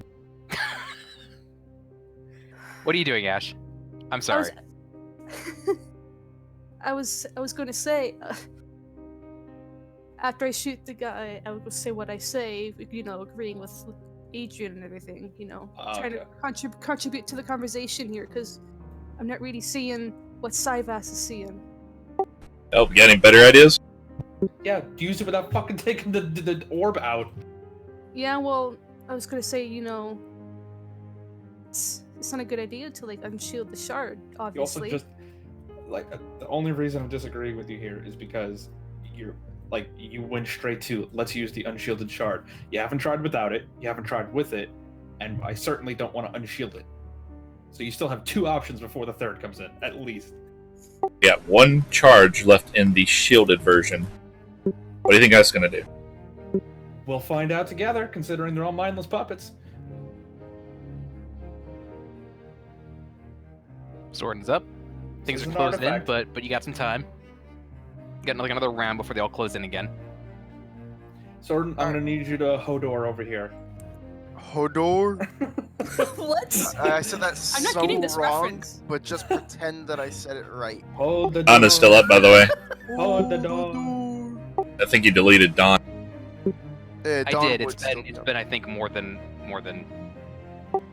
S2: What are you doing, Ash? I'm sorry.
S4: I was going to say. After I shoot the guy, I would say what I say. You know, agreeing with Adrian and everything. You know, trying to contribute to the conversation here because I'm not really seeing what Syvas is seeing.
S6: Oh, getting better ideas?
S3: Yeah, use it without fucking taking the orb out.
S4: Yeah, well, I was gonna say, you know, it's not a good idea to like unshield the shard. Obviously.
S3: You also just the only reason I'm disagreeing with you here is because you're you went straight to let's use the unshielded shard. You haven't tried without it. You haven't tried with it, and I certainly don't want to unshield it. So you still have 2 options before the third comes in, at least.
S6: Yeah, 1 charge left in the shielded version. What do you think that's going to do?
S3: We'll find out together, considering they're all mindless puppets.
S2: Sword's up. Things
S3: This
S2: are
S3: is an
S2: closing in,
S3: artifact.
S2: but you got some time. You got another round before they all close in again.
S3: Sordin, I'm gonna need you to Hodor over here.
S5: Hodor?
S4: What?
S5: I said that
S4: I'm not
S5: so
S4: getting this
S5: wrong,
S4: reference.
S5: but just pretend that I said it right.
S3: Hold the
S6: Dawn is still up, by the way.
S3: Hold the door.
S6: I think you deleted Dawn.
S5: Yeah,
S2: I
S5: Dawn
S2: did.
S5: would
S2: It's
S5: still
S2: been
S5: be
S2: I think more than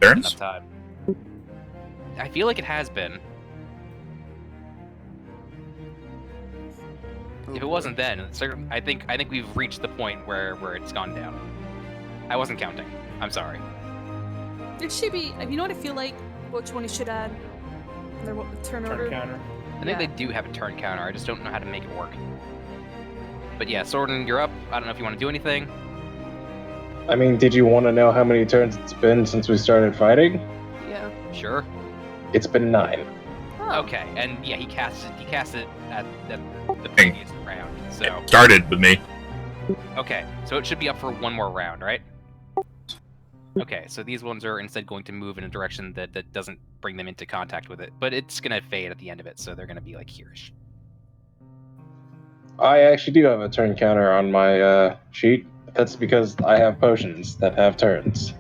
S6: Turns?
S2: enough time. I feel like it has been.
S5: up.
S2: If it wasn't then, I think we've reached the point where it's gone down. I wasn't counting. I'm sorry.
S4: It should be. You know what I feel like? Which one you should add? Their turn order.
S3: Turn counter.
S2: I think they do have a turn counter. I just don't know how to make it work. But yeah, Sordin, you're up. I don't know if you want to do anything.
S1: I mean, did you want to know how many turns it's been since we started fighting?
S4: Yeah.
S2: Sure.
S1: It's been 9.
S4: Oh.
S2: Okay, and yeah, he cast it at the previous round. So
S6: It started with me.
S2: okay, so it should be up for 1 more round, right? Okay, so these ones are instead going to move in a direction that doesn't bring them into contact with it, but it's gonna fade at the end of it, so they're gonna be like here-ish.
S1: I actually do have a turn counter on my sheet. That's because I have potions that have turns.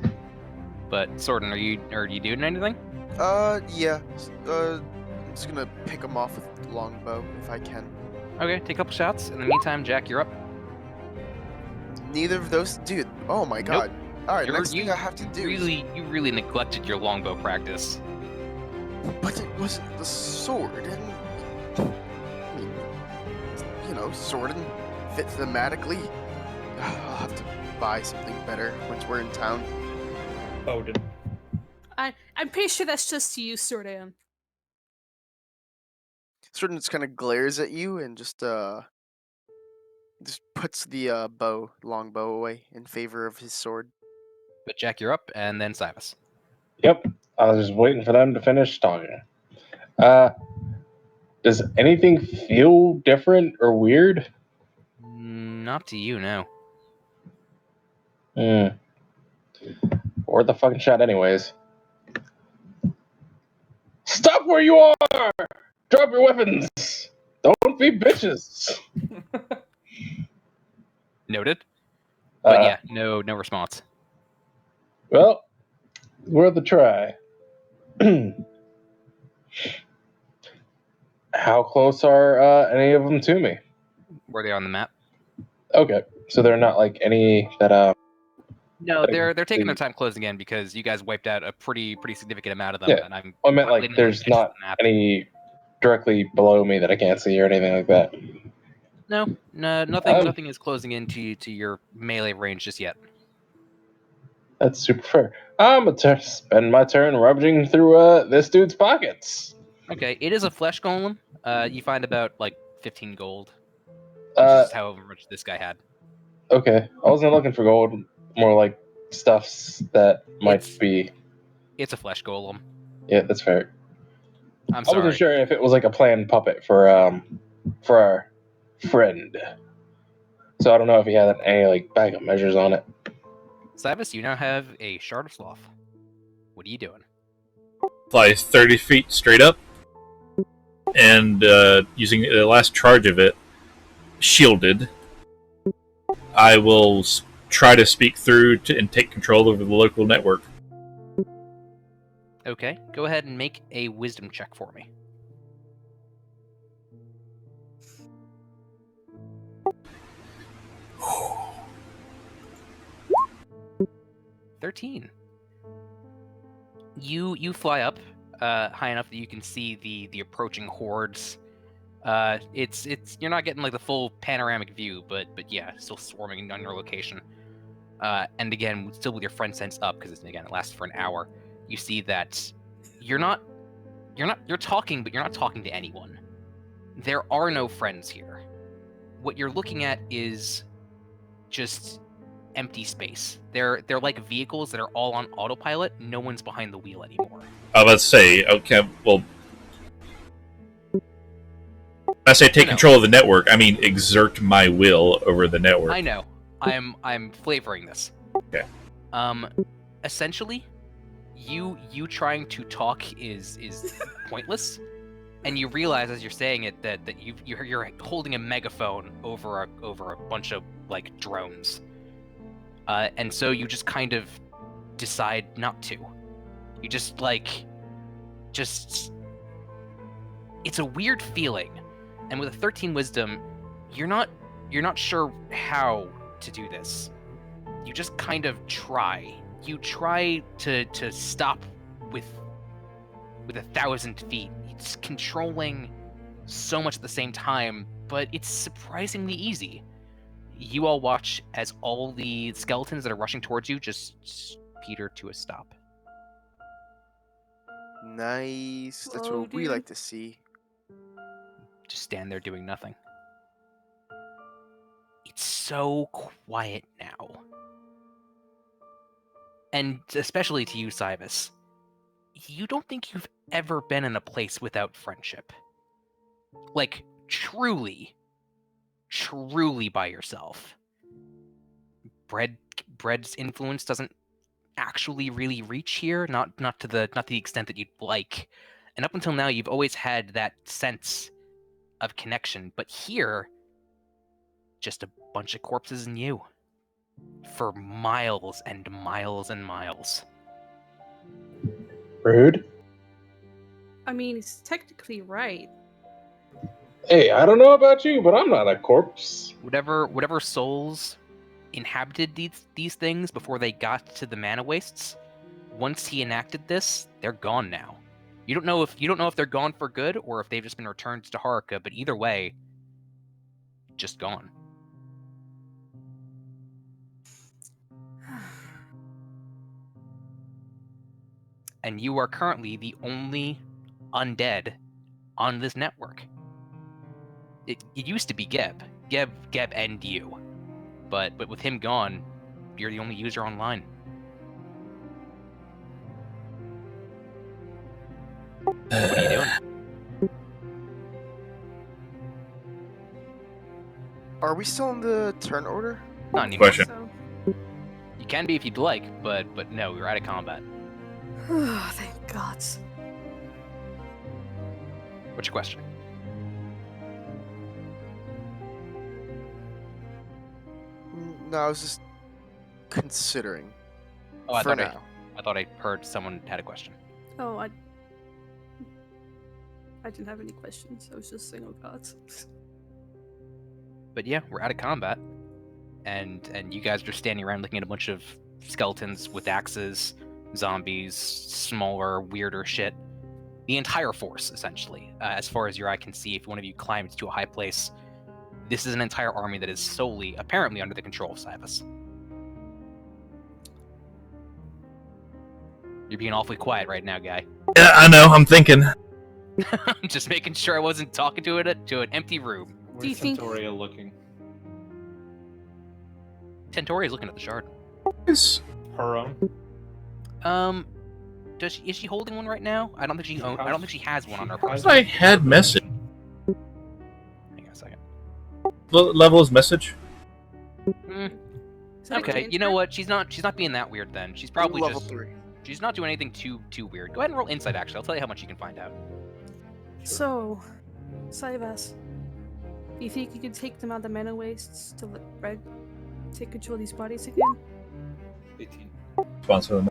S2: But Sordin, are you doing anything?
S5: Yeah. I'm just gonna pick them off with longbow if I can.
S2: Okay, take a couple shots. In the meantime, Jack, you're up.
S5: Neither of those, dude. Oh my god. All right, next thing I have to do.
S2: You really neglected your longbow practice.
S5: But it wasn't the sword, and I mean, you know, sword and fit thematically. I'll have to buy something better once we're in town.
S3: Odin.
S4: I'm pretty sure that's just to you, Sordan.
S5: Sword just kind of glares at you and just puts the longbow away in favor of his sword.
S2: But Jack, you're up, and then Cyrus.
S1: Yep, I was just waiting for them to finish talking. Does anything feel different or weird?
S2: Not to you, no.
S1: Or the fucking shot anyways. Stop where you are! Drop your weapons! Don't be bitches!
S2: Noted. But yeah, no response.
S1: Well, worth a try. How close are any of them to me?
S2: Were they on the map?
S1: Okay, so they're not like any that
S2: No,
S1: that
S2: they're taking their
S1: the-
S2: time closing in because you guys wiped out a pretty significant amount of them,
S1: Yeah,
S2: and I'm.
S1: I meant like
S2: calculating
S1: there's
S2: the edge of
S1: not
S2: the map.
S1: any directly below me that I can't see or anything like that.
S2: No, nothing is closing into your melee range just yet.
S1: That's super fair. I'm gonna spend my turn rummaging through this dude's pockets.
S2: Okay, it is a flesh golem. You find about like 15 gold, which is however much this guy had.
S1: Okay, I wasn't looking for gold, more like stuffs that might be.
S2: It's a flesh golem.
S1: Yeah, that's fair.
S2: I'm
S1: I
S2: sorry.
S1: wasn't sure if it was like a planned puppet for our friend. So I don't know if he had any like backup measures on it.
S2: Cybus, you now have a shard of sloth. What are you doing?
S6: fly 30 feet straight up, and using the last charge of it, shielded, I will try to speak through and take control over the local network.
S2: Okay, go ahead and make a wisdom check for me. $13. You fly up high enough that you can see the approaching hordes. It's you're not getting like the full panoramic view, but yeah, still swarming on your location. And again, still with your friend sense up, because again it lasts for an hour. You see that you're talking, but you're not talking to anyone. There are no friends here. What you're looking at is just empty space. They're like vehicles that are all on autopilot. No one's behind the wheel anymore.
S6: I was about to say, okay, well, when I say take control of the network, I mean exert my will over the network.
S2: I know. I'm flavoring this.
S6: Okay.
S2: Essentially, you trying to talk is pointless, and you realize as you're saying it that you're holding a megaphone over a bunch of like drones, and so you just kind of decide not to. You just it's a weird feeling, and with a 13 wisdom, you're not sure how to do this. You just kind of try. You try to stop with 1,000 feet. It's controlling so much at the same time, but it's surprisingly easy. You all watch as all the skeletons that are rushing towards you just peter to a stop.
S5: Nice. That's what we
S4: dude.
S5: like to see.
S2: Just stand there doing nothing. It's so quiet now. And especially to you, Cybus, you don't think you've ever been in a place without friendship. Like, truly by yourself. Bread's influence doesn't actually really reach here, not to the extent that you'd like. And up until now, you've always had that sense of connection, but here, just a bunch of corpses and you. For miles and miles and miles.
S1: Rude.
S4: I mean, he's technically right.
S1: Hey, I don't know about you, but I'm not a corpse.
S2: Whatever souls inhabited these things before they got to the mana wastes, once he enacted this, they're gone now. You don't know if they're gone for good or if they've just been returned to Haruka, but either way, just gone. And you are currently the only undead on this network. It used to be Geb and you, but with him gone, you're the only user online. What are you doing?
S5: Are we still in the turn order?
S2: Not anymore.
S6: Question.
S4: So,
S2: You can be if you'd like, but no, we're out of combat.
S4: thank God.
S2: What's your question?
S5: No, I was just considering.
S2: Oh, I
S5: for
S2: thought
S5: now.
S2: I thought I heard someone had a question.
S4: Oh, I didn't have any questions. I was just saying, oh God.
S2: But yeah, we're out of combat, and you guys are standing around looking at a bunch of skeletons with axes, zombies, smaller, weirder shit. The entire force, essentially, as far as your eye can see. If one of you climbs to a high place, this is an entire army that is solely, apparently, under the control of Cybus. You're being awfully quiet right now, guy.
S6: Yeah, I know. I'm thinking.
S2: I'm just making sure I wasn't talking to an empty room.
S3: Where's
S4: Do you think-
S3: Centauria looking?
S2: Tentori is looking at the shard.
S6: Yes.
S3: Her own?
S2: Is she holding one right now? I don't think she has one on her person.
S6: I had message.
S2: Hang on a second.
S6: Level is message.
S4: Is that a
S2: Okay,
S4: game
S2: you know
S4: card?
S2: what? She's not being that weird then. She's probably
S5: level
S2: just
S5: 3.
S2: She's not doing anything too weird. Go ahead and roll insight. Actually, I'll tell you how much you can find out.
S4: So, Saivas, do you think you could take them out of the mana wastes to let Red take control of these bodies again?
S3: 18.
S6: Sponsor them.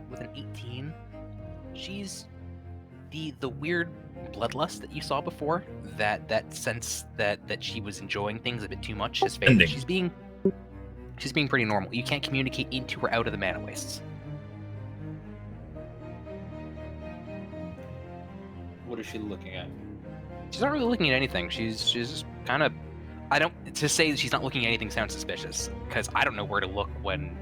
S2: With an 18, she's the weird bloodlust that you saw before. That sense that she was enjoying things a bit too much has faded.
S6: Ending.
S2: She's being pretty normal. You can't communicate into or out of the mana wastes.
S3: What is she looking at?
S2: She's not really looking at anything. She's just kind of. To say that she's not looking at anything sounds suspicious, because I don't know where to look when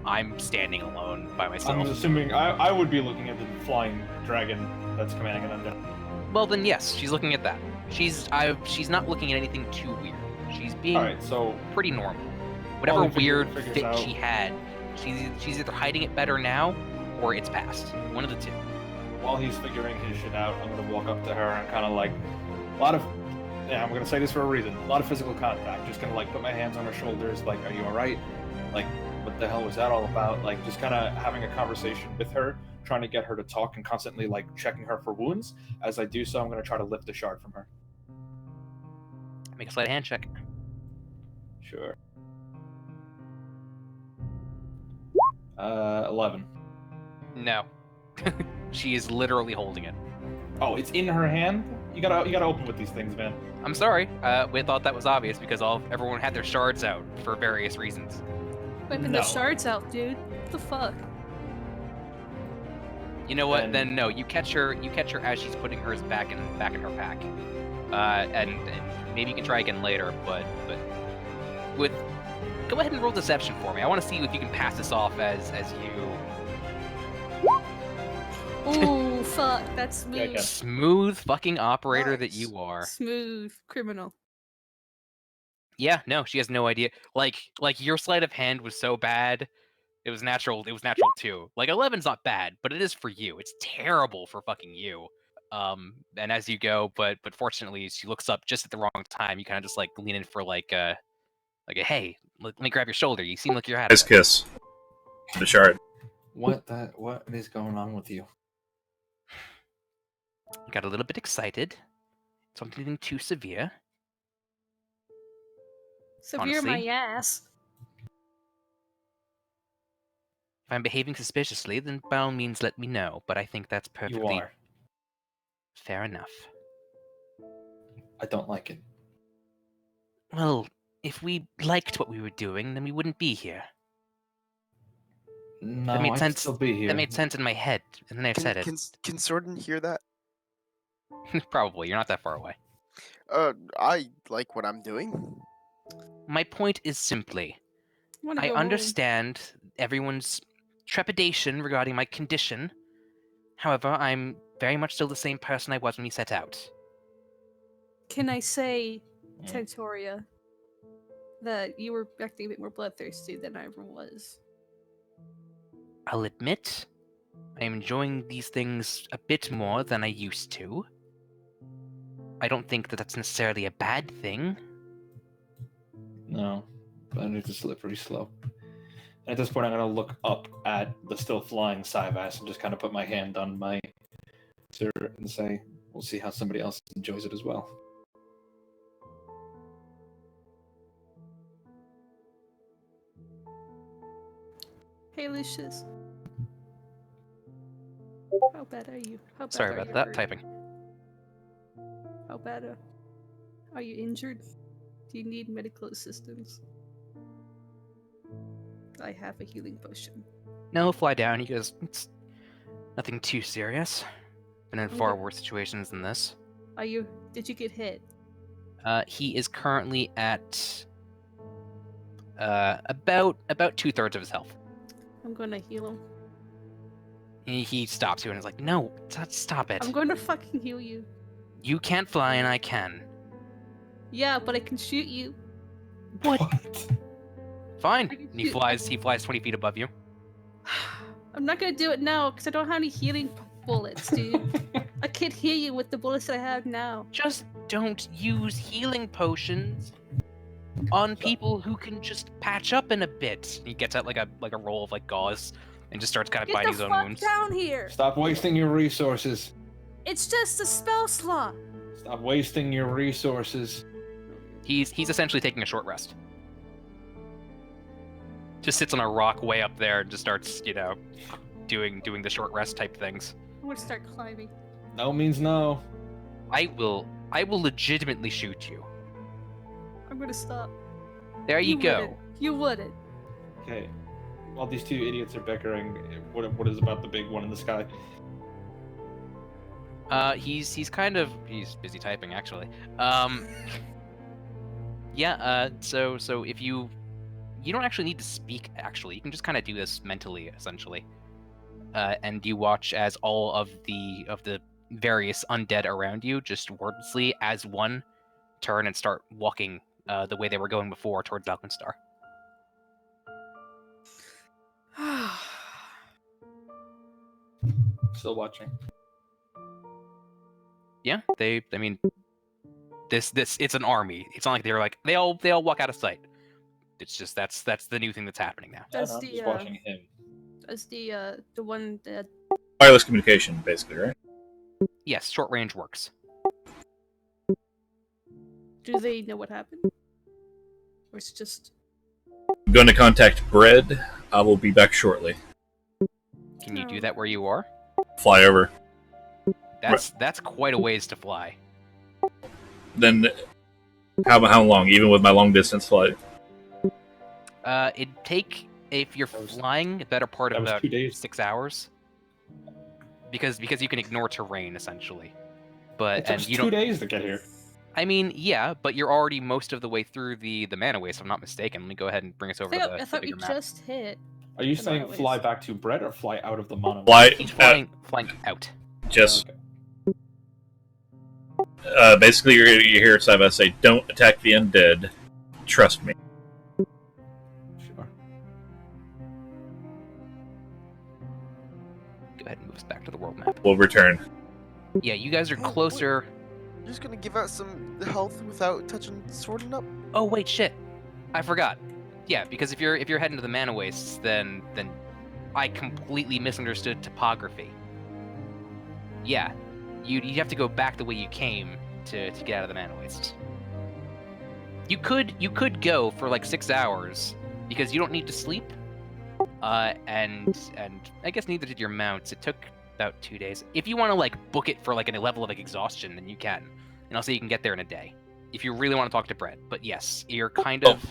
S2: I'm standing alone by myself.
S3: I'm assuming I would be looking at the flying dragon that's commanding an undead.
S2: Well, then yes, she's looking at that. She's not looking at anything too weird. She's being
S3: Alright, so
S2: pretty normal. Whatever
S3: While he
S2: weird
S3: figures
S2: fit
S3: out-
S2: she had, she's either hiding it better now or it's past. One of the two.
S3: while he's figuring his shit out, I'm gonna walk up to her and kind of like I'm gonna say this for a reason. A lot of physical contact. Just gonna like put my hands on her shoulders, like, "Are you all right? Like, what the hell was that all about?" Like, just kind of having a conversation with her, trying to get her to talk, and constantly like checking her for wounds. As I do so, I'm gonna try to lift the shard from her.
S2: Make a sleight of hand check.
S3: Sure. 11.
S2: No. She is literally holding it.
S3: Oh, it's in her hand. You gotta open with these things, man.
S2: I'm sorry. We thought that was obvious because everyone had their shards out for various reasons.
S4: Whipping
S3: No.
S4: the shards out, dude. What the fuck?
S2: You know what?
S3: And-
S2: Then no. You catch her as she's putting hers back in her pack. And maybe you can try again later. But go ahead and roll deception for me. I want to see if you can pass this off as you.
S4: Ooh, fuck. That's smooth.
S3: Yeah, I guess.
S2: Smooth fucking operator that
S5: Nice.
S2: you are.
S4: Smooth criminal.
S2: Yeah, no, she has no idea. Like your sleight of hand was so bad, it was natural too. Like 11's not bad, but it is for you. It's terrible for fucking you. And as you go, but fortunately she looks up just at the wrong time. You kind of just like lean in for like a hey, let me grab your shoulder. You seem like you're out of
S6: His
S2: it.
S6: kiss. To the shard.
S3: What is going on with you?
S2: You got a little bit excited. Something too severe.
S4: Severe my
S2: Honestly.
S4: ass.
S2: If I'm behaving suspiciously, then by all means let me know. But I think that's
S3: You
S2: perfectly
S3: are.
S2: fair enough.
S3: I don't like it.
S2: Well, if we liked what we were doing, then we wouldn't be here.
S3: No,
S2: That made
S3: I'd
S2: sense.
S3: still be here.
S2: That made sense in my head, and then I said it.
S5: Can Sordin hear that?
S2: Probably, you're not that far away.
S5: I like what I'm doing.
S2: My point is simply,
S4: Wanna
S2: I
S4: go home.
S2: understand everyone's trepidation regarding my condition. However, I'm very much still the same person I was when we set out.
S4: Can I say,
S3: Mm.
S4: Tentoria, that you were acting a bit more bloodthirsty than I ever was?
S2: I'll admit, I am enjoying these things a bit more than I used to. I don't think that that's necessarily a bad thing.
S3: No, but it's a slippery slope. And at this point, I'm gonna look up at the still flying Syvas and just kind of put my hand on my sir and say, "We'll see how somebody else enjoys it as well."
S4: Hey, Lucius. How bad are you? How bad
S2: Sorry
S4: are
S2: about
S4: you
S2: that,
S4: hurt?
S2: typing.
S4: How bad are you injured? Do you need medical assistance? I have a healing potion.
S2: No, fly down. He goes, it's nothing too serious. Been in far
S4: Okay.
S2: worse situations than this.
S4: Did you get hit?
S2: He is currently at about 2/3 of his health.
S4: I'm gonna heal him.
S2: He stops you and is like, "No, stop it.
S4: I'm gonna fucking heal you.
S2: You can't fly and I can.
S4: Yeah, but I can shoot you.
S2: What? Fine."
S4: I can
S2: And he
S4: shoot-
S2: flies 20 feet above you.
S4: I'm not gonna do it now because I don't have any healing bullets, dude. I can't heal you with the bullets that I have now.
S2: Just don't use healing potions. on people who can just patch up in a bit. He gets out like a roll of like gauze and just starts kind of
S4: Get
S2: biting
S4: the
S2: his own
S4: fuck
S2: wounds.
S4: down here!
S3: Stop wasting your resources.
S4: It's just a spell slot.
S3: Stop wasting your resources.
S2: He's essentially taking a short rest. Just sits on a rock way up there and just starts, doing the short rest type things.
S4: I'm gonna start climbing.
S3: No means no.
S2: I will legitimately shoot you.
S4: I'm gonna stop.
S2: There you go.
S4: Wouldn't. You wouldn't.
S3: Okay. While these two idiots are bickering, what is about the big one in the sky?
S2: He's busy typing actually. Yeah. So if you don't actually need to speak. Actually, you can just kind of do this mentally, essentially. And you watch as all of the various undead around you just wordlessly, as one, turn and start walking the way they were going before towards Alkenstar.
S3: Still watching.
S2: Yeah, I mean, this it's an army. It's not like they're like they all walk out of sight. It's just that's the new thing that's happening now.
S3: I'm just watching him.
S4: Does the one that
S6: Wireless communication, basically, right?
S2: Yes, short range works.
S4: do they know what happened? Or it's just
S6: I'm going to contact Bread. I will be back shortly.
S2: Can you do that where you are?
S6: Fly over.
S2: That's quite a ways to fly.
S6: Then, how long? Even with my long distance flight?
S2: It'd take, if you're flying, a better part of about
S3: 2 days.
S2: 6 hours. Because you can ignore terrain essentially. But
S3: It took us
S2: you
S3: 2
S2: don't.
S3: days to get here.
S2: I mean, yeah, but you're already most of the way through the manaway, if I'm not mistaken. Let me go ahead and bring us over to
S4: I
S2: the
S4: thought we
S2: bigger map.
S4: just hit.
S3: Are you
S4: The
S3: saying
S4: monoways.
S3: fly back to Bread or fly out of the mono?
S2: He's flying out.
S6: Just
S3: Okay.
S6: basically, you hear Saiba say, "Don't attack the undead. Trust me."
S3: Sure.
S2: Go ahead and move us back to the world map.
S6: We'll return.
S2: Yeah, you guys are
S5: Oh, what?
S2: closer.
S5: You're just gonna give out some health without touching Swording up?
S2: Oh wait, shit! I forgot. Yeah, because if you're heading to the mana wastes, then I completely misunderstood topography. Yeah, you have to go back the way you came to get out of the mana wastes. You could go for like 6 hours because you don't need to sleep. And I guess neither did your mounts. It took about 2 days. If you want to like book it for like a level of exhaustion, then you can, and I'll say you can get there in a day if you really want to talk to Brett. But yes, you're kind of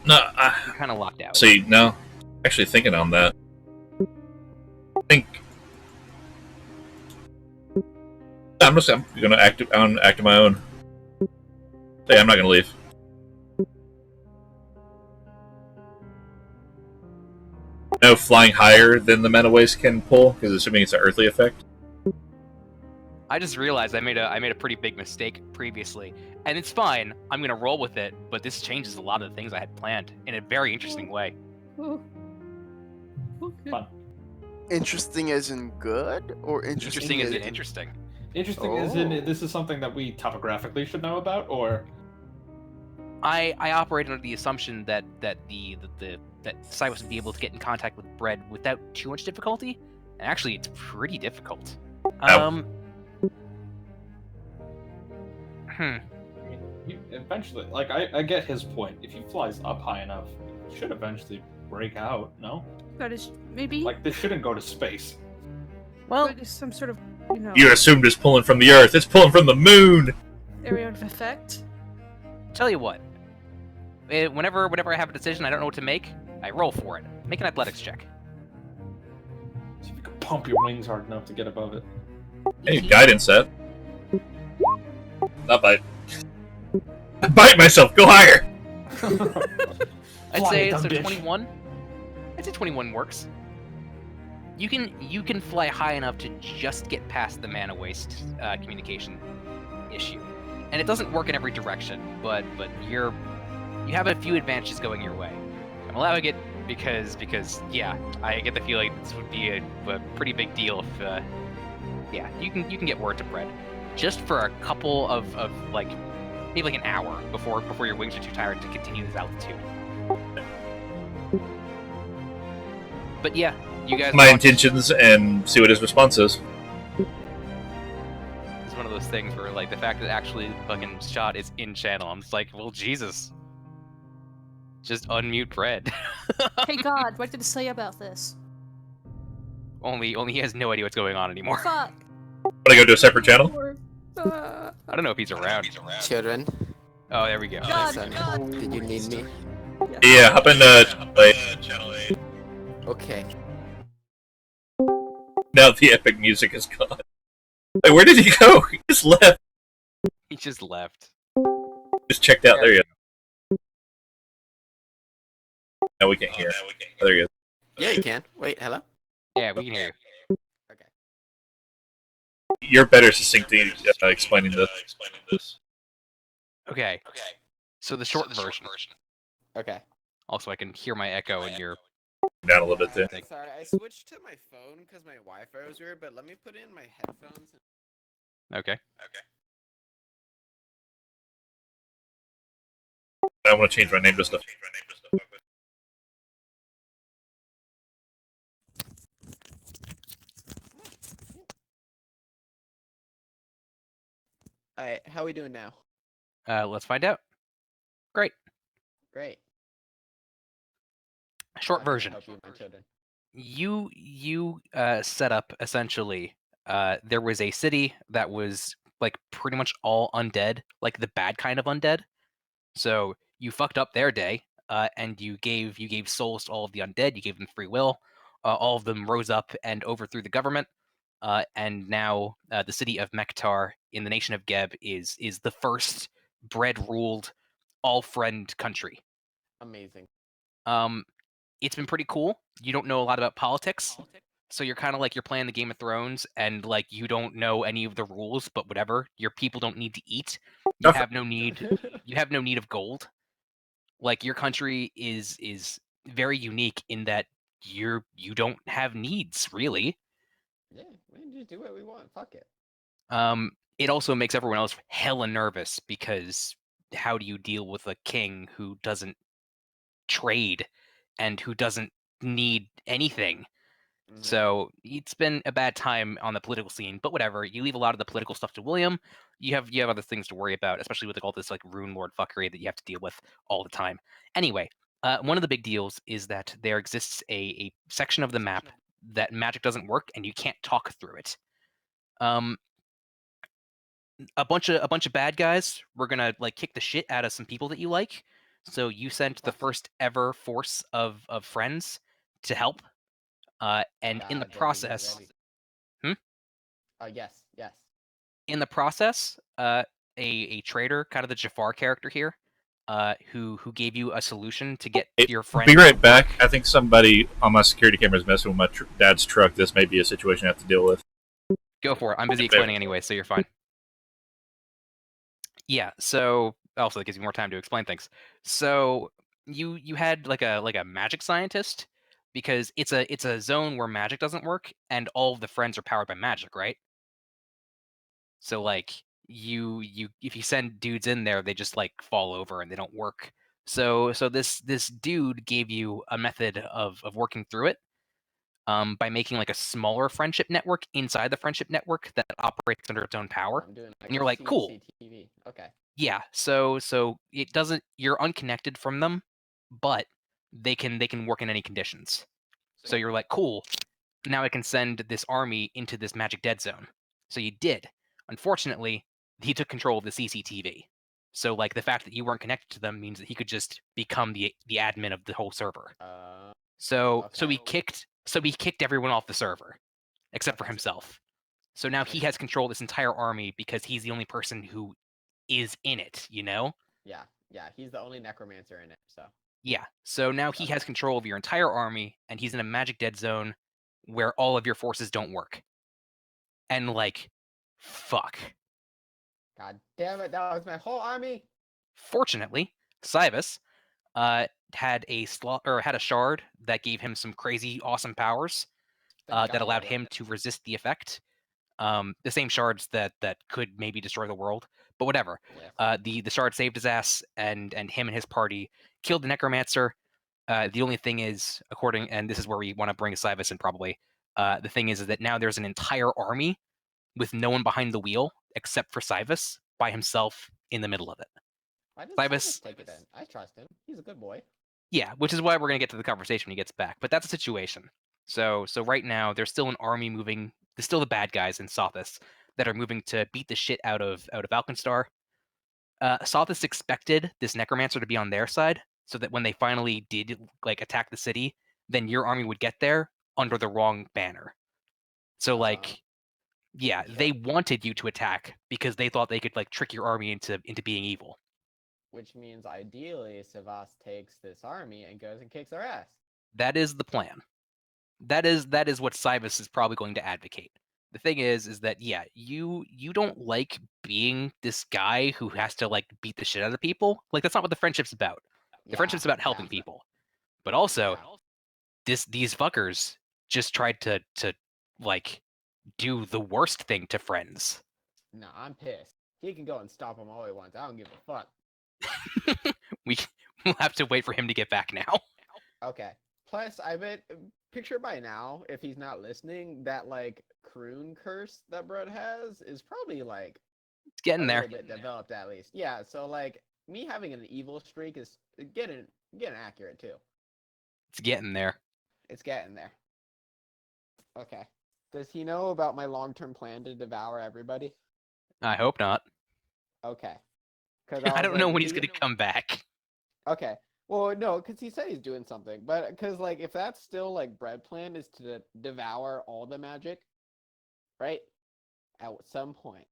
S6: No,
S2: you're kind of locked out.
S6: see, no. Actually, thinking on that, I think I'm gonna act on my own. Hey, I'm not gonna leave. No, flying higher than the mana waste can pull, because assuming it's an earthly effect.
S2: I just realized I made a pretty big mistake previously, and it's fine. I'm gonna roll with it, but this changes a lot of the things I had planned in a very interesting way.
S4: Oh. Okay.
S3: Fun.
S5: Interesting as in good, or
S2: Interesting
S5: interesting
S2: is
S5: as
S2: it interesting?
S3: Interesting is in
S5: Oh.
S3: this is something that we topographically should know about, or
S2: I operate under the assumption that Cyrus would be able to get in contact with Bread without too much difficulty, and actually it's pretty difficult.
S3: you eventually, like I get his point. If he flies up high enough, it should eventually break out. No,
S4: That is maybe
S3: like this shouldn't go to space.
S2: Well,
S4: there is some sort of
S6: You assumed it's pulling from the earth. It's pulling from the moon!
S4: area of effect.
S2: tell you what. Whenever I have a decision I don't know what to make, I roll for it. Make an athletics check.
S3: See if you can pump your wings hard enough to get above it.
S6: Hey, guidance set. Not bite. I bite myself. Go higher.
S2: I'd
S3: Fly,
S2: say
S3: dumb
S2: so.
S3: bitch.
S2: 21. I'd say 21 works. You can fly high enough to just get past the mana waste communication issue, and it doesn't work in every direction. But you have a few advantages going your way. I'm allowing it because yeah, I get the feeling this would be a pretty big deal if yeah, you can get word to Bread. Just for a couple of like maybe like an hour before your wings are too tired to continue this altitude. But yeah, you guys.
S6: My intentions and see what his response is.
S2: It's one of those things where like the fact that actually fucking shot is in channel, I'm just like, well, Jesus. Just unmute Fred.
S4: Hey God, what did it say about this?
S2: Only he has no idea what's going on anymore.
S4: Fuck.
S6: Want to go to a separate channel?
S2: I don't know if he's around.
S8: Children,
S2: Oh, there we go.
S4: God,
S8: son,
S4: God.
S8: did you need me?
S6: Yeah, hop into channel 8.
S8: Okay.
S6: Now the epic music is gone. Wait, where did he go? He just left.
S2: He just left.
S6: Just checked out. There you go. No, we can't hear. Oh, there he is.
S8: Yeah, you can. Wait, hello?
S2: Yeah, we can hear you.
S8: Okay.
S6: You're better succinctly explaining this.
S2: Okay. So the short version.
S8: Okay.
S2: Also, I can hear my echo in your.
S6: Down a little bit there.
S8: Sorry, I switched to my phone because my Wi-Fi was weird, but let me put in my headphones.
S2: Okay.
S6: I want to change my name to stuff.
S8: Alright, how we doing now?
S2: Let's find out. Great.
S8: Great.
S2: Short
S8: How can I
S2: version.
S8: help you, my children?
S2: You set up essentially. There was a city that was like pretty much all undead, like the bad kind of undead. So you fucked up their day, and you gave souls to all of the undead. You gave them free will. All of them rose up and overthrew the government. And now the city of Mektar in the nation of Geb is the first bread-ruled, all-friend country.
S8: Amazing.
S2: It's been pretty cool. You don't know a lot about politics, so you're kind of like you're playing the Game of Thrones, and like you don't know any of the rules, but whatever. Your people don't need to eat. You have no need. You have no need of gold. Like your country is very unique in that you don't have needs really.
S8: Yeah, we can just do what we want. Fuck it.
S2: It also makes everyone else hella nervous because how do you deal with a king who doesn't trade and who doesn't need anything?
S8: Mhm.
S2: So it's been a bad time on the political scene, but whatever. You leave a lot of the political stuff to William. You have other things to worry about, especially with like, all this like Rune Lord fuckery that you have to deal with all the time. Anyway, one of the big deals is that there exists a section of the map that magic doesn't work and you can't talk through it. A bunch of bad guys were gonna like kick the shit out of some people that you like. So you sent the first ever force of friends to help. And in the
S8: God,
S2: process,
S8: yes.
S2: in the process, a traitor, kind of the Jafar character here, who gave you a solution to get your friend.
S6: Be right back. I think somebody on my security camera is messing with my dad's truck. This may be a situation I have to deal with.
S2: Go for it. I'm busy explaining anyway, so you're fine. Yeah. So also it gives you more time to explain things. So you had like a magic scientist because it's a zone where magic doesn't work and all of the friends are powered by magic, right? So like you if you send dudes in there, they just like fall over and they don't work. So this dude gave you a method of working through it by making like a smaller friendship network inside the friendship network that operates under its own power.
S8: I'm doing like
S2: And you're like, cool.
S8: CCTV. Okay.
S2: Yeah, so it doesn't. You're unconnected from them, but they can work in any conditions. So you're like, cool. Now I can send this army into this magic dead zone. So you did. Unfortunately, he took control of the CCTV. So like the fact that you weren't connected to them means that he could just become the admin of the whole server. So he kicked everyone off the server, except for himself. So now he has control of this entire army because he's the only person who is in it, you know?
S8: Yeah, he's the only necromancer in it, so.
S2: Yeah, so now he has control of your entire army, and he's in a magic dead zone where all of your forces don't work. And, like, fuck.
S8: God damn it, that was my whole army!
S2: Fortunately, Cybus had a shard that gave him some crazy awesome powers that allowed him to resist the effect. The same shards that could maybe destroy the world, But whatever.
S9: Yes.
S2: The shard saved his ass, and him and his party killed the necromancer. The only thing is, and this is where we want to bring Cybus in probably. The thing is that now there's an entire army with no one behind the wheel except for Cybus by himself in the middle of it.
S9: Why does
S2: Cybus-
S9: Cybus take it then? I trust him. He's a good boy.
S2: Yeah, which is why we're gonna get to the conversation when he gets back. But that's the situation. So right now there's still an army moving. There's still the bad guys in Sothis that are moving to beat the shit out of Alkenstar. Sothis expected this necromancer to be on their side, so that when they finally did like attack the city, then your army would get there under the wrong banner. So like, yeah,
S9: Sure.
S2: they wanted you to attack because they thought they could like trick your army into being evil.
S9: Which means ideally Savas takes this army and goes and kicks our ass.
S2: That is the plan. That is what Cybus is probably going to advocate. The thing is that yeah, you don't like being this guy who has to like beat the shit out of people. Like that's not what the friendship's about. The friendship's about helping people. But also, these fuckers just tried to like do the worst thing to friends.
S9: No, I'm pissed. He can go and stop him all he wants. I don't give a fuck.
S2: We'll have to wait for him to get back now.
S9: Okay. Plus, I bet, picture by now, if he's not listening, that, like, croon curse that Brett has is probably, like,
S2: It's getting there.
S9: a little bit developed, at least. Yeah, so, like, me having an evil streak is getting accurate, too.
S2: It's getting there.
S9: It's getting there. Okay. Does he know about my long-term plan to devour everybody?
S2: I hope not.
S9: Okay. 'Cause
S2: I
S9: was
S2: don't know
S9: like,
S2: when he's
S9: "Do you-"
S2: gonna come back.
S9: Okay. Well, no, because he said he's doing something. But because, like, if that's still, like, Bread plan is to devour all the magic, right? At some point.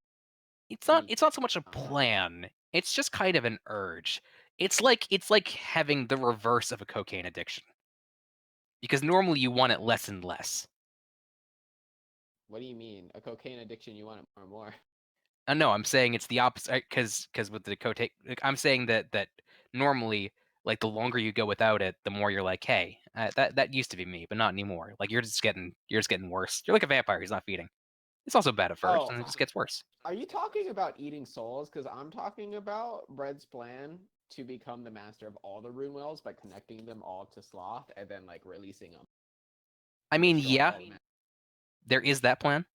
S2: It's not so much a plan. It's just kind of an urge. It's like having the reverse of a cocaine addiction. Because normally you want it less and less.
S9: What do you mean? A cocaine addiction, you want it more and more.
S2: No, I'm saying it's the opposite. Because with the cocaine, I'm saying that normally, like the longer you go without it, the more you're like, hey, that used to be me, but not anymore. Like you're just getting worse. You're like a vampire. He's not feeding. It's also bad at first, and it just gets worse.
S9: Are you talking about eating souls? Because I'm talking about Bread's plan to become the master of all the rune wells by connecting them all to Sloth and then, like, releasing them.
S2: I mean,
S9: Show
S2: yeah,
S9: all the magic.
S2: there is that plan.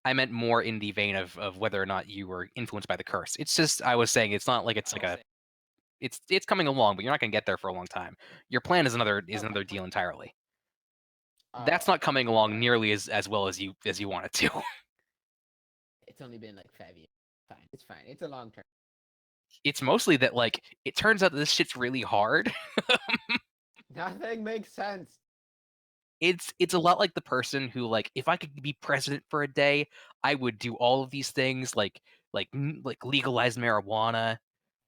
S2: I meant more in the vein of whether or not you were influenced by the curse. It's just I was saying it's not like it's like it's coming along, but you're not going to get there for a long time. Your plan is another deal entirely. That's not coming along nearly as well as you want it to.
S9: It's only been like 5 years. Fine. It's fine. It's a long term.
S2: It's mostly that like it turns out that this shit's really hard.
S9: Nothing makes sense.
S2: It's a lot like the person who like if I could be president for a day, I would do all of these things like legalize marijuana,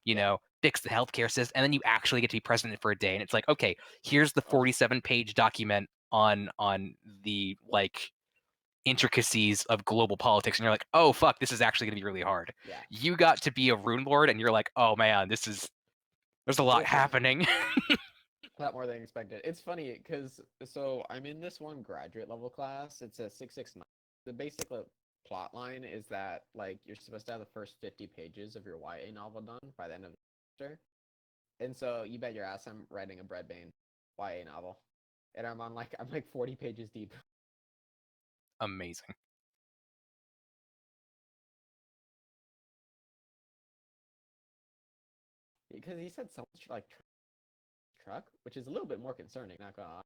S2: you know, fix the healthcare system, and then you actually get to be president for a day, and it's like, okay, here's the 47-page document on the like intricacies of global politics, and you're like, oh fuck, this is actually gonna be really hard.
S9: Yeah.
S2: You got to be a rune lord, and you're like, oh man, there's a lot happening.
S9: A lot more than expected. It's funny because I'm in this one graduate level class. It's a 669. The basic plot line is that like you're supposed to have the first 50 pages of your YA novel done by the end of the semester. And so you bet your ass I'm writing a Breadbane YA novel. And I'm like 40 pages deep.
S2: Amazing.
S9: Because he said so much like truck, which is a little bit more concerning, not gonna lie.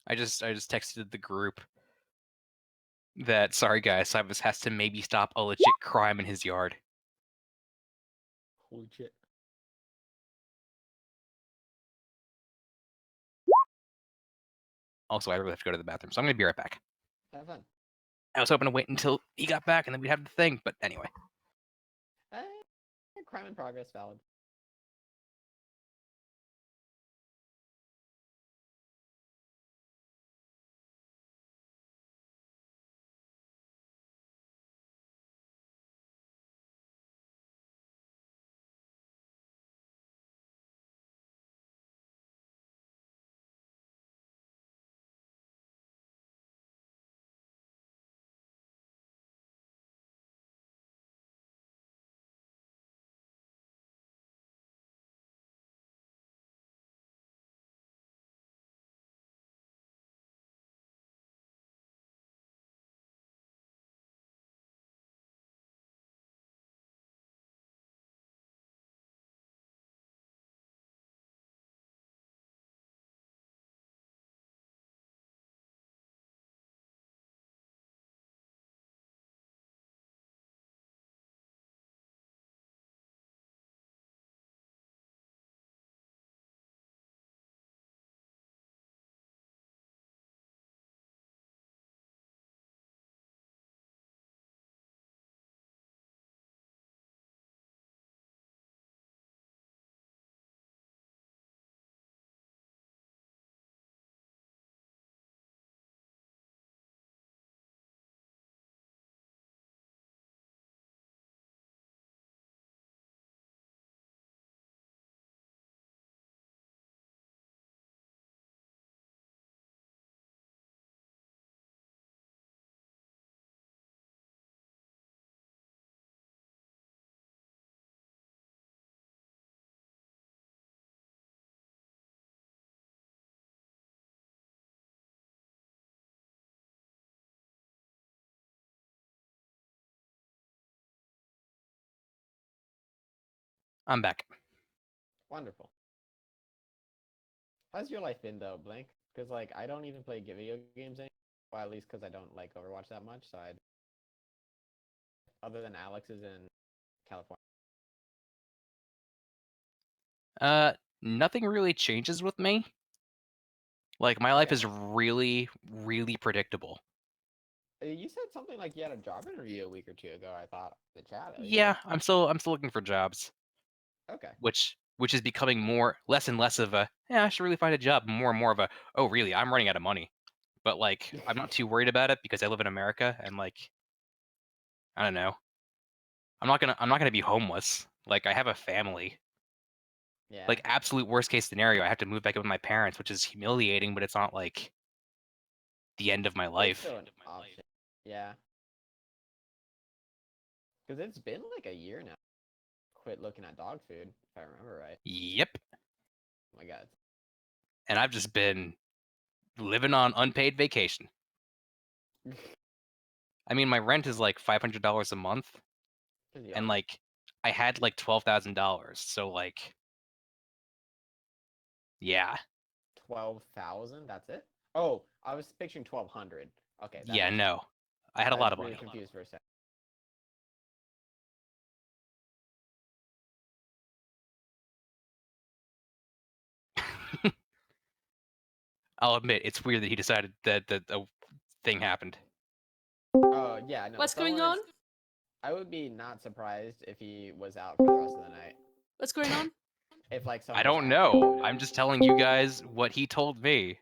S2: I just texted the group that sorry guys, Cybus has to maybe stop a legit crime in his yard.
S9: Holy shit.
S2: Also, I really have to go to the bathroom, so I'm gonna be right back.
S9: Have fun.
S2: I was hoping to wait until he got back and then we'd have the thing, but anyway.
S9: Crime in progress, valid.
S2: I'm back.
S9: Wonderful. How's your life been though, Blink? Because like I don't even play video games anymore. Well, at least because I don't like Overwatch that much. So other than Alex is in California.
S2: Nothing really changes with me. Like my life is really, really predictable.
S9: You said something like you had a job interview a week or two ago. I thought the chat.
S2: Yeah, I'm still looking for jobs.
S9: Okay.
S2: Which is becoming less and less of a I should really find a job, more and more of a oh really I'm running out of money. But like I'm not too worried about it because I live in America and like I don't know. I'm not gonna be homeless. Like I have a family.
S9: Yeah.
S2: Like absolute worst case scenario, I have to move back in with my parents, which is humiliating, but it's not like the end of my life.
S9: Still an option. Yeah. Because it's been like a year now. Quit looking at dog food, if I remember right.
S2: Yep.
S9: Oh my god.
S2: And I've just been living on unpaid vacation. I mean, my rent is like $500 a month, and like I had like $12,000, so like, yeah.
S9: 12,000? That's it? Oh, I was picturing 1,200. Okay.
S2: Yeah, no, I had a lot of money.
S9: Confused for a second.
S2: I'll admit it's weird that he decided that a thing happened.
S9: Oh yeah, no.
S4: What's going on?
S9: I would be not surprised if he was out for the rest of the night.
S4: What's going on?
S9: If like
S2: I don't know. I'm just telling you guys what he told me.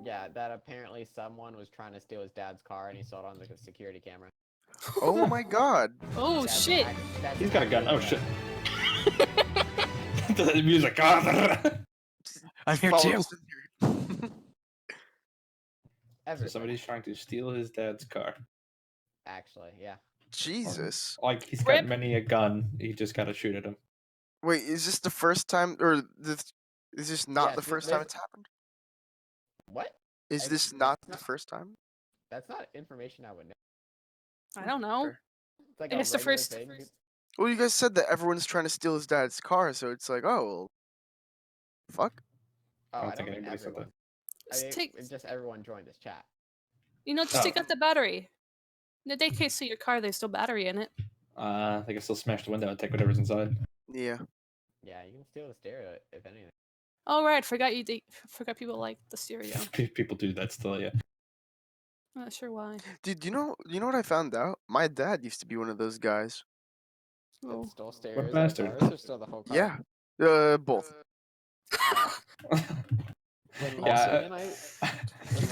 S9: Yeah, that apparently someone was trying to steal his dad's car and he saw it on the security camera.
S5: Oh my god.
S4: Oh shit.
S3: He's got a gun. Oh shit. The music.
S2: I'm here
S5: Follow
S2: too.
S5: us in here.
S3: So somebody's trying to steal his dad's car.
S9: Actually, yeah.
S5: Jesus.
S3: Like he's got many a gun. You just gotta shoot at him.
S5: Wait, is this the first time, or is this not
S9: Yes,
S5: the first time it's happened?
S9: What?
S5: Is this not the first time?
S9: That's not information I would know.
S4: I don't know.
S9: It's like
S4: It's the first.
S9: thing.
S5: Well, you guys said that everyone's trying to steal his dad's car, so it's like, oh, well, fuck.
S9: Oh,
S3: I
S9: I
S3: don't
S9: don't
S3: think
S9: mean
S3: anybody said
S9: everyone.
S4: Just
S9: I mean,
S4: take-
S9: just everyone joined this chat.
S4: Just take out the battery. In the case of your car, there's still battery in it.
S3: They can still smash the window and take whatever's inside.
S5: Yeah.
S9: Yeah, you can steal the stereo if anything.
S4: Oh right, forgot people like the stereo.
S3: People do that still, yeah.
S4: I'm not sure why.
S5: Dude, you know what I found out? My dad used to be one of those guys.
S4: Oh.
S9: That stole stereos
S3: What
S9: of
S3: bastard?
S9: cars or stole the whole car?
S5: Yeah. Both.
S9: When
S3: Yeah,
S9: Leslie and I,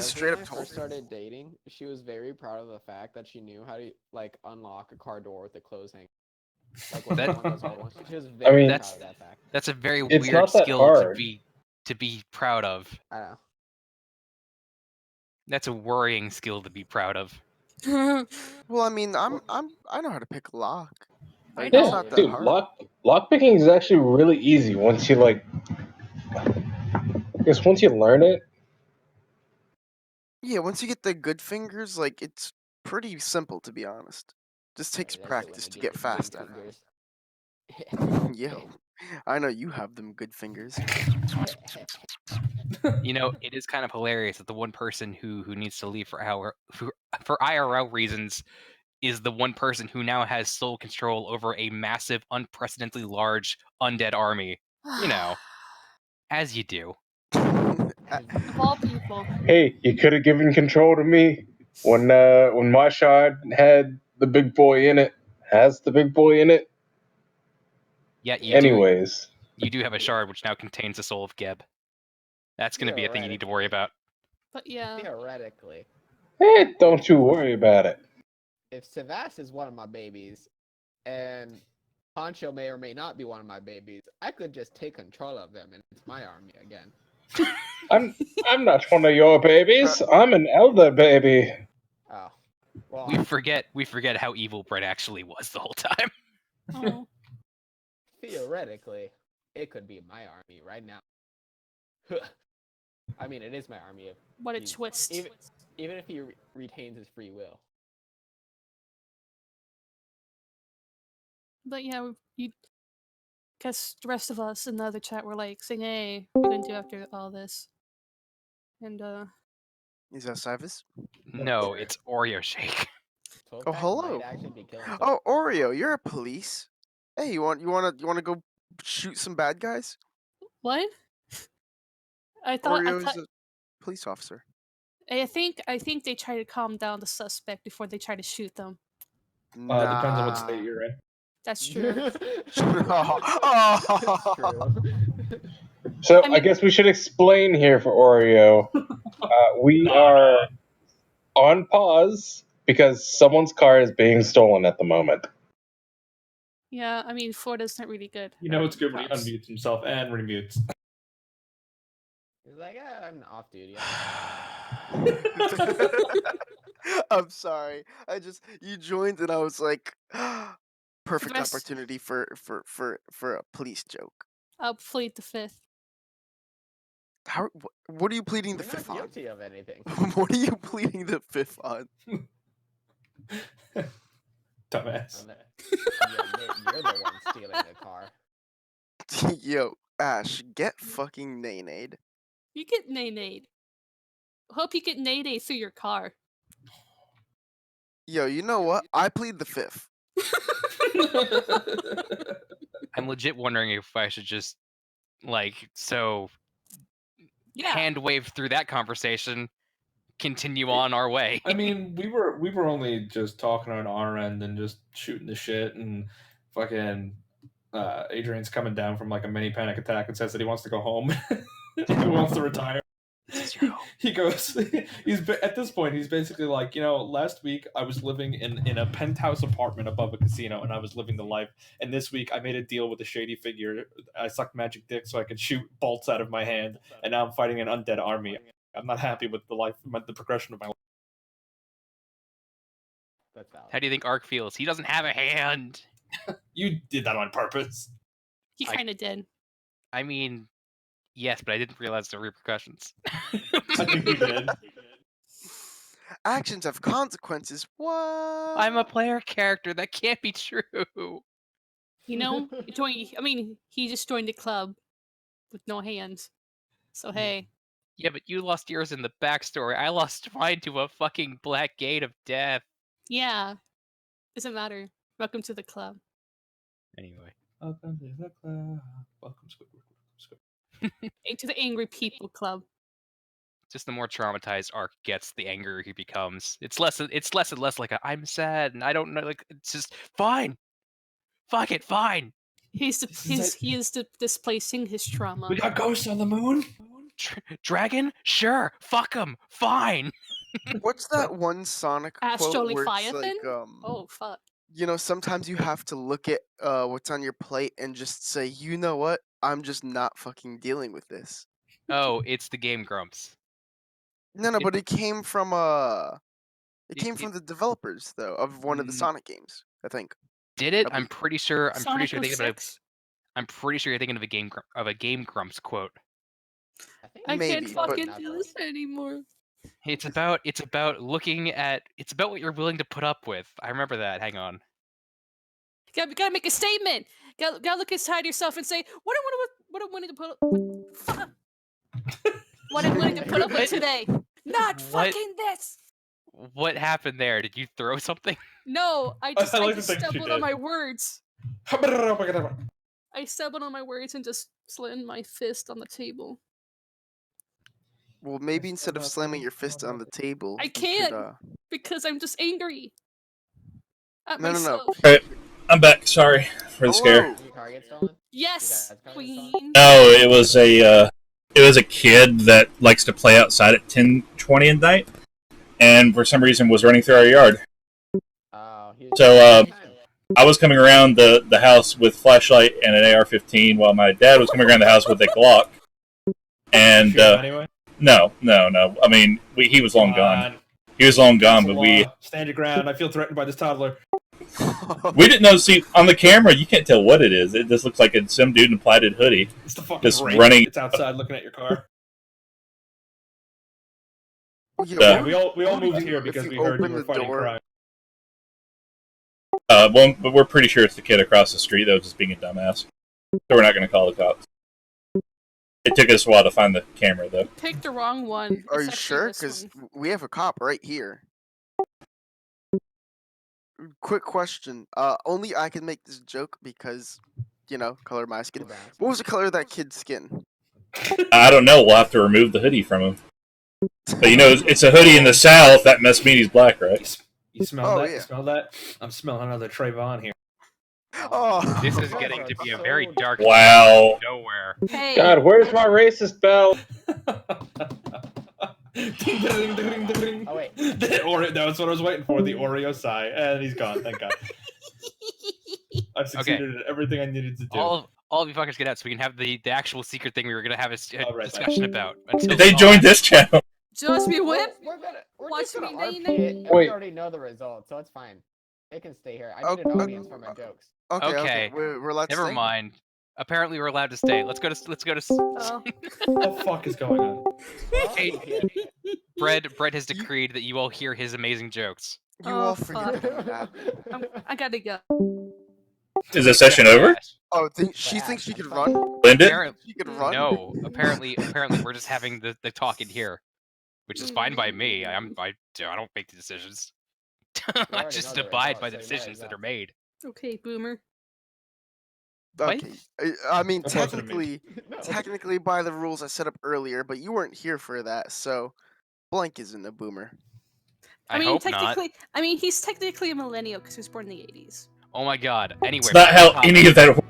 S5: straight up
S9: first
S5: told me.
S9: started dating, she was very proud of the fact that she knew how to like unlock a car door with a close hang. Like when
S2: That-
S9: one of those old ones. She was very
S1: mean,
S9: proud of that fact.
S2: That's a very
S1: It's
S2: weird
S1: not that
S2: skill
S1: hard.
S2: to be proud of.
S9: I know.
S2: That's a worrying skill to be proud of.
S5: Well, I mean, I know how to pick a lock.
S4: I
S5: Like,
S4: know.
S5: it's not that
S1: Dude,
S5: hard.
S1: lock picking is actually really easy once you like. I guess once you learn it.
S5: Yeah, once you get the good fingers, like, it's pretty simple, to be honest. Just takes
S9: That's it,
S5: practice
S9: when
S5: to
S9: you
S5: get
S9: the
S5: fast
S9: big
S5: at it.
S9: fingers.
S5: Yo, I know you have them good fingers.
S2: You know, it is kind of hilarious that the one person who needs to leave for IRL reasons is the one person who now has sole control over a massive, unprecedentedly large undead army. You know, as you do.
S4: Of all people.
S1: Hey, you could have given control to me when my shard had the big boy in it. Has the big boy in it.
S2: Yeah, you
S1: Anyways.
S2: You do have a shard which now contains the soul of Geb. That's going to be a thing you need to worry about.
S4: But yeah.
S9: Theoretically,
S1: Don't you worry about it.
S9: if Savas is one of my babies, and Poncho may or may not be one of my babies, I could just take control of them, and it's my army again.
S1: I'm not one of your babies. I'm an elder baby.
S9: Oh, well,
S2: We forget how evil Brett actually was the whole time.
S4: Oh.
S9: theoretically, it could be my army right now. I mean, it is my army.
S4: What a
S9: He's-
S4: twist.
S9: Even if he retains his free will.
S4: But yeah, you guess the rest of us in the other chat were like saying, "Hey, what are we gonna do after all this?" And
S5: Is that Cyrus?
S2: No, it's Oreo Shake.
S5: Oh, hello. Oh, Oreo, you're a police. Hey, you wanna go shoot some bad guys?
S4: what? I thought
S5: Oreo's a police officer.
S4: I think they try to calm down the suspect before they try to shoot them.
S3: Depends on what state you're in.
S4: That's true.
S1: So
S4: I
S1: I
S4: mean-
S1: guess we should explain here for Oreo. We are on pause because someone's car is being stolen at the moment.
S4: Yeah, I mean, Florida's not really good.
S3: You know
S4: at
S3: it's good when he
S4: cops.
S3: unmutes himself and remutes.
S9: He's like, I'm off duty.
S5: I'm sorry. You joined and I was like, perfect
S4: best-
S5: opportunity for a police joke.
S4: I'll plead the fifth.
S5: What are you pleading the
S9: You're not
S5: fifth on?
S9: guilty of anything.
S5: What are you pleading the fifth on?
S3: Dumbass.
S9: You're the one stealing the car.
S5: Yo, Ash, get fucking nay-nayed.
S4: You get nay-nayed. Hope you get nay-nayed through your car.
S5: Yo, you know what? I plead the fifth.
S2: I'm legit wondering if I should just,
S4: Yeah.
S2: hand wave through that conversation, continue on our way.
S3: I mean, we were only just talking on our end and just shooting the shit, and fucking Adrian's coming down from like a mini panic attack and says that he wants to go home. He wants to retire. He goes. At this point, he's basically like, last week I was living in a penthouse apartment above a casino, and I was living the life. And this week I made a deal with a shady figure. I sucked magic dick so I could shoot bolts out of my hand, and now I'm fighting an undead army. I'm not happy with the progression of my life.
S9: That's valid.
S2: How do you think Ark feels? He doesn't have a hand.
S3: You did that on purpose.
S4: He kind of did.
S2: I mean, yes, but I didn't realize the repercussions.
S3: I think you did.
S5: Actions have consequences. What?
S2: I'm a player character. That can't be true.
S4: You know, he just joined the club with no hands. So hey,
S2: Yeah, but you lost yours in the backstory. I lost mine to a fucking black gate of death.
S4: yeah, doesn't matter. Welcome to the club.
S2: Anyway.
S3: Welcome to the club. Welcome, Squidward.
S4: To the angry people club.
S2: Just the more traumatized Ark gets, the angrier he becomes. It's less and less like I'm sad and I don't know. Like it's just fine. Fuck it, fine.
S4: He is displacing his trauma.
S3: We got ghosts on the moon.
S2: Dragon? Sure. Fuck him. Fine.
S5: What's that one Sonic quote
S4: Astral
S5: where it's
S4: Leviathan?
S5: like,
S4: Oh fuck.
S5: sometimes you have to look at what's on your plate and just say, you know what? I'm just not fucking dealing with this.
S2: Oh, it's the Game Grumps.
S5: No, but it came from the developers though of one of the
S2: Mm.
S5: Sonic games, I think.
S2: Did it?
S5: I
S2: I'm pretty sure. I'm pretty
S4: Sonic
S2: sure.
S4: 06?
S2: I'm pretty sure you're thinking of a Game Grumps quote.
S4: I
S5: Maybe,
S4: can't
S5: but-
S4: fucking do this anymore.
S2: It's about what you're willing to put up with. I remember that. Hang on.
S4: Gotta make a statement. Gotta look inside yourself and say, what I'm willing to put up with. Fuck. What I'm willing to put up with today. Not
S2: What?
S4: fucking this.
S2: What happened there? Did you throw something?
S4: No, I just
S3: like to think you
S4: stumbled on
S3: did.
S4: my words. I stumbled on my words and just slammed my fist on the table.
S5: Well, maybe instead of slamming your fist on the table,
S4: I
S5: you
S4: can't.
S5: could,
S4: Because I'm just angry. At
S5: No.
S4: myself.
S6: I'm back. Sorry for the scare.
S5: Hello.
S9: Your car get stolen?
S4: Yes,
S9: Your dad's car
S4: queen.
S6: No, it was a kid that likes to play outside at 10:20 at night, and for some reason was running through our yard.
S9: Oh,
S6: So, I was coming around the house with flashlight and an AR-15, while my dad was coming around the house with a Glock. And
S3: Shoot him anyway.
S6: no. I mean, he was long gone. He was long gone, but we
S3: Stand your ground. I feel threatened by this toddler.
S6: didn't know. See, on the camera, you can't tell what it is. It just looks like it's some dude in a plaided hoodie.
S3: It's the fucking
S6: Just
S3: rape.
S6: running-
S3: It's outside looking at your car.
S5: Yeah,
S6: Yeah,
S5: what
S3: we all
S5: would
S3: moved
S5: you
S3: here
S5: do if
S3: because
S5: you
S3: we heard you
S5: opened
S3: were
S5: the
S3: fighting
S5: door?
S3: crime.
S6: Well, but we're pretty sure it's the kid across the street that was just being a dumbass. So we're not going to call the cops. It took us a while to find the camera, though.
S4: Pick the wrong one.
S5: Are
S4: It's
S5: you
S4: actually
S5: sure?
S4: this
S5: Because
S4: one.
S5: we have a cop right here. Quick question. Only I can make this joke because, color of my skin. What was the color of that kid's skin?
S6: I don't know. We'll have to remove the hoodie from him. But it's a hoodie in the South. That must mean he's black, right?
S3: You smell that?
S5: yeah.
S3: You smell that? I'm smelling another Trayvon here.
S5: Oh,
S2: This is getting to be a very dark
S6: Wow.
S2: nowhere.
S4: Hey,
S1: God, where's my racist bell?
S3: Ding, ding, ding, ding, ding.
S9: Oh, wait.
S3: That's what I was waiting for. The Oreo sigh, and he's gone. Thank God. I've succeeded at everything I needed to do.
S2: All of you fuckers get out so we can have the actual secret thing we were gonna have a
S3: Right,
S2: discussion about.
S6: Did they join this channel?
S4: just be whip.
S9: We're
S4: Watch
S9: just gonna
S4: me,
S9: RP
S4: nay,
S9: it, and
S1: Wait.
S9: we already know the results, so it's fine. It can stay here. I need
S5: Okay.
S9: an audience for my jokes.
S5: okay. We're allowed to
S2: Never
S5: stay?
S2: mind. Apparently, we're allowed to stay. Let's go to.
S4: Oh.
S3: What the fuck is going on?
S2: Hey, Bread has decreed that you all hear his amazing jokes.
S5: You
S4: Oh,
S5: all forget
S4: fuck.
S5: about that.
S4: I gotta go.
S6: Is the session over?
S5: Oh, she thinks she could run?
S6: Linda?
S2: Apparently,
S5: She could run?
S2: no. Apparently, we're just having the talk in here, which is fine by me. I don't make the decisions. I
S9: already
S2: just
S9: know the
S2: abide by
S9: results,
S2: the
S9: so you might
S2: decisions
S9: as
S2: that
S9: well.
S2: are made.
S4: Okay, boomer.
S5: Okay. I mean,
S3: That wasn't a meme.
S5: technically by the rules I set up earlier, but you weren't here for that, so blank isn't a boomer.
S2: I
S4: mean,
S2: hope not.
S4: technically, he's technically a millennial because he was born in the 80s.
S2: Oh my god. Anyway,
S6: It's not
S2: back
S6: how
S2: on topic.
S6: any of that.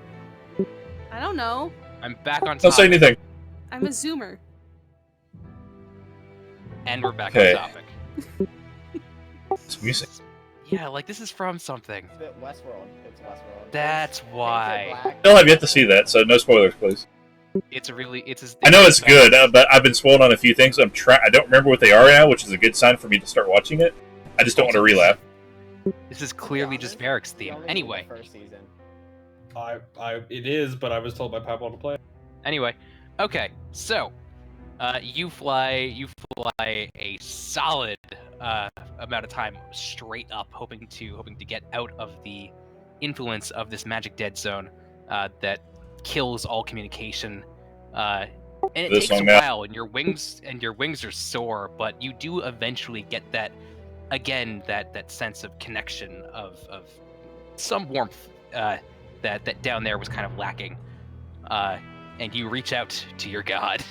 S4: I don't know.
S2: I'm back on
S6: Don't say
S2: topic,
S6: anything.
S4: I'm a zoomer.
S2: and we're back
S6: Okay.
S2: on topic.
S6: It's music.
S2: Yeah, like this is from something.
S9: It's Westworld. It's Westworld.
S2: That's
S9: Paint it
S2: why.
S9: black.
S6: Still have yet to see that, so no spoilers, please.
S2: It's
S6: I know it's good, but I've been spoiled on a few things. I don't remember what they are now, which is a good sign for me to start watching it. I just don't want to relapse.
S2: This is clearly just Varric's
S9: We
S2: theme.
S9: only need
S2: Anyway,
S9: the first season.
S3: It is, but I was told by Pablo to play.
S2: anyway, okay. So, you fly a solid amount of time straight up, hoping to get out of the influence of this magic dead zone that kills all communication. And it
S6: This
S2: takes a
S6: long now.
S2: while, and your wings are sore, but you do eventually get that sense of connection of some warmth that down there was kind of lacking. And you reach out to your god.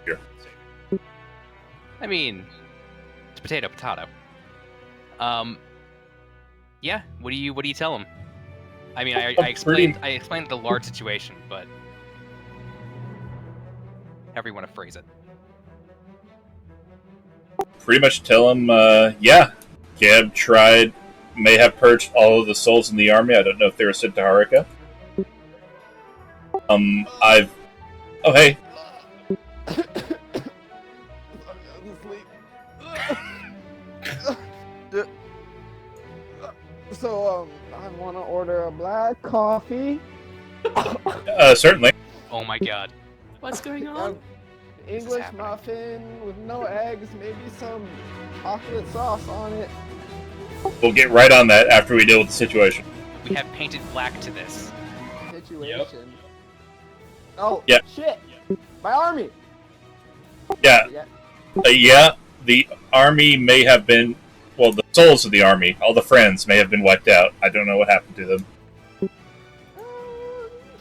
S6: Sure.
S2: I mean, it's potato. Yeah. What do you tell him? I mean, I explained the large situation, but however you want to phrase it.
S6: Pretty much tell him, yeah, Gab may have purged all of the souls in the army. I don't know if they were sent to Haruka. Oh, hey.
S9: So, I want to order a black coffee.
S6: Certainly.
S2: Oh my god.
S4: What's going on?
S9: English
S2: happening?
S9: muffin with no eggs, maybe some chocolate sauce on it.
S6: We'll get right on that after we deal with the situation.
S2: We have painted black to this.
S9: Situation. Oh,
S6: Yeah.
S9: shit! My army!
S6: Yeah.
S9: Yeah.
S6: Yeah, the army may have been... Well, the souls of the army, all the friends, may have been wiped out. I don't know what happened to them.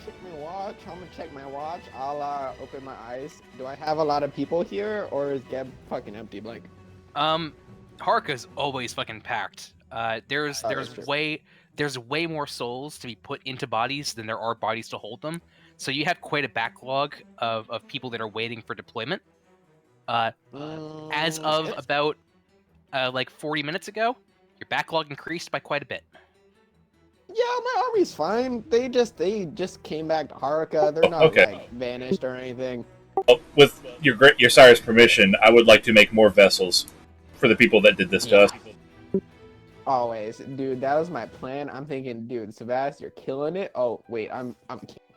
S9: Check my watch. I'm gonna check my watch. I'll open my eyes. Do I have a lot of people here, or is Gab fucking empty blank?
S2: Haruka's always fucking packed. There's
S9: true.
S2: way more souls to be put into bodies than there are bodies to hold them. So you have quite a backlog of people that are waiting for deployment. As of
S9: It's-
S2: about like 40 minutes ago, your backlog increased by quite a bit.
S9: Yeah, my army's fine. They just came back to Haruka. They're not
S6: Okay.
S9: like vanished or anything.
S6: Well, with your sire's permission, I would like to make more vessels for the people that did this to us.
S9: Always, dude. That was my plan. I'm thinking, dude, Savas, you're killing it. Oh wait, I'm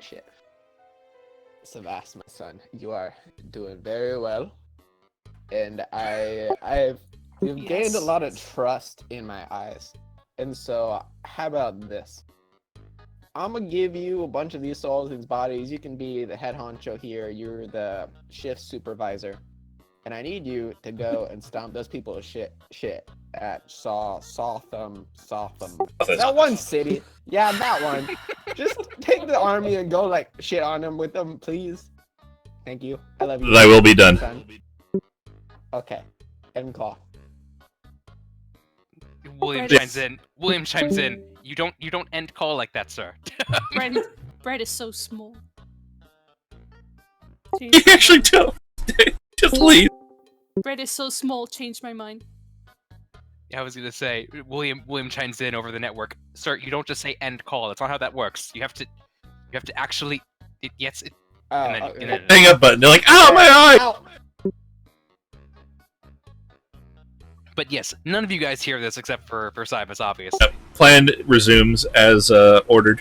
S9: shit. Savas, my son, you are doing very well, and you've gained a
S4: Yes.
S9: lot of trust in my eyes. And so, how about this? I'm gonna give you a bunch of these souls, these bodies. You can be the head honcho here. You're the shift supervisor, and I need you to go and stomp those people's shit at Sotham. That one city. Yeah, that one. Just take the army and go like shit on them with them, please. Thank you. I love you.
S6: That will be done.
S9: Son. Okay. End call.
S2: William
S4: Brett
S2: chimes in. William chimes in. You don't end call like that, sir.
S4: Brett is so small.
S6: You actually don't. Just leave.
S4: Brett is so small. Changed my mind.
S2: I was gonna say, William chimes in over the network. Sir, you don't just say end call. That's not how that works. You have to actually. Yes. And then,
S6: Hang up button. They're like, ow, my eye!
S9: Ow.
S2: But yes, none of you guys hear this except for Cybus, obviously.
S6: Plan resumes as ordered.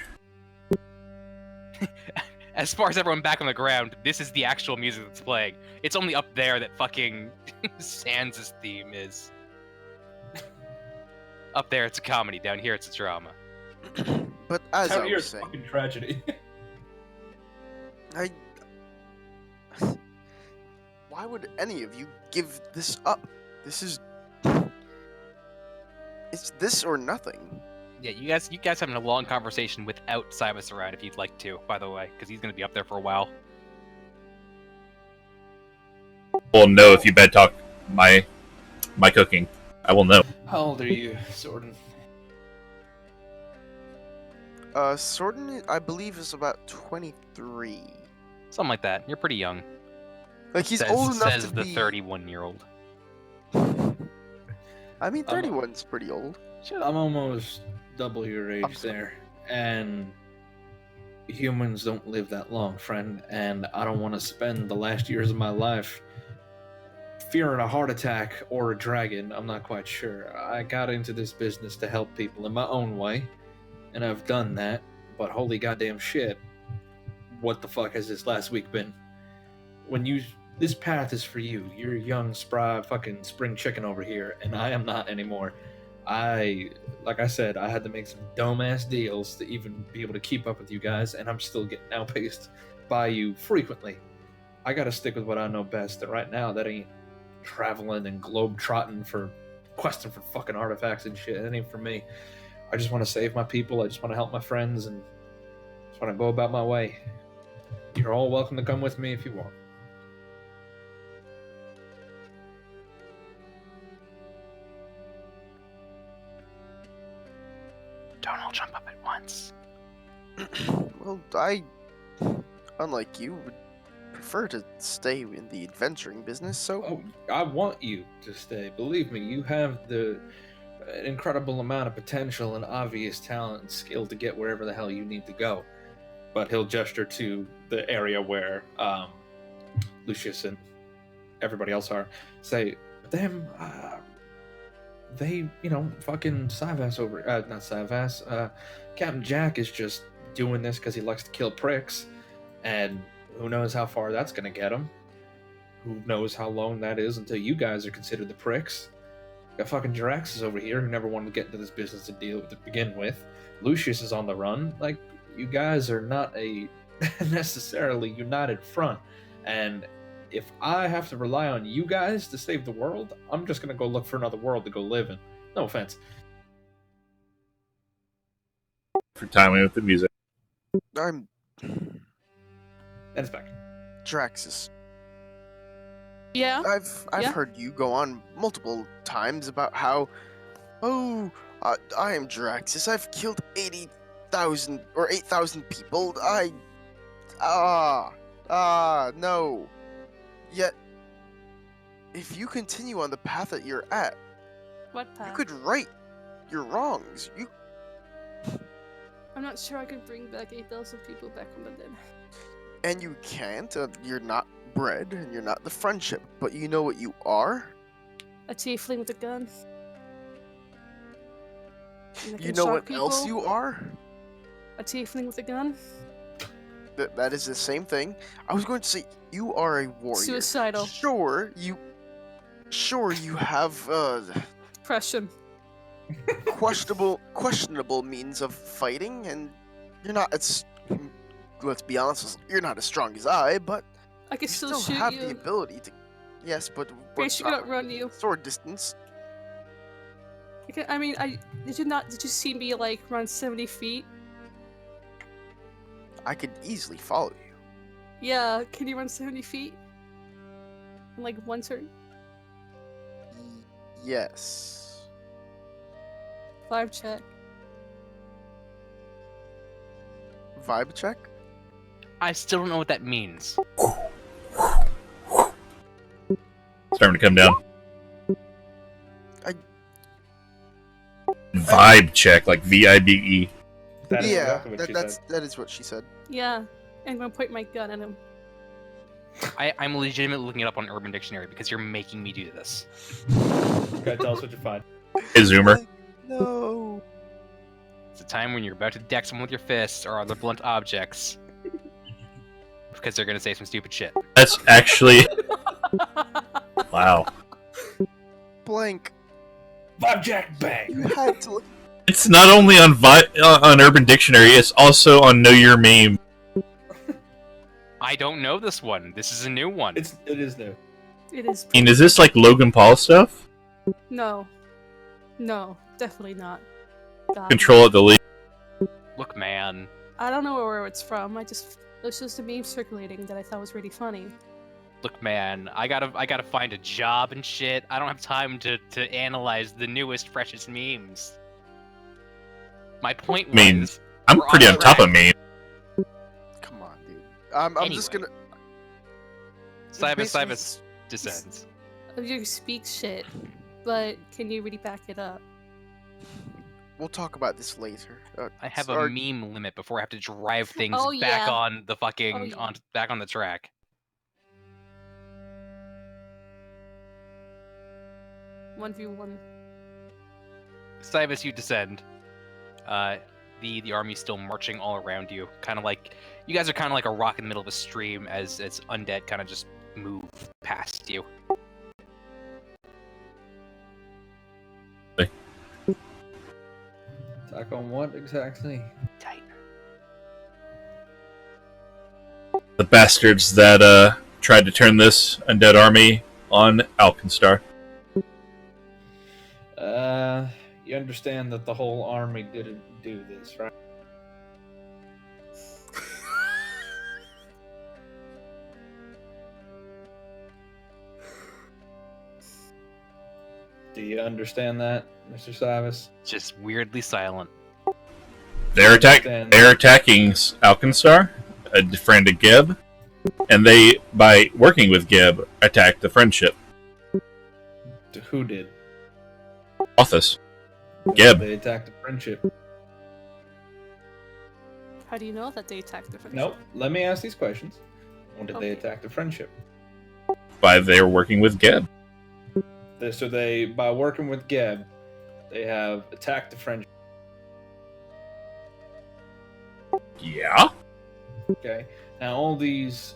S2: As far as everyone back on the ground, this is the actual music that's playing. It's only up there that fucking Sans' theme is. Up there, it's a comedy. Down here, it's a drama.
S5: But as
S3: Out
S5: I
S3: here,
S5: was
S3: it's
S5: saying,
S3: fucking tragedy.
S5: why would any of you give this up? It's this or nothing.
S2: Yeah, you guys having a long conversation without Cybus around if you'd like to, by the way, because he's gonna be up there for a while.
S6: We'll know if you bad talk my cooking. I will know.
S3: How old are you, Sorden?
S5: Sorden, I believe, is about 23.
S2: Something like that. You're pretty young.
S5: Like, he's old enough
S2: says
S5: to
S2: the
S5: be...
S2: 31-year-old.
S5: I mean, 31's pretty old.
S3: I'm almost double your age there, and humans don't live that long, friend, and I don't want to spend the last years of my life fearing a heart attack or a dragon. I'm not quite sure. I got into this business to help people in my own way, and I've done that, but holy goddamn shit, what the fuck has this last week been? This path is for you. You're a young, spry, fucking spring chicken over here, and I am not anymore. Like I said, I had to make some dumbass deals to even be able to keep up with you guys, and I'm still getting outpaced by you frequently. I gotta stick with what I know best, and right now that ain't traveling and globe-trotting for questing for fucking artifacts and shit. That ain't for me. I just want to save my people, I just want to help my friends, and just want to go about my way. You're all welcome to come with me if you want.
S2: Don't all jump up at once.
S5: Well, unlike you, would prefer to stay in the adventuring business, so...
S3: Oh, I want you to stay. Believe me, you have the incredible amount of potential and obvious talent and skill to get wherever the hell you need to go. But he'll gesture to the area where Lucius and everybody else are. Say, them, they, fucking Savas over... not Savas, Captain Jack is just doing this because he likes to kill pricks, and who knows how far that's going to get him. Who knows how long that is until you guys are considered the pricks. Got fucking Draxus over here who never wanted to get into this business to deal with to begin with. Lucius is on the run. Like, you guys are not a necessarily united front, and if I have to rely on you guys to save the world, I'm just going to go look for another world to go live in. No offense.
S6: For timing with the music.
S5: I'm...
S3: And it's back.
S5: Draxus.
S4: Yeah.
S5: I've
S4: Yeah?
S5: heard you go on multiple times about how, I am Draxus. I've killed 80,000 or 8,000 people. No. Yet, if you continue on the path that you're at,
S4: What
S5: you
S4: path?
S5: could right your wrongs.
S4: I'm not sure I can bring back 8,000 people back from the dead.
S5: And you can't. You're not bred, and you're not the friendship. But you know what you are?
S4: A tiefling with a gun. And I
S5: You
S4: can
S5: know
S4: shock
S5: what else
S4: people.
S5: you are?
S4: A tiefling with a gun.
S5: That is the same thing. I was going to say you are a warrior.
S4: Suicidal.
S5: Sure, you have
S4: Depression.
S5: questionable means of fighting, and You're not as. Let's be honest, you're not as strong as I, but
S4: I can
S5: you
S4: still
S5: still
S4: shoot
S5: have
S4: you.
S5: the ability to. Yes, but
S4: Basically, outrun you.
S5: sword distance.
S4: Okay, I mean, did you see me like run 70 feet?
S5: I could easily follow you.
S4: Yeah, can you run 70 feet? In like one turn?
S5: Yes.
S4: 5 check.
S5: Vibe check?
S2: I still don't know what that means.
S6: Starting to come down.
S5: I-
S6: Vibe check, like VIBE.
S3: That is
S5: Yeah,
S3: exactly what she said.
S5: that is what she said.
S4: Yeah, and I'm gonna point my gun at him.
S2: I'm legitimately looking it up on Urban Dictionary because you're making me do this.
S3: Okay, tell us what you find.
S6: Hey, Zoomer.
S5: No.
S2: It's a time when you're about to deck someone with your fists or other blunt objects. Because they're gonna say some stupid shit.
S6: That's actually... Wow.
S5: Blank.
S3: Vibe Jack bang!
S5: You had to look.
S6: It's not only on on Urban Dictionary, it's also on Know Your Meme.
S2: I don't know this one. This is a new one.
S3: It is new.
S4: It is.
S6: I mean, is this like Logan Paul stuff?
S4: No. No, definitely not. God.
S6: Control at the league.
S2: Look, man.
S4: I don't know where it's from. It was just a meme circulating that I thought was really funny.
S2: Look, man. I gotta find a job and shit. I don't have time to analyze the newest, freshest memes. My point was...
S6: I mean, I'm
S2: we're
S6: pretty on top
S2: track.
S6: of me.
S5: Come on, dude. I'm just
S2: Anyway.
S5: gonna.
S2: Cybus descends.
S4: You speak shit, but can you really back it up?
S5: We'll talk about this later.
S2: I have a
S5: Sorry.
S2: meme limit before I have to drive things
S4: Oh,
S2: back
S4: yeah.
S2: on the fucking
S4: Oh, yeah.
S2: back on the track.
S4: 1v1.
S2: Cybus, you descend. The army's still marching all around you, kind of like you guys are kind of like a rock in the middle of a stream as undead kind of just move past you.
S3: Attack on what exactly?
S2: Tight.
S6: The bastards that tried to turn this undead army on Alkenstar.
S3: You understand that the whole army didn't do this, right? Do you understand that, Mr. Cybus?
S2: Just weirdly silent.
S6: They're
S3: Understand-
S6: attacking Alkenstar, a friend of Geb, and they, by working with Geb, attacked the friendship.
S3: Who did?
S6: Office. Geb.
S3: They attacked the friendship.
S4: How do you know that they attacked the friendship?
S3: Nope. Let me ask these questions. When did they
S4: Okay.
S3: attack the friendship?
S6: By they're working with Geb.
S3: So they, by working with Geb, they have attacked the friendship.
S6: Yeah?
S3: Okay. Now all these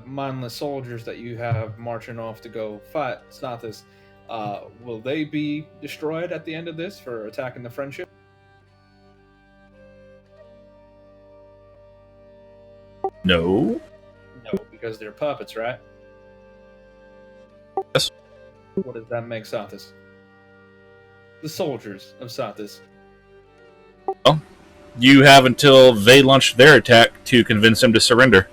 S3: mindless soldiers that you have marching off to go fight Snathis, will they be destroyed at the end of this for attacking the friendship?
S6: No.
S3: No, because they're puppets, right?
S6: Yes.
S3: What does that make Sathis? The soldiers of Sathis.
S6: You have until they launch their attack to convince them to surrender.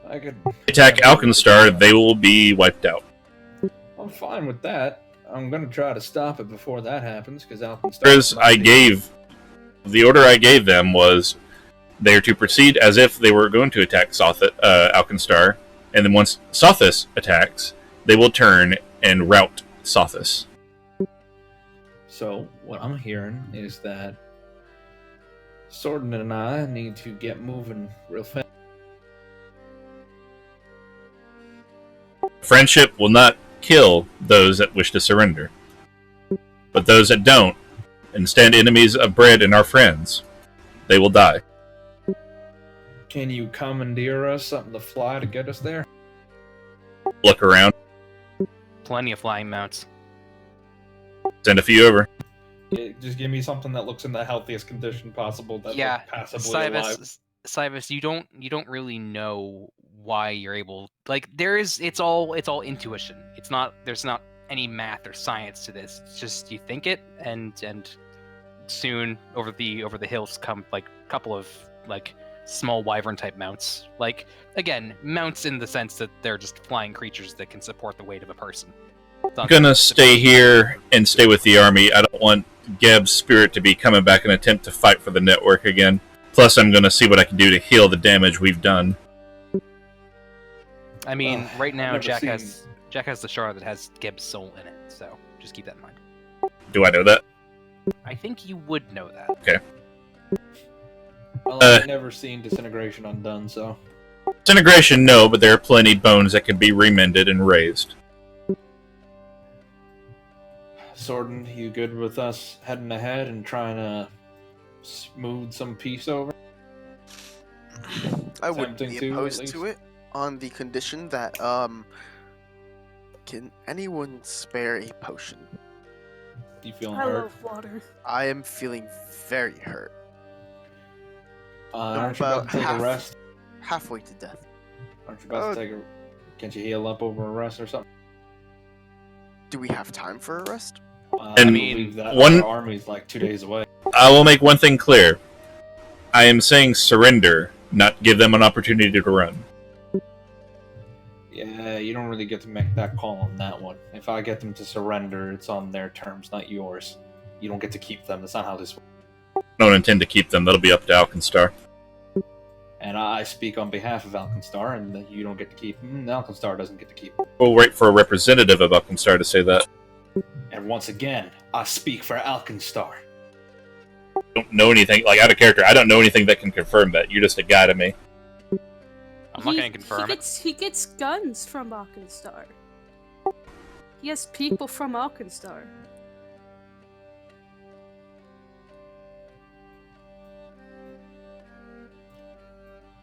S3: I could.
S6: Attack Alkenstar, they will be wiped out.
S3: I'm fine with that. I'm gonna try to stop it before that happens, because
S6: Orders I gave, the order I gave them was they are to proceed as if they were going to attack Alkenstar, and then once Sothis attacks, they will turn and rout Sothis.
S3: So what I'm hearing is that Sordin and I need to get moving real fast.
S6: Friendship will not kill those that wish to surrender, but those that don't and stand enemies of bread and our friends, they will die.
S3: Can you commandeer us something to fly to get us there?
S6: Look around,
S2: Plenty of flying mounts.
S6: send a few over.
S3: Just give me something that looks in the healthiest condition possible. That
S2: Yeah,
S3: like, passably alive.
S2: Cybus, you don't really know why you're able. Like it's all intuition. There's not any math or science to this. It's just you think it, and soon over the hills come like a couple of like small wyvern type mounts. Like again, mounts in the sense that they're just flying creatures that can support the weight of a person.
S6: I'm gonna stay here and stay with the army. I don't want Geb's spirit to be coming back and attempt to fight for the network again. Plus, I'm gonna see what I can do to heal the damage we've done.
S2: I mean, right now
S3: I've
S2: Jack
S3: never
S2: has the shard that has Geb's soul in it, so just keep that in mind.
S6: Do I know that?
S2: I think you would know that.
S6: Okay.
S3: Well, I've never seen Disintegration undone, so...
S6: Disintegration, no, but there are plenty bones that can be remended and raised.
S3: Sorden, you good with us heading ahead and trying to smooth some peace over?
S5: I wouldn't
S3: Tempting
S5: be
S3: to, at
S5: opposed
S3: least.
S5: to it on the condition that, can anyone spare a potion?
S3: You feeling
S4: I
S3: hurt?
S4: love water.
S5: I am feeling very hurt.
S3: Aren't you about to take a rest?
S5: Halfway to death.
S3: Aren't you about to take a... Can't you heal up over a rest or something?
S5: Do we have time for a rest?
S6: And
S3: I believe that
S6: one-
S3: our army's like 2 days away.
S6: I will make one thing clear. I am saying surrender, not give them an opportunity to run.
S3: Yeah, you don't really get to make that call on that one. If I get them to surrender, it's on their terms, not yours. You don't get to keep them. That's not how this works.
S6: I don't intend to keep them. That'll be up to Alkenstar.
S3: And I speak on behalf of Alkenstar, and that you don't get to keep them. Alkenstar doesn't get to keep them.
S6: We'll wait for a representative of Alkenstar to say that.
S3: And once again, I speak for Alkenstar.
S6: I don't know anything, like out of character, I don't know anything that can confirm that. You're just a guy to me.
S2: I'm not going to confirm it.
S4: He gets guns from Alkenstar. He has people from Alkenstar.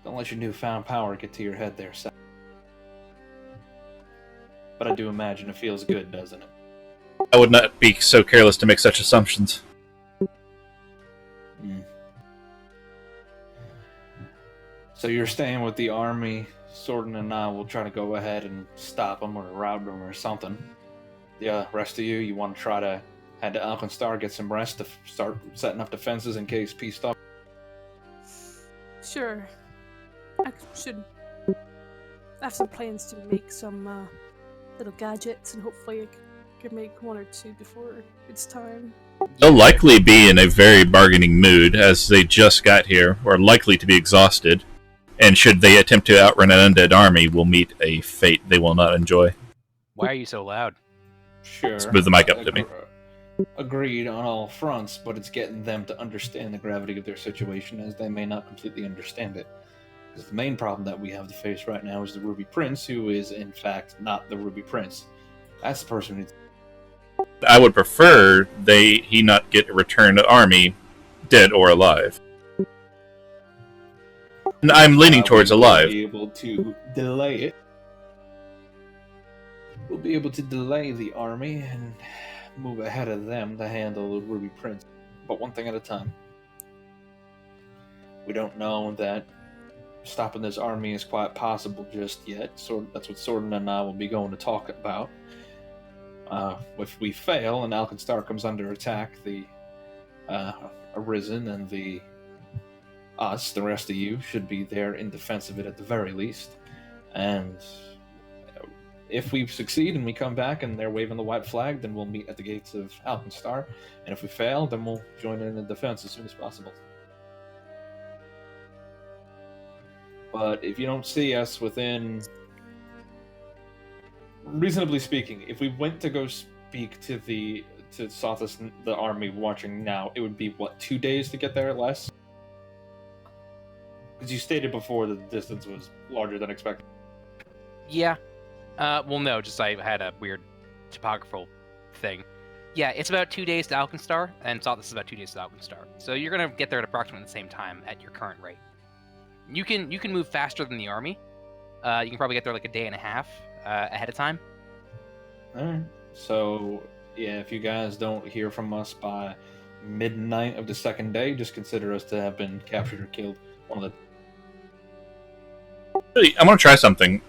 S3: Don't let your newfound power get to your head there, Seth. But I do imagine it feels good, doesn't it?
S6: I would not be so careless to make such assumptions.
S3: So you're staying with the army. Sorden and I will try to go ahead and stop them or rout them or something. The rest of you want to try to head to Alkenstar, get some rest to start setting up defenses in case peace stops.
S4: Sure. I should have some plans to make some little gadgets, and hopefully I can make one or two before it's time.
S6: They'll likely be in a very bargaining mood, as they just got here, or likely to be exhausted. And should they attempt to outrun an undead army, will meet a fate they will not enjoy.
S2: Why are you so loud?
S3: Sure.
S6: Let's move the mic up to me.
S3: Agreed on all fronts, but it's getting them to understand the gravity of their situation, as they may not completely understand it. Because the main problem that we have to face right now is the Ruby Prince, who is in fact not the Ruby Prince. That's the person who...
S6: I would prefer he not get a return to army, dead or alive. And I'm leaning towards alive.
S3: We'll be able to delay it. We'll be able to delay the army and move ahead of them to handle the Ruby Prince. But one thing at a time. We don't know that stopping this army is quite possible just yet. So that's what Sorden and I will be going to talk about. If we fail and Alkenstar comes under attack, the Arisen and the rest of you, should be there in defense of it at the very least. And if we succeed and we come back and they're waving the white flag, then we'll meet at the gates of Alkenstar. And if we fail, then we'll join in the defense as soon as possible. But if you don't see us within... Reasonably speaking, if we went to go speak to Sothis, the army watching now, it would be, what, 2 days to get there, less? Because you stated before that the distance was larger than expected.
S2: Yeah. Well, no, just I had a weird topographical thing. Yeah, it's about 2 days to Alkenstar, and Sothis is about 2 days to Alkenstar. So you're going to get there at approximately the same time at your current rate. You can move faster than the army. You can probably get there like a day and a half ahead of time.
S3: Alright. So, Yeah, if you guys don't hear from us by midnight of the second day, just consider us to have been captured or killed. One of
S6: Really, I'm gonna try something.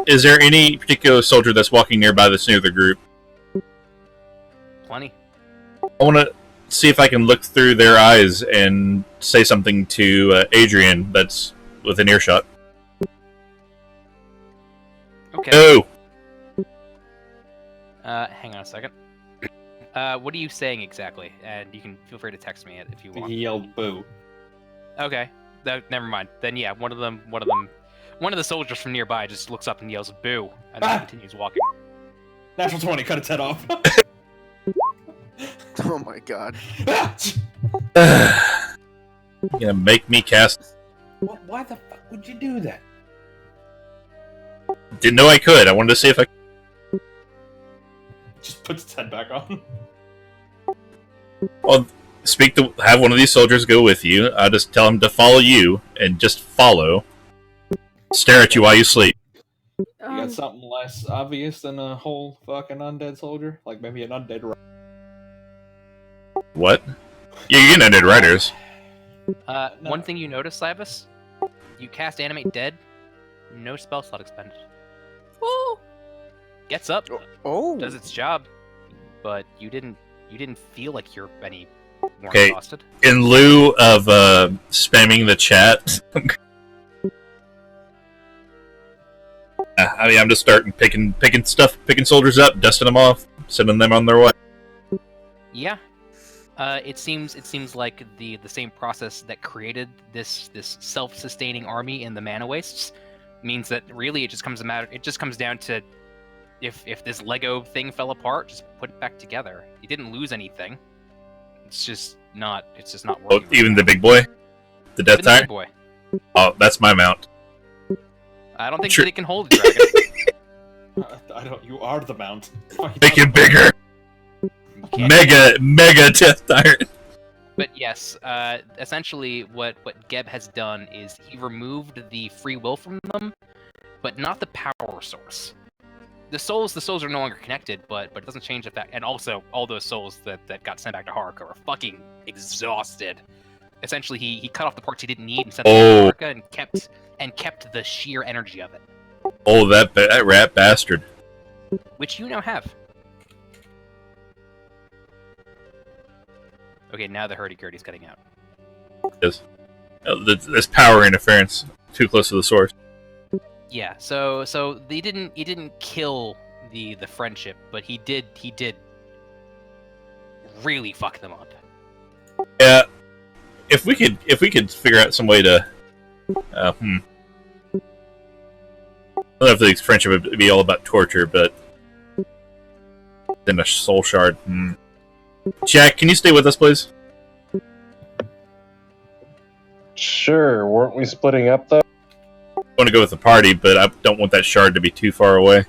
S6: Is there any particular soldier that's walking nearby that's near the group?
S2: Plenty.
S6: I want to see if I can look through their eyes and say something to Adrian that's within earshot.
S2: Okay.
S6: Oh!
S2: Hang on a second. What are you saying exactly? And you can feel free to text me if you
S3: the
S2: want.
S3: he yelled boo.
S2: Okay. Never mind. Then yeah, one of the soldiers from nearby just looks up and yells "boo," and then continues walking.
S3: Natural 20, cut its head off.
S5: Oh my god.
S6: You're gonna make me cast.
S3: Why the fuck would you do that?
S6: Didn't know I could. I wanted to see if I.
S3: Just puts its head back on.
S6: Well, have one of these soldiers go with you. I'll just tell him to follow you and just follow. Stare at you while you sleep.
S3: You got something less obvious than a whole fucking undead soldier? Like maybe an undead rider?
S6: What? Yeah, you're getting undead riders.
S3: No.
S2: One thing you notice, Slavis, you cast Animate Dead, no spell slot expended.
S4: Oh,
S2: Gets up,
S5: Oh.
S2: does its job, but you didn't feel like you're any more
S6: Okay.
S2: exhausted.
S6: In lieu of spamming the chat, I mean, I'm just starting picking soldiers up, dusting them off, sending them on their way.
S2: Yeah. It seems like the same process that created this self-sustaining army in the Mana Wastes means that really it just comes down to if this Lego thing fell apart, just put it back together. You didn't lose anything. It's just not
S6: Oh,
S2: working.
S6: even the big boy, the Death
S2: Even the
S6: Tyrant.
S2: big boy.
S6: Oh, that's my mount.
S2: I don't think
S6: Sure.
S2: that it can hold a dragon.
S3: I don't. You are the mount.
S6: Make it bigger.
S2: You can't-
S6: Mega Death Tyrant.
S2: But yes, essentially what Geb has done is he removed the free will from them, but not the power source. The souls are no longer connected, but it doesn't change the fact. And also, all those souls that got sent back to Haruka are fucking exhausted. Essentially, he cut off the parts he didn't need and sent them to Haruka and kept the sheer energy of it,
S6: Oh, that rat bastard.
S2: which you now have. Okay, now the hurdy-gurdy's cutting out.
S6: Yes. This power interference too close to the source.
S2: Yeah, so he didn't kill the friendship, but he did really fuck them up.
S6: Yeah. If we could figure out some way to, I don't know if the friendship would be all about torture, but then a soul shard. Jack, can you stay with us, please?
S1: Sure, weren't we splitting up though?
S6: I want to go with the party, but I don't want that shard to be too far away.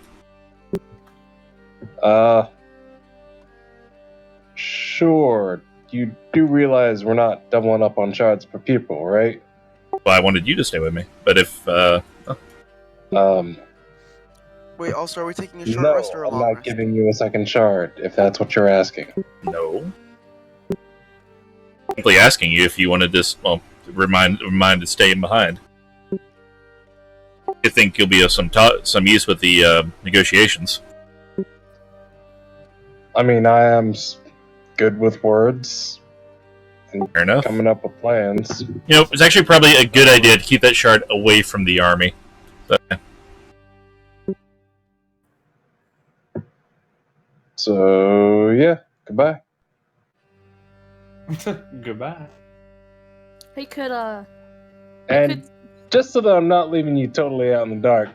S1: Sure. You do realize we're not doubling up on shards per pupil, right?
S6: Well, I wanted you to stay with me, but if
S5: Wait, also, are we taking a short
S1: no,
S5: rest or a
S1: I'm
S5: long
S1: not
S5: rest?
S1: giving you a second shard, if that's what you're asking.
S6: no, simply asking you if you want to just remind to stay behind. I think you'll be of some use with the negotiations.
S1: I mean, I am good with words and
S6: Fair enough.
S1: coming up with plans.
S6: You know, it's actually probably a good idea to keep that shard away from the army.
S1: So, yeah, goodbye.
S3: Goodbye.
S4: he could
S1: And just so that I'm not leaving you totally out in the dark,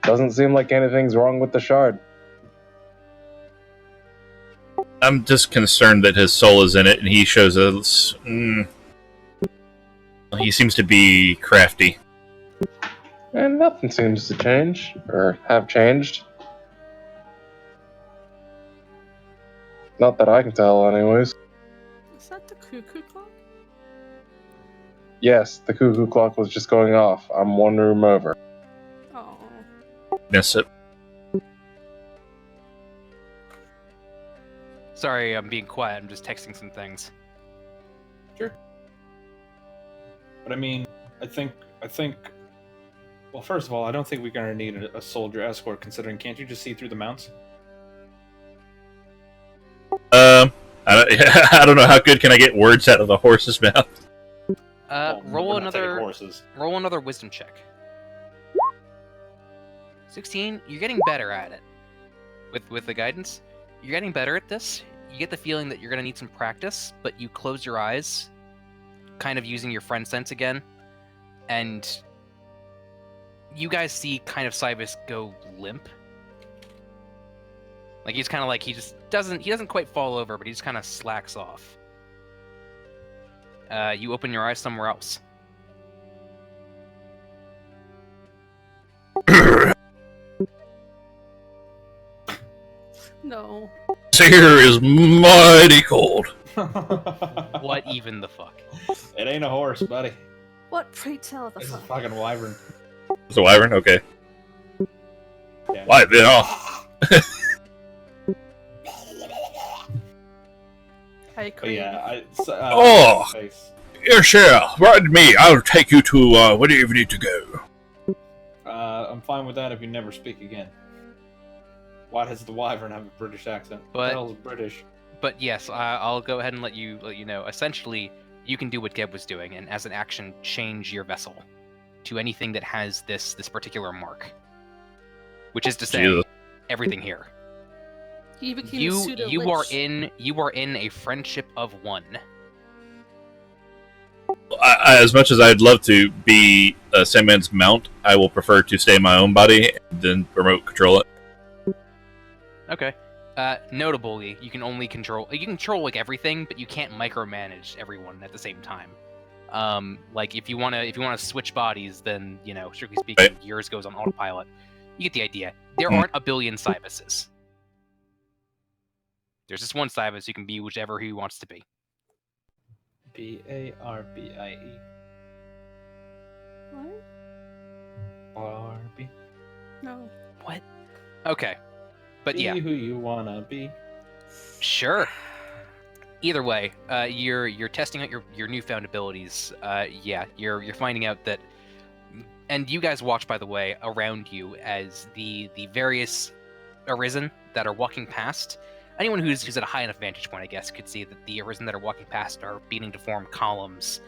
S1: doesn't seem like anything's wrong with the shard.
S6: I'm just concerned that his soul is in it, and he shows us. He seems to be crafty.
S1: And nothing seems to change, or have changed. Not that I can tell, anyways.
S4: Is that the cuckoo clock?
S1: Yes, the cuckoo clock was just going off. I'm one room over.
S4: Oh.
S6: Miss it.
S2: Sorry, I'm being quiet. I'm just texting some things.
S3: Sure. But I mean, I think. Well, first of all, I don't think we're gonna need a soldier escort. Considering, can't you just see through the mounts?
S6: I don't know how good can I get words out of the horse's mouth.
S3: Well,
S2: Roll
S3: we're not taking
S2: another.
S3: horses.
S2: Roll another wisdom check. 16. You're getting better at it. With the guidance, you're getting better at this. You get the feeling that you're gonna need some practice, but you close your eyes, kind of using your friend sense again, and you guys see kind of Cybus go limp. Like he's kind of like he doesn't quite fall over, but he just kind of slacks off. You open your eyes somewhere else.
S4: No.
S6: Here is mighty cold.
S2: What even the fuck?
S3: It ain't a horse, buddy.
S4: What, pray tell the
S3: It's a
S4: fuck?
S3: fucking wyvern.
S6: It's a wyvern? Okay.
S3: Yeah.
S6: Why then? Oh.
S4: I
S3: But
S4: agree.
S3: yeah,
S6: Oh!
S3: face.
S6: Here, Sheriff, ride me. I'll take you to where do you need to go?
S3: I'm fine with that if you never speak again. Why does the wyvern have a British accent?
S2: But-
S3: What the hell's British?
S2: But yes, I'll go ahead and let you know. Essentially, you can do what Geb was doing, and as an action, change your vessel to anything that has this particular mark, which is to say,
S6: Jesus.
S2: everything here.
S4: He became a
S2: You
S4: pseudo
S2: are in a friendship of one.
S6: As much as I'd love to be Sandman's mount, I will prefer to stay in my own body and then remote control it.
S2: Okay. Notably, you can only control like everything, but you can't micromanage everyone at the same time. Like if you wanna switch bodies, then strictly speaking,
S6: Right.
S2: yours goes on autopilot. You get the idea. There aren't a billion Cybuses. There's just one Cybus who can be whichever he wants to be.
S3: BARBIE.
S4: What?
S3: Barbie.
S4: No.
S2: What? Okay. But
S3: Be
S2: yeah,
S3: who you wanna be.
S2: sure. Either way, you're testing out your newfound abilities. Yeah, you're finding out that, and you guys watch, by the way, around you as the various Arisen that are walking past. Anyone who's at a high enough vantage point, I guess, could see that the Arisen that are walking past are beginning to form columns,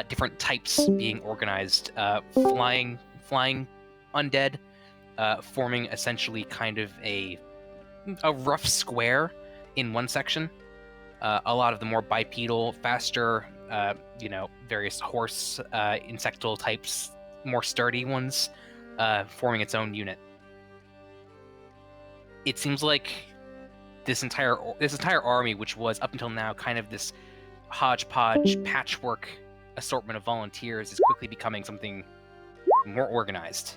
S2: different types being organized, flying undead, forming essentially kind of a rough square in one section. A lot of the more bipedal, faster, various horse, insectal types, more sturdy ones, forming its own unit. It seems like this entire army, which was up until now kind of this hodgepodge, patchwork assortment of volunteers, is quickly becoming something more organized.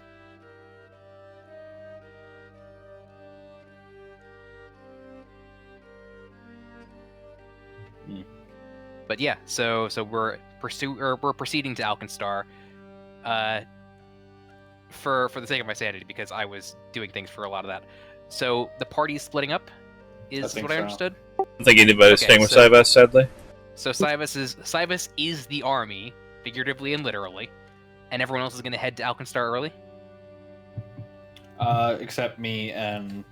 S2: But yeah, so we're proceeding to Alkenstar, for the sake of my sanity, because I was doing things for a lot of that. So the party's splitting up, is
S3: think
S2: what I
S3: so.
S2: understood.
S6: I don't think anybody's
S2: Okay,
S6: staying with
S2: so-
S6: Cybus, sadly.
S2: So Cybus is the army, figuratively and literally, and everyone else is going to head to Alkenstar early.
S3: Except me and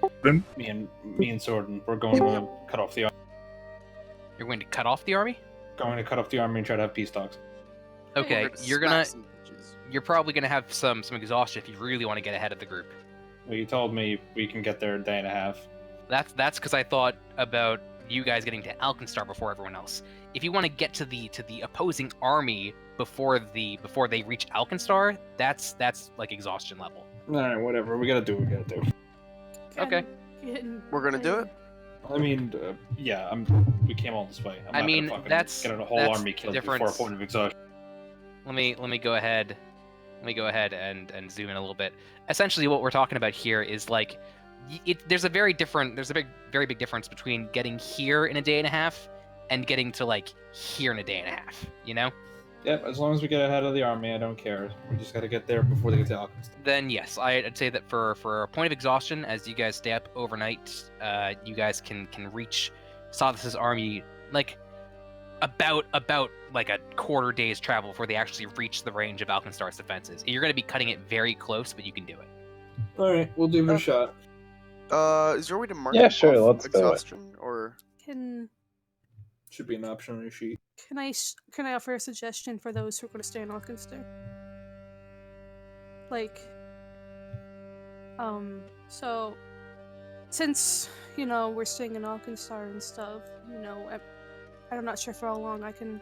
S6: Gordon?
S3: me and Sorden. We're going to cut off the army.
S2: You're going to cut off the army.
S3: Going to cut off the army and try to have peace talks.
S2: Okay,
S5: We're
S2: you're
S5: smack
S2: gonna
S5: some bitches.
S2: you're probably gonna have some exhaustion if you really want to get ahead of the group.
S3: Well, you told me we can get there in a day and a half.
S2: That's because I thought about you guys getting to Alkenstar before everyone else. If you want to get to the opposing army before they reach Alkenstar, that's like exhaustion level.
S3: All right, whatever. We gotta do what we gotta do.
S2: Okay.
S5: We're gonna do it?
S3: I mean, yeah. We came all this way. I'm
S2: I
S3: not
S2: mean,
S3: gonna fucking
S2: that's-
S3: get a whole
S2: that's
S3: army killed
S2: the
S3: before a
S2: difference.
S3: point of exhaustion.
S2: Let me go ahead. Let me go ahead and zoom in a little bit. Essentially, what we're talking about here is like, there's a very big difference between getting here in a day and a half and getting to like here in a day and a half. You know?
S3: Yep, as long as we get ahead of the army, I don't care. We just gotta get there before they get to Alchemist.
S2: Then yes, I'd say that for a point of exhaustion, as you guys stay up overnight, you guys can reach Sothis' army like about like a quarter day's travel before they actually reach the range of Alkenstar's defenses. You're going to be cutting it very close, but you can do it.
S3: All right, we'll give it a shot.
S5: Is there a way to mark
S1: Yeah, sure,
S5: off
S1: let's do it.
S5: exhaustion or?
S3: Should be an option on your sheet.
S4: Can I offer a suggestion for those who are going to stay in Alkenstar? Like, so since we're staying in Alkenstar and stuff, I'm not sure for how long I can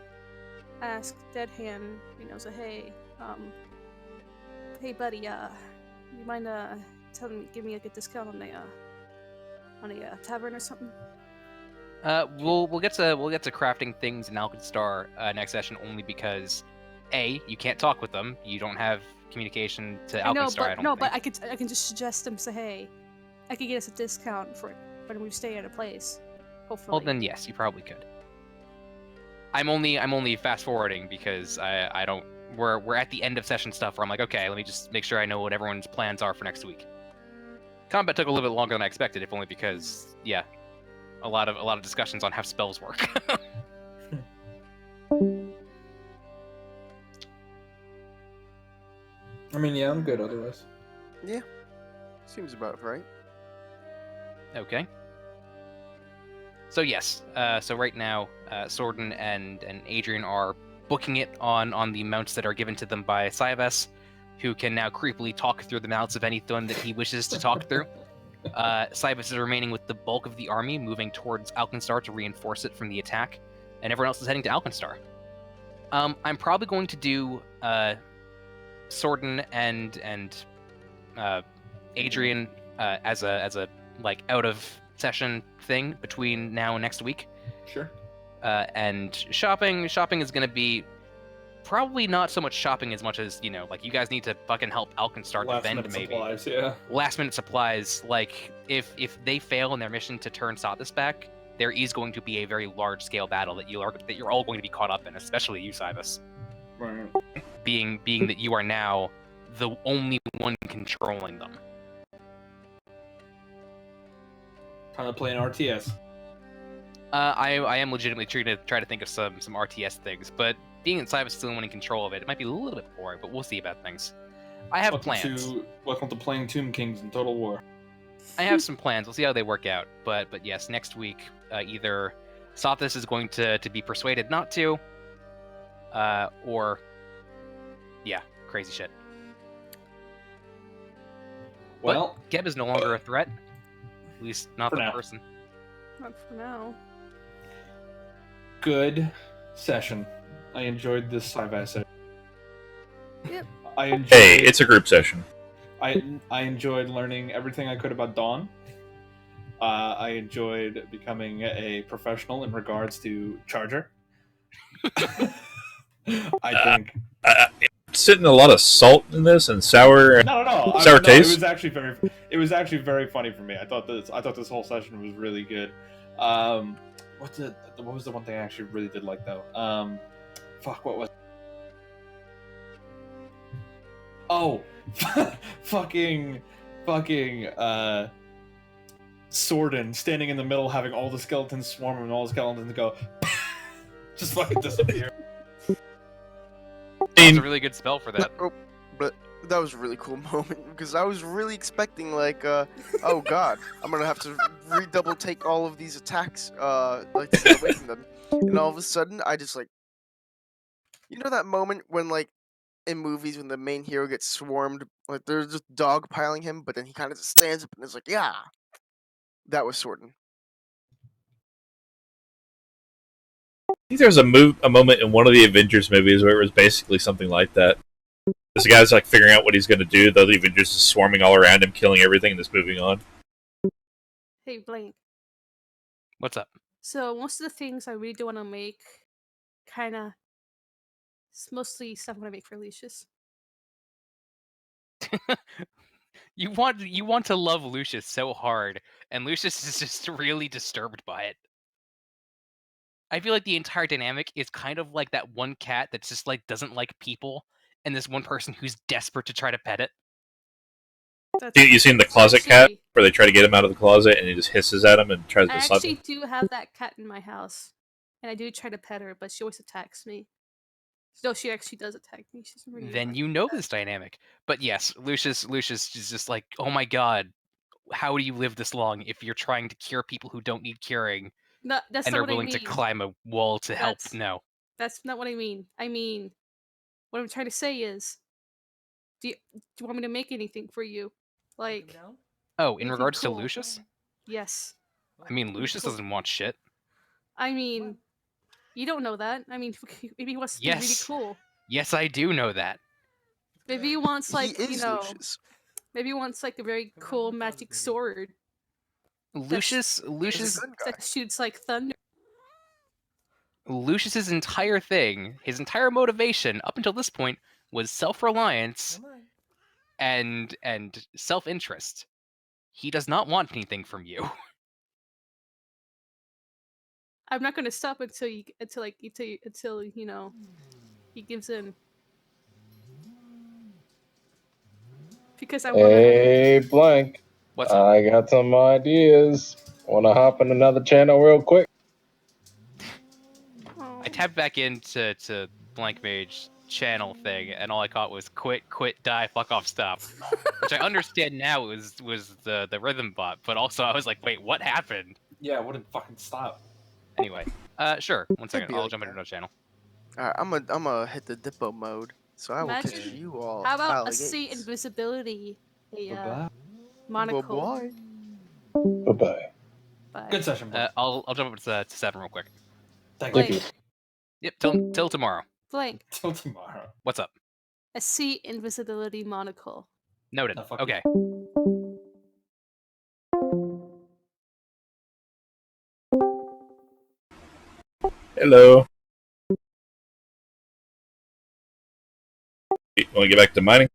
S4: ask Deadhand, say, hey buddy, you mind give me like a discount on a tavern or something?
S2: We'll get to crafting things in Alkenstar next session only because you can't talk with them. You don't have communication to Alkenstar.
S4: But I can just suggest them, say, hey, I could get us a discount for it when we stay at a place. Hopefully.
S2: Well, then yes, you probably could. I'm only fast forwarding because I don't. We're at the end of session stuff where I'm like, okay, let me just make sure I know what everyone's plans are for next week. Combat took a little bit longer than I expected, if only because a lot of discussions on how spells work.
S3: I mean, yeah, I'm good otherwise.
S5: Yeah, seems about right.
S2: Okay. So yes, so right now, Sordin and Adrian are booking it on the mounts that are given to them by Syves, who can now creepily talk through the mouths of anything that he wishes to talk through. Syves is remaining with the bulk of the army, moving towards Alkenstar to reinforce it from the attack, and everyone else is heading to Alkenstar. I'm probably going to do Sordin and Adrian as a like out of session thing between now and next week.
S3: Sure.
S2: And shopping is going to be probably not so much shopping as much as, like you guys need to fucking help Alkenstar defend maybe.
S3: Supplies, yeah.
S2: Last minute supplies, like if they fail in their mission to turn Sothis back, there is going to be a very large scale battle that you're all going to be caught up in, especially you, Syves.
S3: Right.
S2: Being that you are now the only one controlling them.
S3: Kind of playing RTS.
S2: I am legitimately trying to think of some RTS things, but being that Syves is still the one in control of it, it might be a little bit boring, but we'll see about things. I have plans.
S3: Welcome to playing Tomb Kings in Total War.
S2: I have some plans. We'll see how they work out. But yes, next week, either Sothis is going to be persuaded not to, or crazy shit.
S3: Well,
S2: but Geb is no longer a threat. At least not the person.
S4: Not for now.
S3: Good session. I enjoyed this Syves session.
S4: Yep.
S6: Hey, it's a group session.
S3: I enjoyed learning everything I could about Dawn. I enjoyed becoming a professional in regards to Charger. I think
S6: sitting a lot of salt in this and sour.
S3: No.
S6: Sour taste.
S3: It was actually very funny for me. I thought this whole session was really good. What was the one thing I actually really did like though? What was? Oh, fucking, Sordin standing in the middle, having all the skeletons swarm and all the skeletons go, just fucking disappear.
S2: That's a really good spell for that.
S5: But that was a really cool moment because I was really expecting oh god, I'm gonna have to redouble take all of these attacks to get away from them, and all of a sudden I just that moment when in movies when the main hero gets swarmed, they're just dogpiling him, but then he kind of just stands up and is like, yeah, that was Sordin.
S6: I think there's a moment in one of the Avengers movies where it was basically something like that. This guy's figuring out what he's going to do, though the Avengers is swarming all around him, killing everything, and just moving on.
S4: Hey, Blaine.
S2: What's up?
S4: So most of the things I really do want to make, it's mostly stuff I'm gonna make for Lucius.
S2: You want to love Lucius so hard, and Lucius is just really disturbed by it. I feel like the entire dynamic is kind of like that one cat that just like doesn't like people, and this one person who's desperate to try to pet it.
S6: You seen the closet cat
S4: Actually-
S6: where they try to get him out of the closet and he just hisses at him and tries
S4: I
S6: to slap
S4: actually
S6: him?
S4: do have that cat in my house, and I do try to pet her, but she always attacks me. No, she actually does attack me. She's really
S2: Then
S4: annoying.
S2: you know this dynamic. But yes, Lucius is just like, oh my god, how do you live this long if you're trying to cure people who don't need curing
S4: No, that's
S2: and
S4: not
S2: are
S4: what I
S2: willing
S4: mean.
S2: to climb a wall to help?
S4: That's-
S2: No.
S4: That's not what I mean. I mean, what I'm trying to say is, do you want me to make anything for you? Like,
S2: Oh, in
S4: anything
S2: regards to
S4: cool?
S2: Lucius?
S4: Yes.
S2: I mean, Lucius
S4: cool.
S2: doesn't want shit.
S4: I mean, you don't know that. I mean, maybe he wants to be really
S2: Yes.
S4: cool.
S2: Yes, I do know that.
S4: Maybe he wants like
S5: he is
S4: you know,
S5: Lucius.
S4: maybe he wants like a very cool magic sword
S2: Lucius
S5: He's a good guy.
S4: that shoots like thunder.
S2: Lucius's entire thing, his entire motivation up until this point was self-reliance and self-interest. He does not want anything from you.
S4: I'm not gonna stop until you know he gives in. Because I want to.
S1: Hey, Blank.
S2: What's up?
S1: I got some ideas. Want to hop in another channel real quick?
S2: I tapped back into Blank Mage channel thing, and all I caught was quit, die, fuck off, stop. Which I understand now was the rhythm bot, but also I was like, wait, what happened?
S3: Yeah, it wouldn't fucking stop.
S2: Anyway, sure. One second,
S5: be
S2: I'll
S5: like
S2: jump into
S5: that.
S2: another channel.
S5: Alright, I'm gonna hit the Dippo mode, so I will catch
S4: Imagine-
S5: you all.
S4: How about a
S5: alligators.
S4: sea invisibility, a
S3: Bye-bye.
S4: monocle?
S5: Bye-bye.
S1: Bye-bye.
S4: Bye.
S3: Good session, bro.
S2: I'll jump up to 7 real quick.
S3: Thank you.
S4: Blank.
S2: Yep, till tomorrow.
S4: Blank.
S3: Till tomorrow.
S2: What's up?
S4: A sea invisibility monocle.
S2: Noted.
S3: Oh, fuck you.
S2: Okay.
S6: Hello. You want to get back to mining?